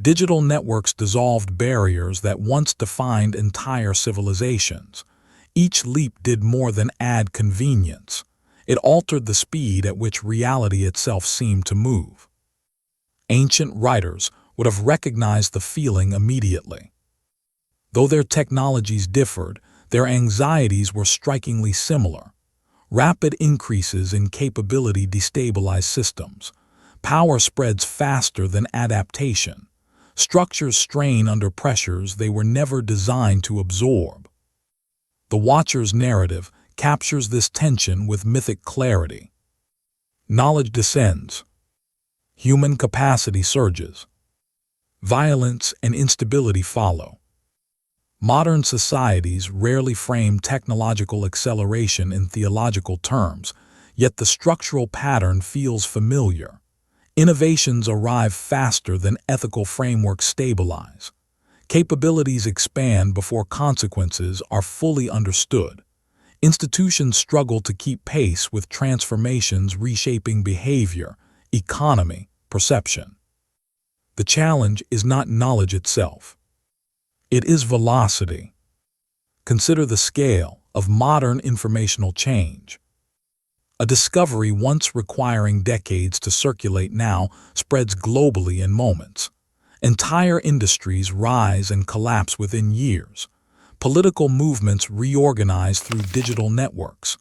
Digital networks dissolved barriers that once defined entire civilizations. Each leap did more than add convenience. It altered the speed at which reality itself seemed to move. Ancient writers would have recognized the feeling immediately. Though their technologies differed, their anxieties were strikingly similar. Rapid increases in capability destabilize systems. Power spreads faster than adaptation. Structures strain under pressures they were never designed to absorb. The Watcher's narrative captures this tension with mythic clarity. Knowledge descends. Human capacity surges. Violence and instability follow. Modern societies rarely frame technological acceleration in theological terms, yet the structural pattern feels familiar. Innovations arrive faster than ethical frameworks stabilize. Capabilities expand before consequences are fully understood. Institutions struggle to keep pace with transformations reshaping behavior, economy, perception. The challenge is not knowledge itself. It is velocity. Consider the scale of modern informational change. A discovery once requiring decades to circulate now spreads globally in moments. Entire industries rise and collapse within years. Political movements reorganize through digital networks.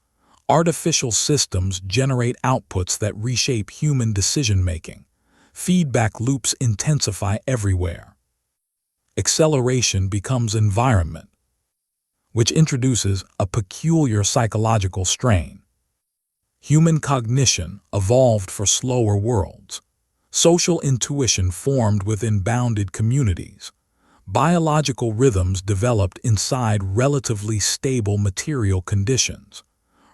Artificial systems generate outputs that reshape human decision-making. Feedback loops intensify everywhere. Acceleration becomes environment, which introduces a peculiar psychological strain. Human cognition evolved for slower worlds. social intuition formed within bounded communities, biological rhythms developed inside relatively stable material conditions.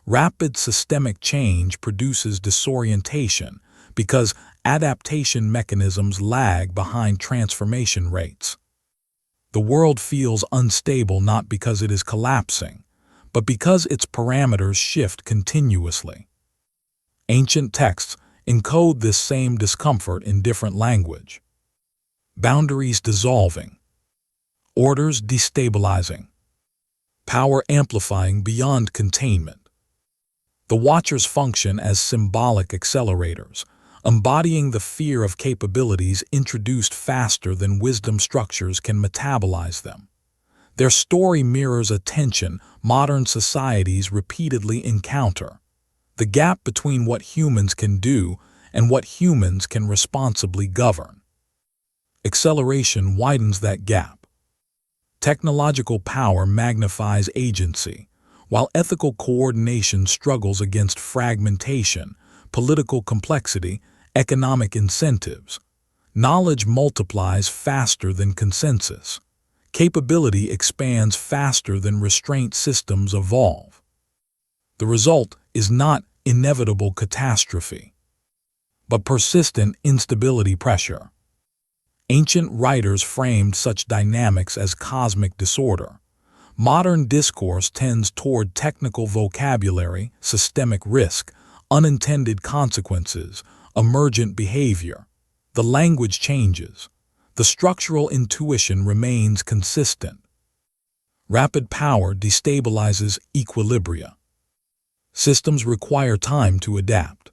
Rapid systemic change produces disorientation because adaptation mechanisms lag behind transformation rates. The world feels unstable not because it is collapsing, but because its parameters shift continuously. Ancient texts encode this same discomfort in different language. Boundaries dissolving, orders destabilizing, power amplifying beyond containment. The Watchers function as symbolic accelerators, embodying the fear of capabilities introduced faster than wisdom structures can metabolize them. Their story mirrors a tension modern societies repeatedly encounter: the gap between what humans can do and what humans can responsibly govern. Acceleration widens that gap. Technological power magnifies agency, while ethical coordination struggles against fragmentation, political complexity, economic incentives. Knowledge multiplies faster than consensus. Capability expands faster than restraint systems evolve. The result is not inevitable catastrophe, but persistent instability pressure. Ancient writers framed such dynamics as cosmic disorder. Modern discourse tends toward technical vocabulary, systemic risk, unintended consequences, emergent behavior. The language changes. The structural intuition remains consistent. Rapid power destabilizes equilibria. Systems require time to adapt.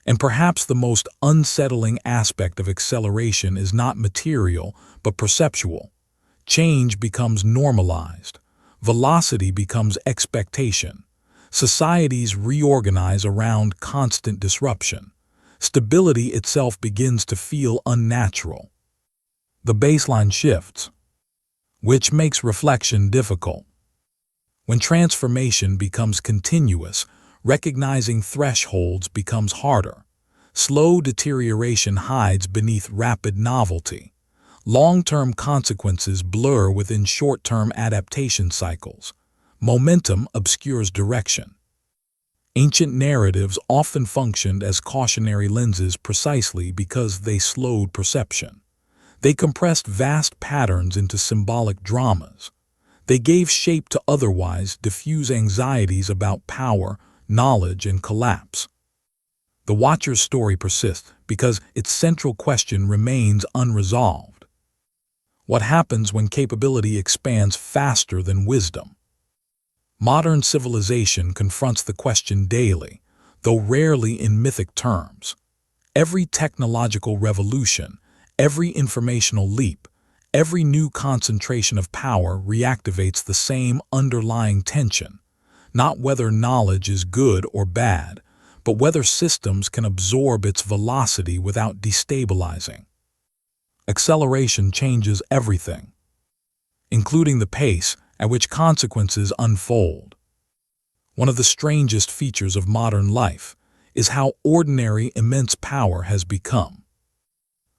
And perhaps the most unsettling aspect of acceleration is not material, but perceptual. Change becomes normalized. Velocity becomes expectation. Societies reorganize around constant disruption. Stability itself begins to feel unnatural. The baseline shifts, which makes reflection difficult. When transformation becomes continuous, recognizing thresholds becomes harder. Slow deterioration hides beneath rapid novelty. Long-term consequences blur within short-term adaptation cycles. Momentum obscures direction. Ancient narratives often functioned as cautionary lenses precisely because they slowed perception. They compressed vast patterns into symbolic dramas. They gave shape to otherwise diffuse anxieties about power, knowledge, and collapse. The Watcher's story persists because its central question remains unresolved. What happens when capability expands faster than wisdom? Modern civilization confronts the question daily, though rarely in mythic terms. Every technological revolution, every informational leap, every new concentration of power reactivates the same underlying tension, not whether knowledge is good or bad, but whether systems can absorb its velocity without destabilizing. Acceleration changes everything, including the pace at which consequences unfold. One of the strangest features of modern life is how ordinary immense power has become.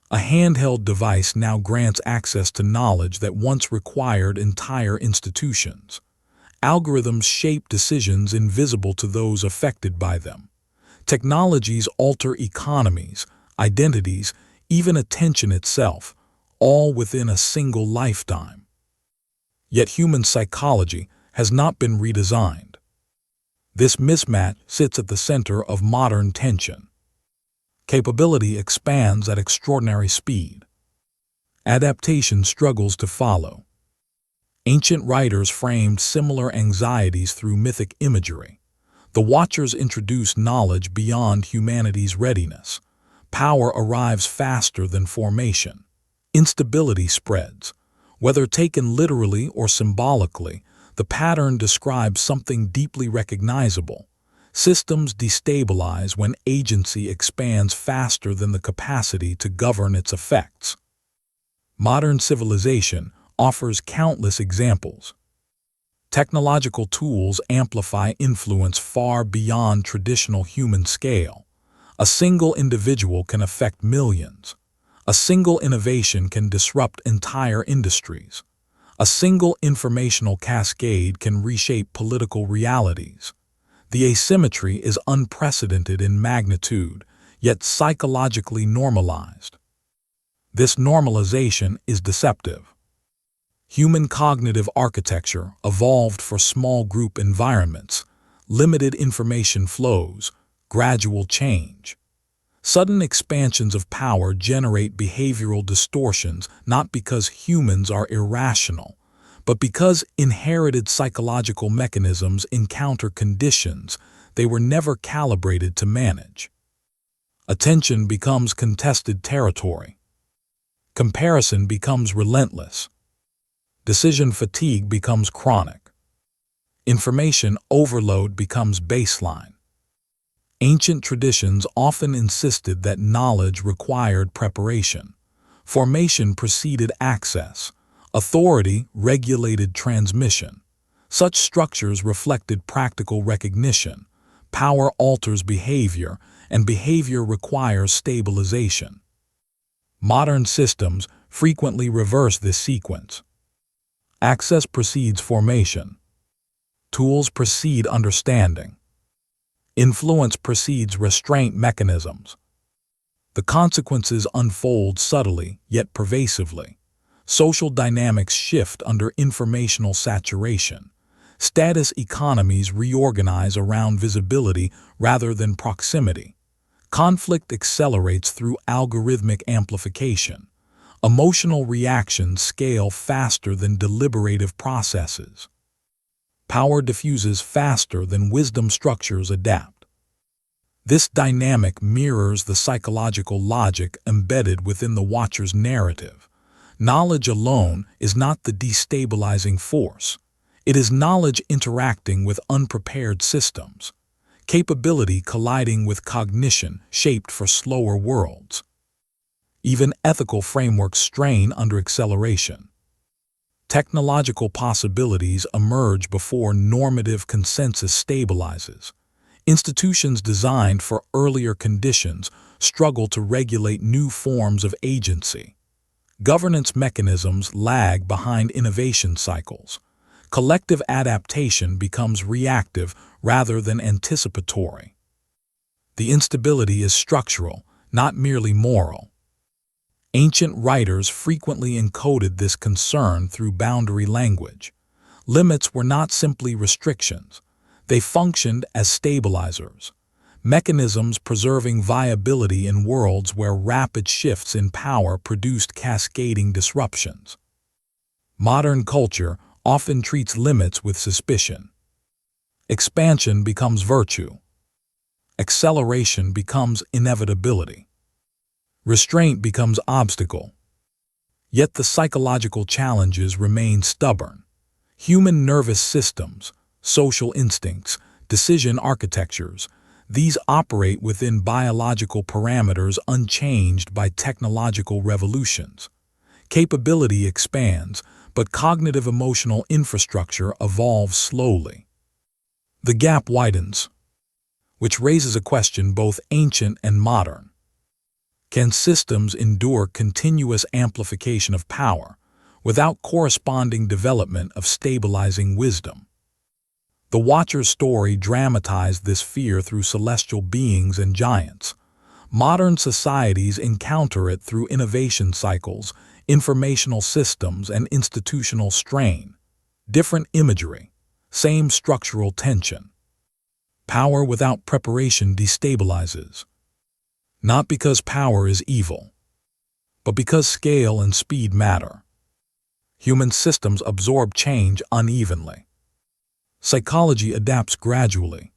A handheld device now grants access to knowledge that once required entire institutions. Algorithms shape decisions invisible to those affected by them. Technologies alter economies, identities, even attention itself, all within a single lifetime. Yet human psychology has not been redesigned. This mismatch sits at the center of modern tension. Capability expands at extraordinary speed. Adaptation struggles to follow. Ancient writers framed similar anxieties through mythic imagery. The Watchers introduce knowledge beyond humanity's readiness. Power arrives faster than formation. Instability spreads. Whether taken literally or symbolically, the pattern describes something deeply recognizable. Systems destabilize when agency expands faster than the capacity to govern its effects. Modern civilization offers countless examples. Technological tools amplify influence far beyond traditional human scale. A single individual can affect millions. A single innovation can disrupt entire industries. A single informational cascade can reshape political realities. The asymmetry is unprecedented in magnitude, yet psychologically normalized. This normalization is deceptive. Human cognitive architecture evolved for small group environments, limited information flows, gradual change. Sudden expansions of power generate behavioral distortions not because humans are irrational, but because inherited psychological mechanisms encounter conditions they were never calibrated to manage. Attention becomes contested territory. Comparison becomes relentless. Decision fatigue becomes chronic. Information overload becomes baseline. Ancient traditions often insisted that knowledge required preparation. Formation preceded access. Authority regulated transmission. Such structures reflected practical recognition. Power alters behavior, and behavior requires stabilization. Modern systems frequently reverse this sequence. Access precedes formation. Tools precede understanding. Influence precedes restraint mechanisms. The consequences unfold subtly yet pervasively. Social dynamics shift under informational saturation. Status economies reorganize around visibility rather than proximity. Conflict accelerates through algorithmic amplification. Emotional reactions scale faster than deliberative processes. Power diffuses faster than wisdom structures adapt. This dynamic mirrors the psychological logic embedded within the watcher's narrative. Knowledge alone is not the destabilizing force. It is knowledge interacting with unprepared systems. Capability colliding with cognition shaped for slower worlds. Even ethical frameworks strain under acceleration. Technological possibilities emerge before normative consensus stabilizes. Institutions designed for earlier conditions struggle to regulate new forms of agency. Governance mechanisms lag behind innovation cycles. Collective adaptation becomes reactive rather than anticipatory. The instability is structural, not merely moral. Ancient writers frequently encoded this concern through boundary language. Limits were not simply restrictions. They functioned as stabilizers, mechanisms preserving viability in worlds where rapid shifts in power produced cascading disruptions. Modern culture often treats limits with suspicion. Expansion becomes virtue. Acceleration becomes inevitability. Restraint becomes obstacle. Yet the psychological challenges remain stubborn. Human nervous systems, social instincts, decision architectures, these operate within biological parameters unchanged by technological revolutions. Capability expands, but cognitive emotional infrastructure evolves slowly. The gap widens, which raises a question both ancient and modern. Can systems endure continuous amplification of power without corresponding development of stabilizing wisdom? The Watcher's story dramatized this fear through celestial beings and giants. Modern societies encounter it through innovation cycles, informational systems, and institutional strain. Different imagery, same structural tension. Power without preparation destabilizes. Not because power is evil, but because scale and speed matter. Human systems absorb change unevenly. Psychology adapts gradually.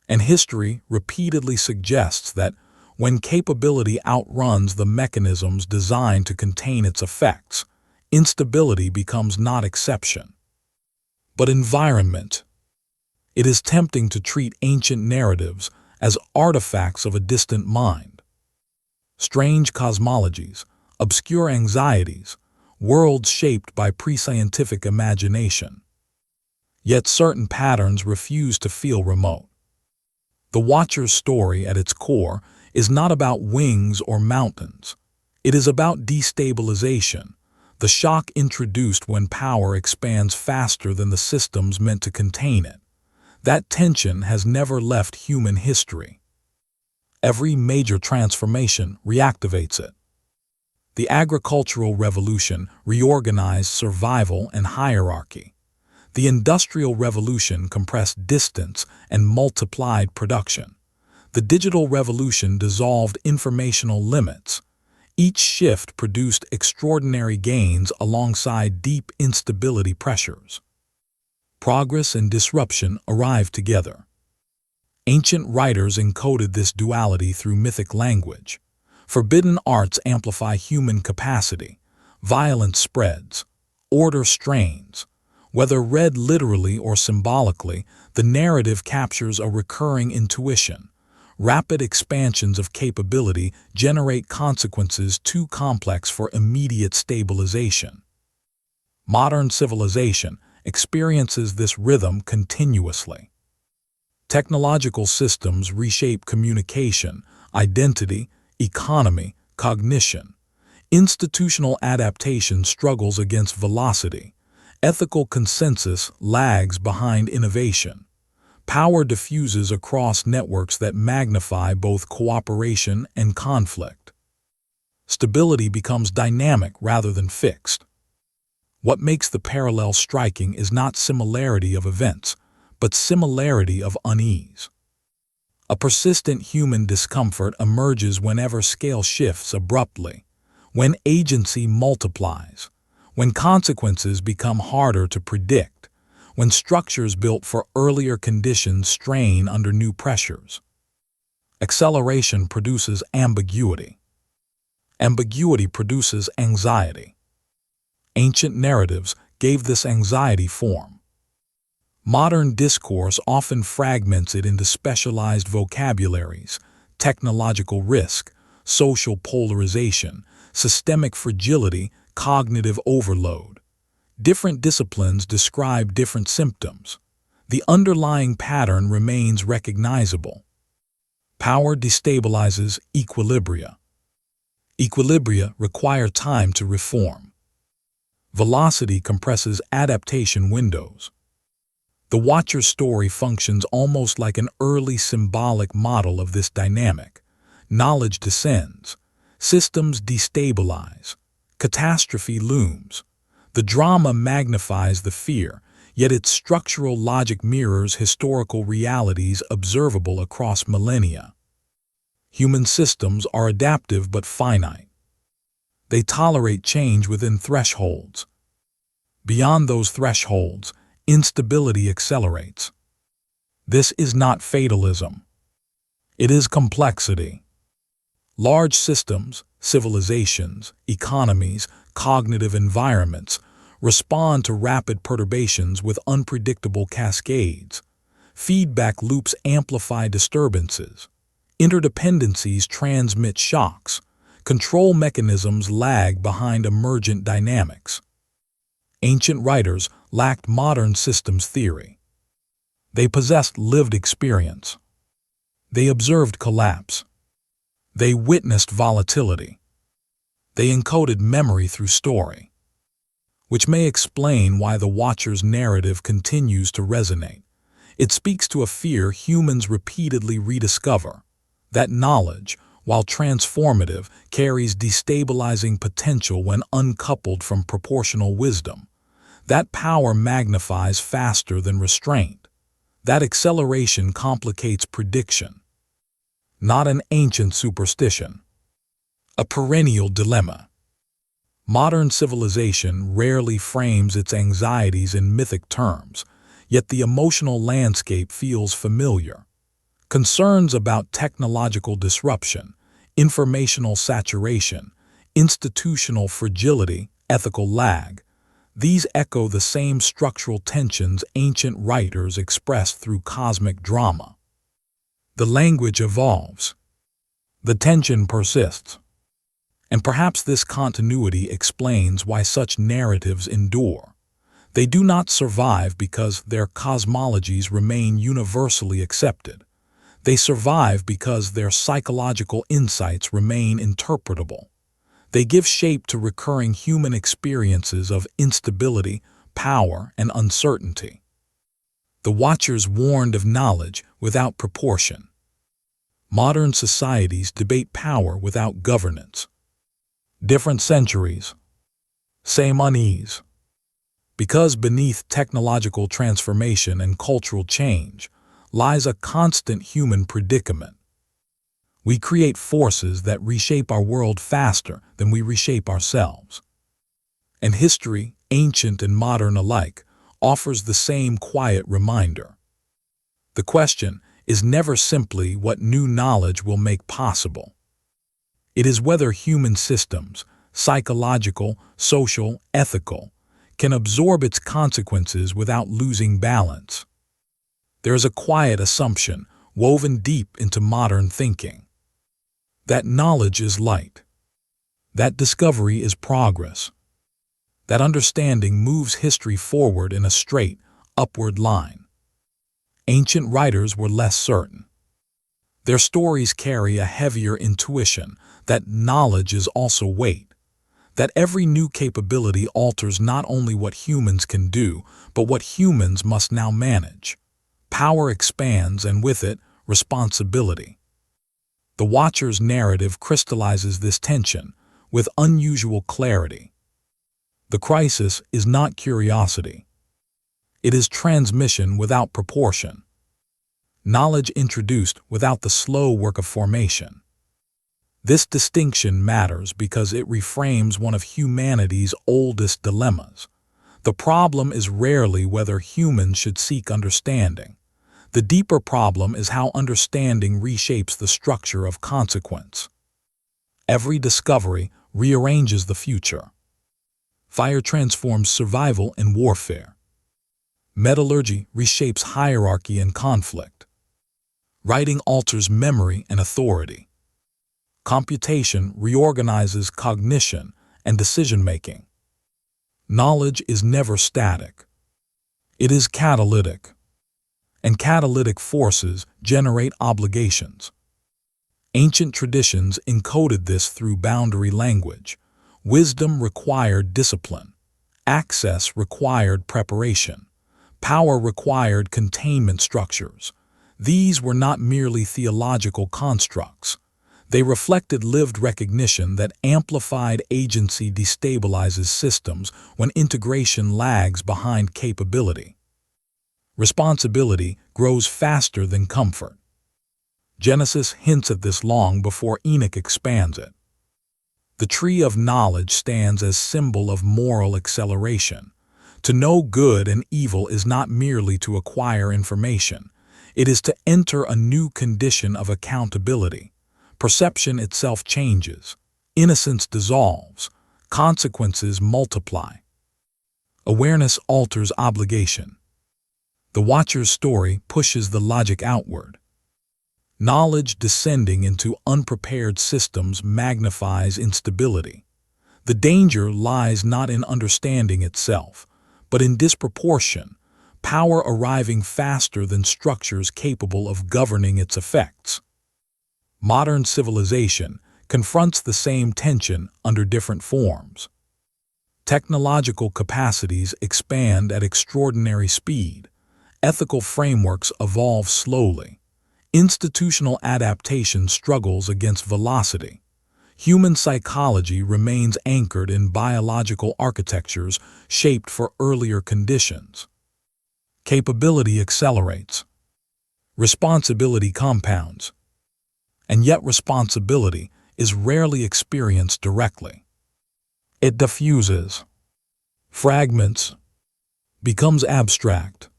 And history repeatedly suggests that when capability outruns the mechanisms designed to contain its effects, instability becomes not exception, but environment. It is tempting to treat ancient narratives as artifacts of a distant mind. Strange cosmologies, obscure anxieties, worlds shaped by pre-scientific imagination. Yet certain patterns refuse to feel remote. The Watcher's story, at its core, is not about wings or mountains. It is about destabilization, the shock introduced when power expands faster than the systems meant to contain it. That tension has never left human history. Every major transformation reactivates it. The agricultural revolution reorganized survival and hierarchy. The Industrial Revolution compressed distance and multiplied production. The digital revolution dissolved informational limits. Each shift produced extraordinary gains alongside deep instability pressures. Progress and disruption arrived together. Ancient writers encoded this duality through mythic language. Forbidden arts amplify human capacity. Violence spreads. Order strains. Whether read literally or symbolically, the narrative captures a recurring intuition. Rapid expansions of capability generate consequences too complex for immediate stabilization. Modern civilization experiences this rhythm continuously. Technological systems reshape communication, identity, economy, cognition. Institutional adaptation struggles against velocity. Ethical consensus lags behind innovation. Power diffuses across networks that magnify both cooperation and conflict. Stability becomes dynamic rather than fixed. What makes the parallel striking is not similarity of events, but similarity of unease. A persistent human discomfort emerges whenever scale shifts abruptly, when agency multiplies, when consequences become harder to predict, when structures built for earlier conditions strain under new pressures. Acceleration produces ambiguity. Ambiguity produces anxiety. Ancient narratives gave this anxiety form. Modern discourse often fragments it into specialized vocabularies: technological risk, social polarization, systemic fragility, cognitive overload. Different disciplines describe different symptoms. The underlying pattern remains recognizable. Power destabilizes equilibria. Equilibria require time to reform. Velocity compresses adaptation windows. The Watcher's story functions almost like an early symbolic model of this dynamic. Knowledge descends. Systems destabilize. Catastrophe looms. The drama magnifies the fear, yet its structural logic mirrors historical realities observable across millennia. Human systems are adaptive but finite. They tolerate change within thresholds. Beyond those thresholds, instability accelerates. This is not fatalism. It is complexity. Large systems, civilizations, economies, cognitive environments respond to rapid perturbations with unpredictable cascades. Feedback loops amplify disturbances. Interdependencies transmit shocks. Control mechanisms lag behind emergent dynamics. Ancient writers lacked modern systems theory. They possessed lived experience. They observed collapse. They witnessed volatility. They encoded memory through story, which may explain why the Watcher's narrative continues to resonate. It speaks to a fear humans repeatedly rediscover, that knowledge, while transformative, carries destabilizing potential when uncoupled from proportional wisdom. That power magnifies faster than restraint. That acceleration complicates prediction. Not an ancient superstition. A perennial dilemma. Modern civilization rarely frames its anxieties in mythic terms, yet the emotional landscape feels familiar. Concerns about technological disruption, informational saturation, institutional fragility, ethical lag. These echo the same structural tensions ancient writers expressed through cosmic drama. The language evolves. The tension persists. And perhaps this continuity explains why such narratives endure. They do not survive because their cosmologies remain universally accepted. They survive because their psychological insights remain interpretable. They give shape to recurring human experiences of instability, power, and uncertainty. The Watchers warned of knowledge without proportion. Modern societies debate power without governance. Different centuries, same unease. Because beneath technological transformation and cultural change lies a constant human predicament. We create forces that reshape our world faster than we reshape ourselves. And history, ancient and modern alike, offers the same quiet reminder. The question is never simply what new knowledge will make possible. It is whether human systems, psychological, social, ethical, can absorb its consequences without losing balance. There is a quiet assumption woven deep into modern thinking. That knowledge is light. That discovery is progress. That understanding moves history forward in a straight, upward line. Ancient writers were less certain. Their stories carry a heavier intuition that knowledge is also weight, that every new capability alters not only what humans can do, but what humans must now manage. Power expands, and with it, responsibility. The Watcher's narrative crystallizes this tension with unusual clarity. The crisis is not curiosity. It is transmission without proportion. Knowledge introduced without the slow work of formation. This distinction matters because it reframes one of humanity's oldest dilemmas. The problem is rarely whether humans should seek understanding. The deeper problem is how understanding reshapes the structure of consequence. Every discovery rearranges the future. Fire transforms survival and warfare. Metallurgy reshapes hierarchy and conflict. Writing alters memory and authority. Computation reorganizes cognition and decision-making. Knowledge is never static. It is catalytic. And catalytic forces generate obligations. Ancient traditions encoded this through boundary language. Wisdom required discipline. Access required preparation. Power required containment structures. These were not merely theological constructs. They reflected lived recognition that amplified agency destabilizes systems when integration lags behind capability. Responsibility grows faster than comfort. Genesis hints at this long before Enoch expands it. The tree of knowledge stands as symbol of moral acceleration. To know good and evil is not merely to acquire information. It is to enter a new condition of accountability. Perception itself changes. Innocence dissolves. Consequences multiply. Awareness alters obligation. The Watcher's story pushes the logic outward. Knowledge descending into unprepared systems magnifies instability. The danger lies not in understanding itself, but in disproportion, power arriving faster than structures capable of governing its effects. Modern civilization confronts the same tension under different forms. Technological capacities expand at extraordinary speed. Ethical frameworks evolve slowly. Institutional adaptation struggles against velocity. Human psychology remains anchored in biological architectures shaped for earlier conditions. Capability accelerates. Responsibility compounds. And yet responsibility is rarely experienced directly. It diffuses, fragments, becomes abstract.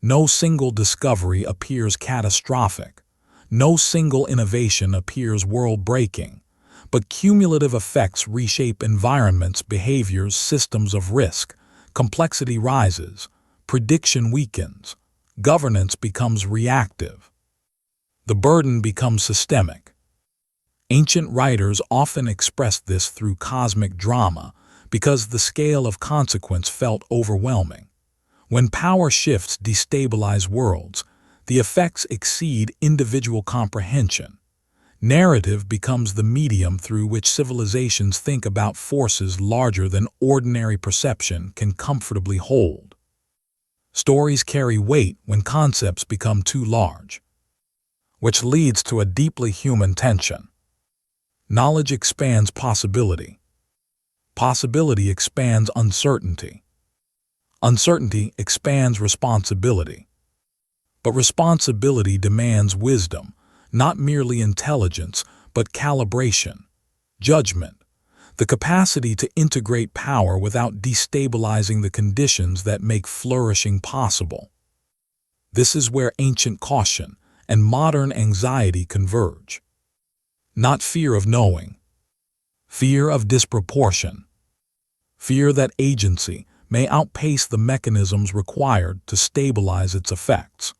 No single discovery appears catastrophic. No single innovation appears world-breaking. But cumulative effects reshape environments, behaviors, systems of risk. Complexity rises. Prediction weakens. Governance becomes reactive. The burden becomes systemic. Ancient writers often expressed this through cosmic drama because the scale of consequence felt overwhelming. When power shifts destabilize worlds, The effects exceed individual comprehension. Narrative becomes the medium through which civilizations think about forces larger than ordinary perception can comfortably hold. Stories carry weight when concepts become too large, which leads to a deeply human tension. Knowledge expands possibility. Possibility expands uncertainty. Uncertainty expands responsibility. But responsibility demands wisdom, not merely intelligence, but calibration, judgment, the capacity to integrate power without destabilizing the conditions that make flourishing possible. This is where ancient caution and modern anxiety converge. Not fear of knowing, fear of disproportion, fear that agency may outpace the mechanisms required to stabilize its effects.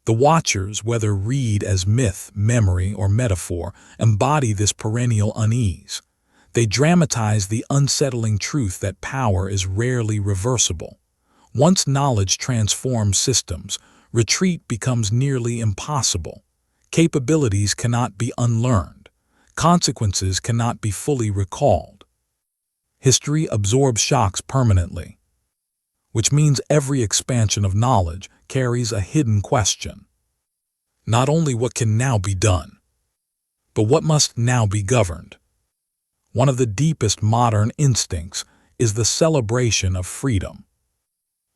The watchers, whether read as myth, memory, or metaphor, embody this perennial unease. They dramatize the unsettling truth that power is rarely reversible. Once knowledge transforms systems, retreat becomes nearly impossible. Capabilities cannot be unlearned. Consequences cannot be fully recalled. History absorbs shocks permanently, which means every expansion of knowledge carries a hidden question. Not only what can now be done, but what must now be governed. One of the deepest modern instincts is the celebration of freedom.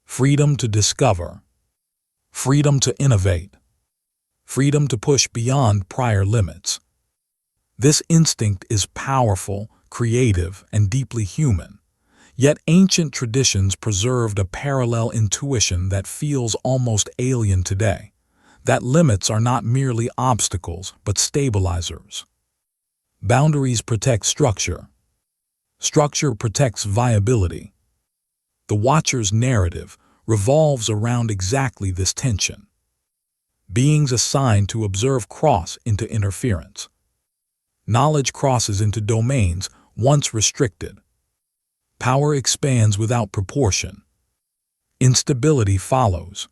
Freedom to discover, freedom to innovate, freedom to push beyond prior limits. This instinct is powerful, creative, and deeply human. Yet ancient traditions preserved a parallel intuition that feels almost alien today, that limits are not merely obstacles but stabilizers. Boundaries protect structure. Structure protects viability. The Watcher's narrative revolves around exactly this tension. Beings assigned to observe cross into interference. Knowledge crosses into domains once restricted. Power expands without proportion. Instability follows.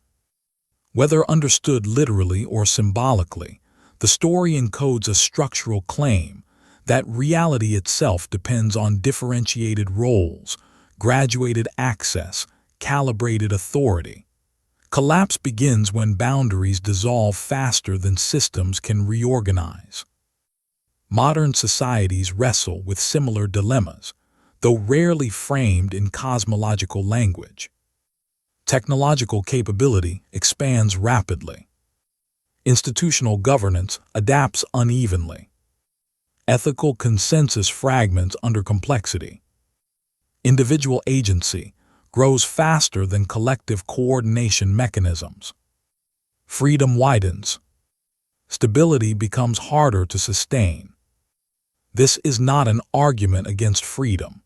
Whether understood literally or symbolically, the story encodes a structural claim that reality itself depends on differentiated roles, graduated access, calibrated authority. Collapse begins when boundaries dissolve faster than systems can reorganize. Modern societies wrestle with similar dilemmas, though rarely framed in cosmological language. Technological capability expands rapidly. Institutional governance adapts unevenly. Ethical consensus fragments under complexity. Individual agency grows faster than collective coordination mechanisms. Freedom widens. Stability becomes harder to sustain. This is not an argument against freedom.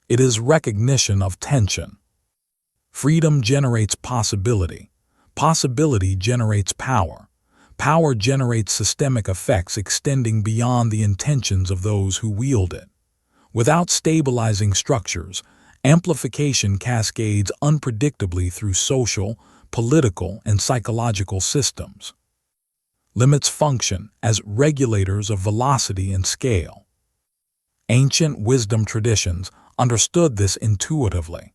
It is recognition of tension. Freedom generates possibility. Possibility generates power. Power generates systemic effects extending beyond the intentions of those who wield it. Without stabilizing structures, amplification cascades unpredictably through social, political, and psychological systems. Limits function as regulators of velocity and scale. Ancient wisdom traditions understood this intuitively.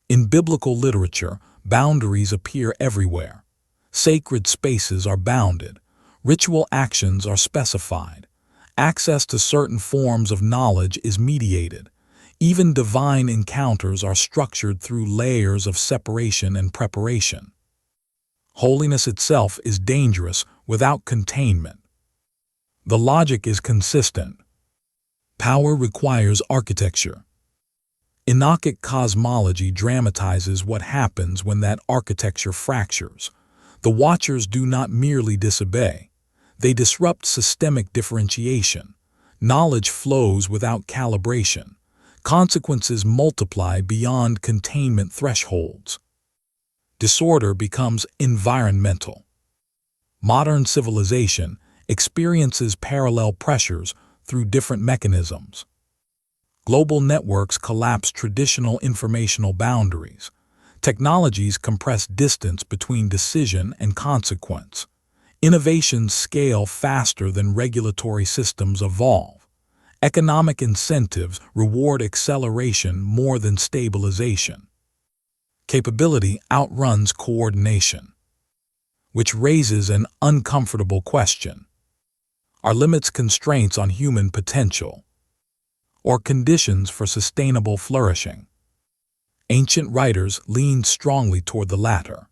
In biblical literature, boundaries appear everywhere. Sacred spaces are bounded. Ritual actions are specified. Access to certain forms of knowledge is mediated. Even divine encounters are structured through layers of separation and preparation. Holiness itself is dangerous without containment. The logic is consistent. Power requires architecture. Enochic cosmology dramatizes what happens when that architecture fractures. The Watchers do not merely disobey. They disrupt systemic differentiation. Knowledge flows without calibration. Consequences multiply beyond containment thresholds. Disorder becomes environmental. Modern civilization experiences parallel pressures through different mechanisms. Global networks collapse traditional informational boundaries. Technologies compress distance between decision and consequence. Innovations scale faster than regulatory systems evolve. Economic incentives reward acceleration more than stabilization. Capability outruns coordination, which raises an uncomfortable question. Are limits constraints on human potential, or conditions for sustainable flourishing? Ancient writers leaned strongly toward the latter.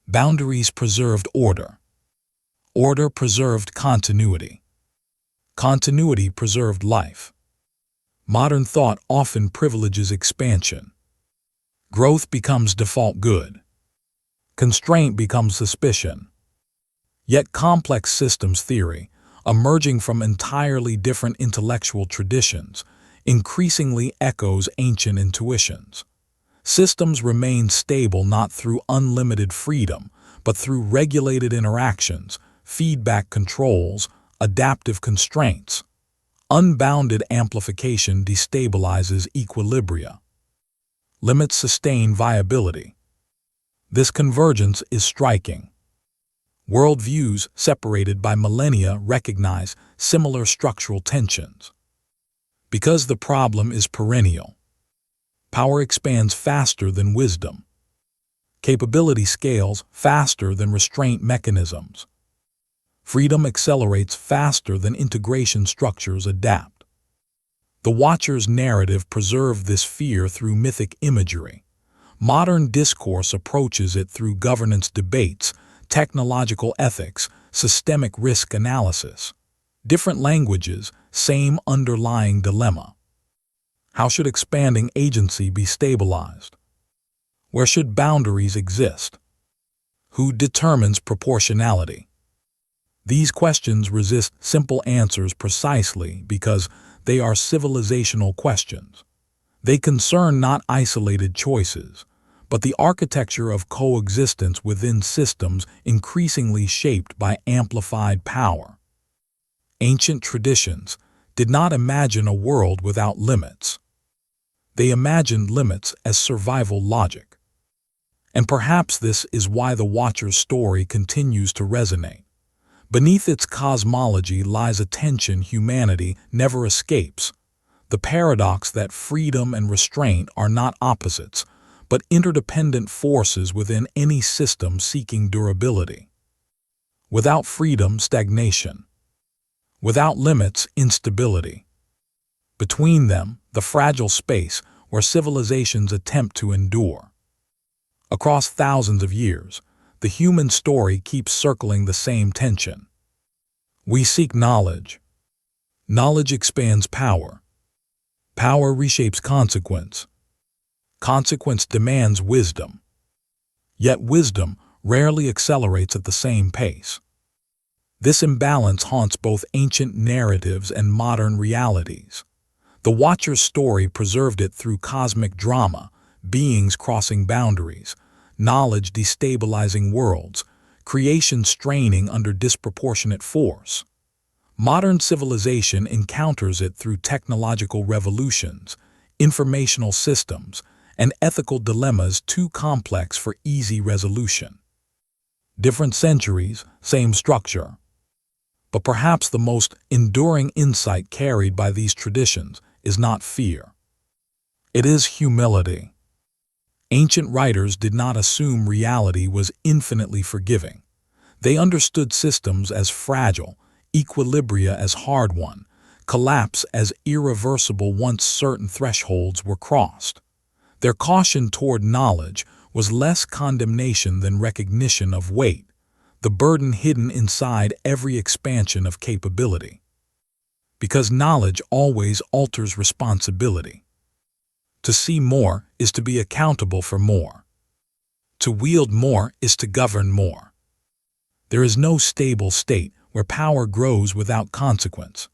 Boundaries preserved order. Order preserved continuity. Continuity preserved life. Modern thought often privileges expansion. Growth becomes default good. Constraint becomes suspicion. Yet complex systems theory, emerging from entirely different intellectual traditions, increasingly echoes ancient intuitions. Systems remain stable not through unlimited freedom, but through regulated interactions, feedback controls, adaptive constraints. Unbounded amplification destabilizes equilibria. Limits sustain viability. This convergence is striking. Worldviews separated by millennia recognize similar structural tensions. Because the problem is perennial, power expands faster than wisdom. Capability scales faster than restraint mechanisms. Freedom accelerates faster than integration structures adapt. The Watcher's narrative preserved this fear through mythic imagery. Modern discourse approaches it through governance debates, technological ethics, systemic risk analysis. Different languages, same underlying dilemma. How should expanding agency be stabilized? Where should boundaries exist? Who determines proportionality? These questions resist simple answers precisely because they are civilizational questions. They concern not isolated choices, but the architecture of coexistence within systems increasingly shaped by amplified power. Ancient traditions did not imagine a world without limits. They imagined limits as survival logic. And perhaps this is why the Watcher's story continues to resonate. Beneath its cosmology lies a tension humanity never escapes, the paradox that freedom and restraint are not opposites, but interdependent forces within any system seeking durability. Without freedom, stagnation. Without limits, instability. Between them, the fragile space where civilizations attempt to endure. Across thousands of years, the human story keeps circling the same tension. We seek knowledge. Knowledge expands power. Power reshapes consequence. Consequence demands wisdom. Yet wisdom rarely accelerates at the same pace. This imbalance haunts both ancient narratives and modern realities. The Watcher's story preserved it through cosmic drama, beings crossing boundaries, knowledge destabilizing worlds, creation straining under disproportionate force. Modern civilization encounters it through technological revolutions, informational systems, and ethical dilemmas too complex for easy resolution. Different centuries, same structure. But perhaps the most enduring insight carried by these traditions is not fear. It is humility. Ancient writers did not assume reality was infinitely forgiving. They understood systems as fragile, equilibria as hard-won, collapse as irreversible once certain thresholds were crossed. Their caution toward knowledge was less condemnation than recognition of weight, the burden hidden inside every expansion of capability. Because knowledge always alters responsibility. To see more is to be accountable for more. To wield more is to govern more. There is no stable state where power grows without consequence.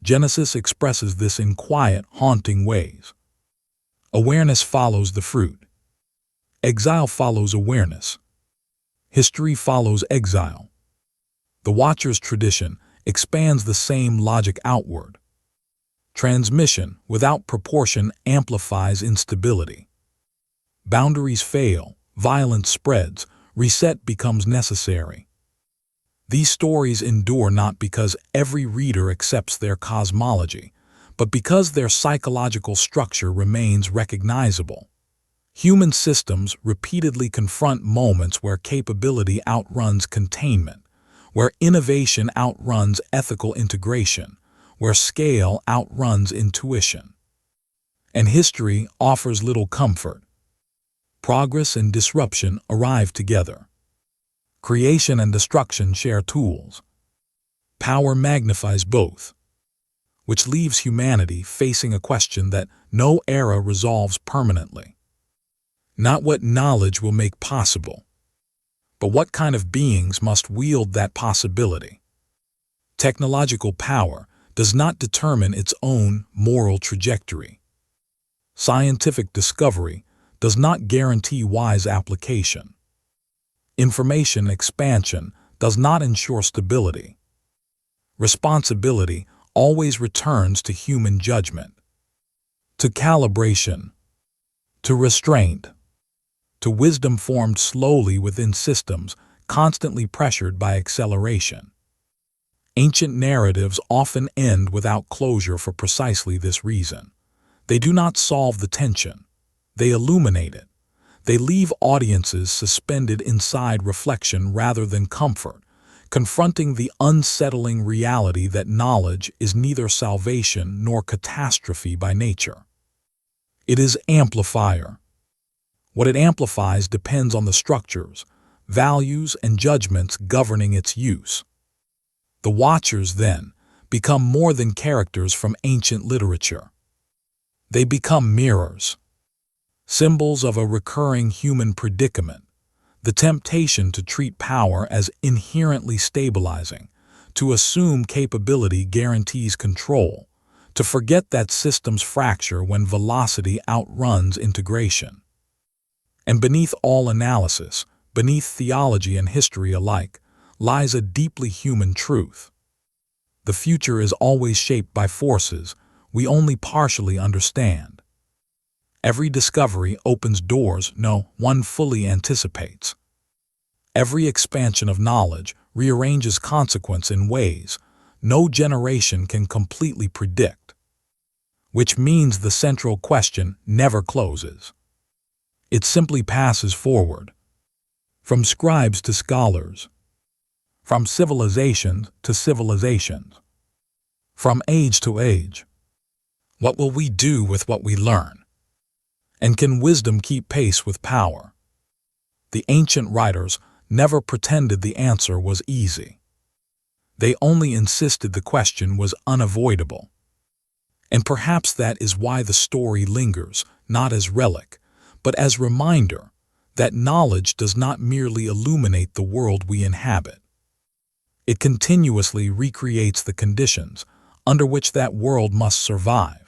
Genesis expresses this in quiet, haunting ways. Awareness follows the fruit. Exile follows awareness. History follows exile. The Watcher's tradition expands the same logic outward. Transmission without proportion amplifies instability. Boundaries fail, violence spreads, reset becomes necessary. These stories endure not because every reader accepts their cosmology, but because their psychological structure remains recognizable. Human systems repeatedly confront moments where capability outruns containment, where innovation outruns ethical integration, where scale outruns intuition. And history offers little comfort. Progress and disruption arrive together. Creation and destruction share tools. Power magnifies both, which leaves humanity facing a question that no era resolves permanently. Not what knowledge will make possible, but what kind of beings must wield that possibility. Technological power does not determine its own moral trajectory. Scientific discovery does not guarantee wise application. Information expansion does not ensure stability. Responsibility always returns to human judgment, to calibration, to restraint, to wisdom formed slowly within systems constantly pressured by acceleration. Ancient narratives often end without closure for precisely this reason. They do not solve the tension. They illuminate it. They leave audiences suspended inside reflection rather than comfort, confronting the unsettling reality that knowledge is neither salvation nor catastrophe by nature. It is amplifier. What it amplifies depends on the structures, values, and judgments governing its use. The watchers, then, become more than characters from ancient literature. They become mirrors, symbols of a recurring human predicament, the temptation to treat power as inherently stabilizing, to assume capability guarantees control, to forget that systems fracture when velocity outruns integration. And beneath all analysis, beneath theology and history alike, lies a deeply human truth. The future is always shaped by forces we only partially understand. Every discovery opens doors no one fully anticipates. Every expansion of knowledge rearranges consequence in ways no generation can completely predict, which means the central question never closes. It simply passes forward, from scribes to scholars, from civilizations to civilizations, from age to age. What will we do with what we learn? And can wisdom keep pace with power? The ancient writers never pretended the answer was easy. They only insisted the question was unavoidable. And perhaps that is why the story lingers, not as relic, but as reminder that knowledge does not merely illuminate the world we inhabit. It continuously recreates the conditions under which that world must survive.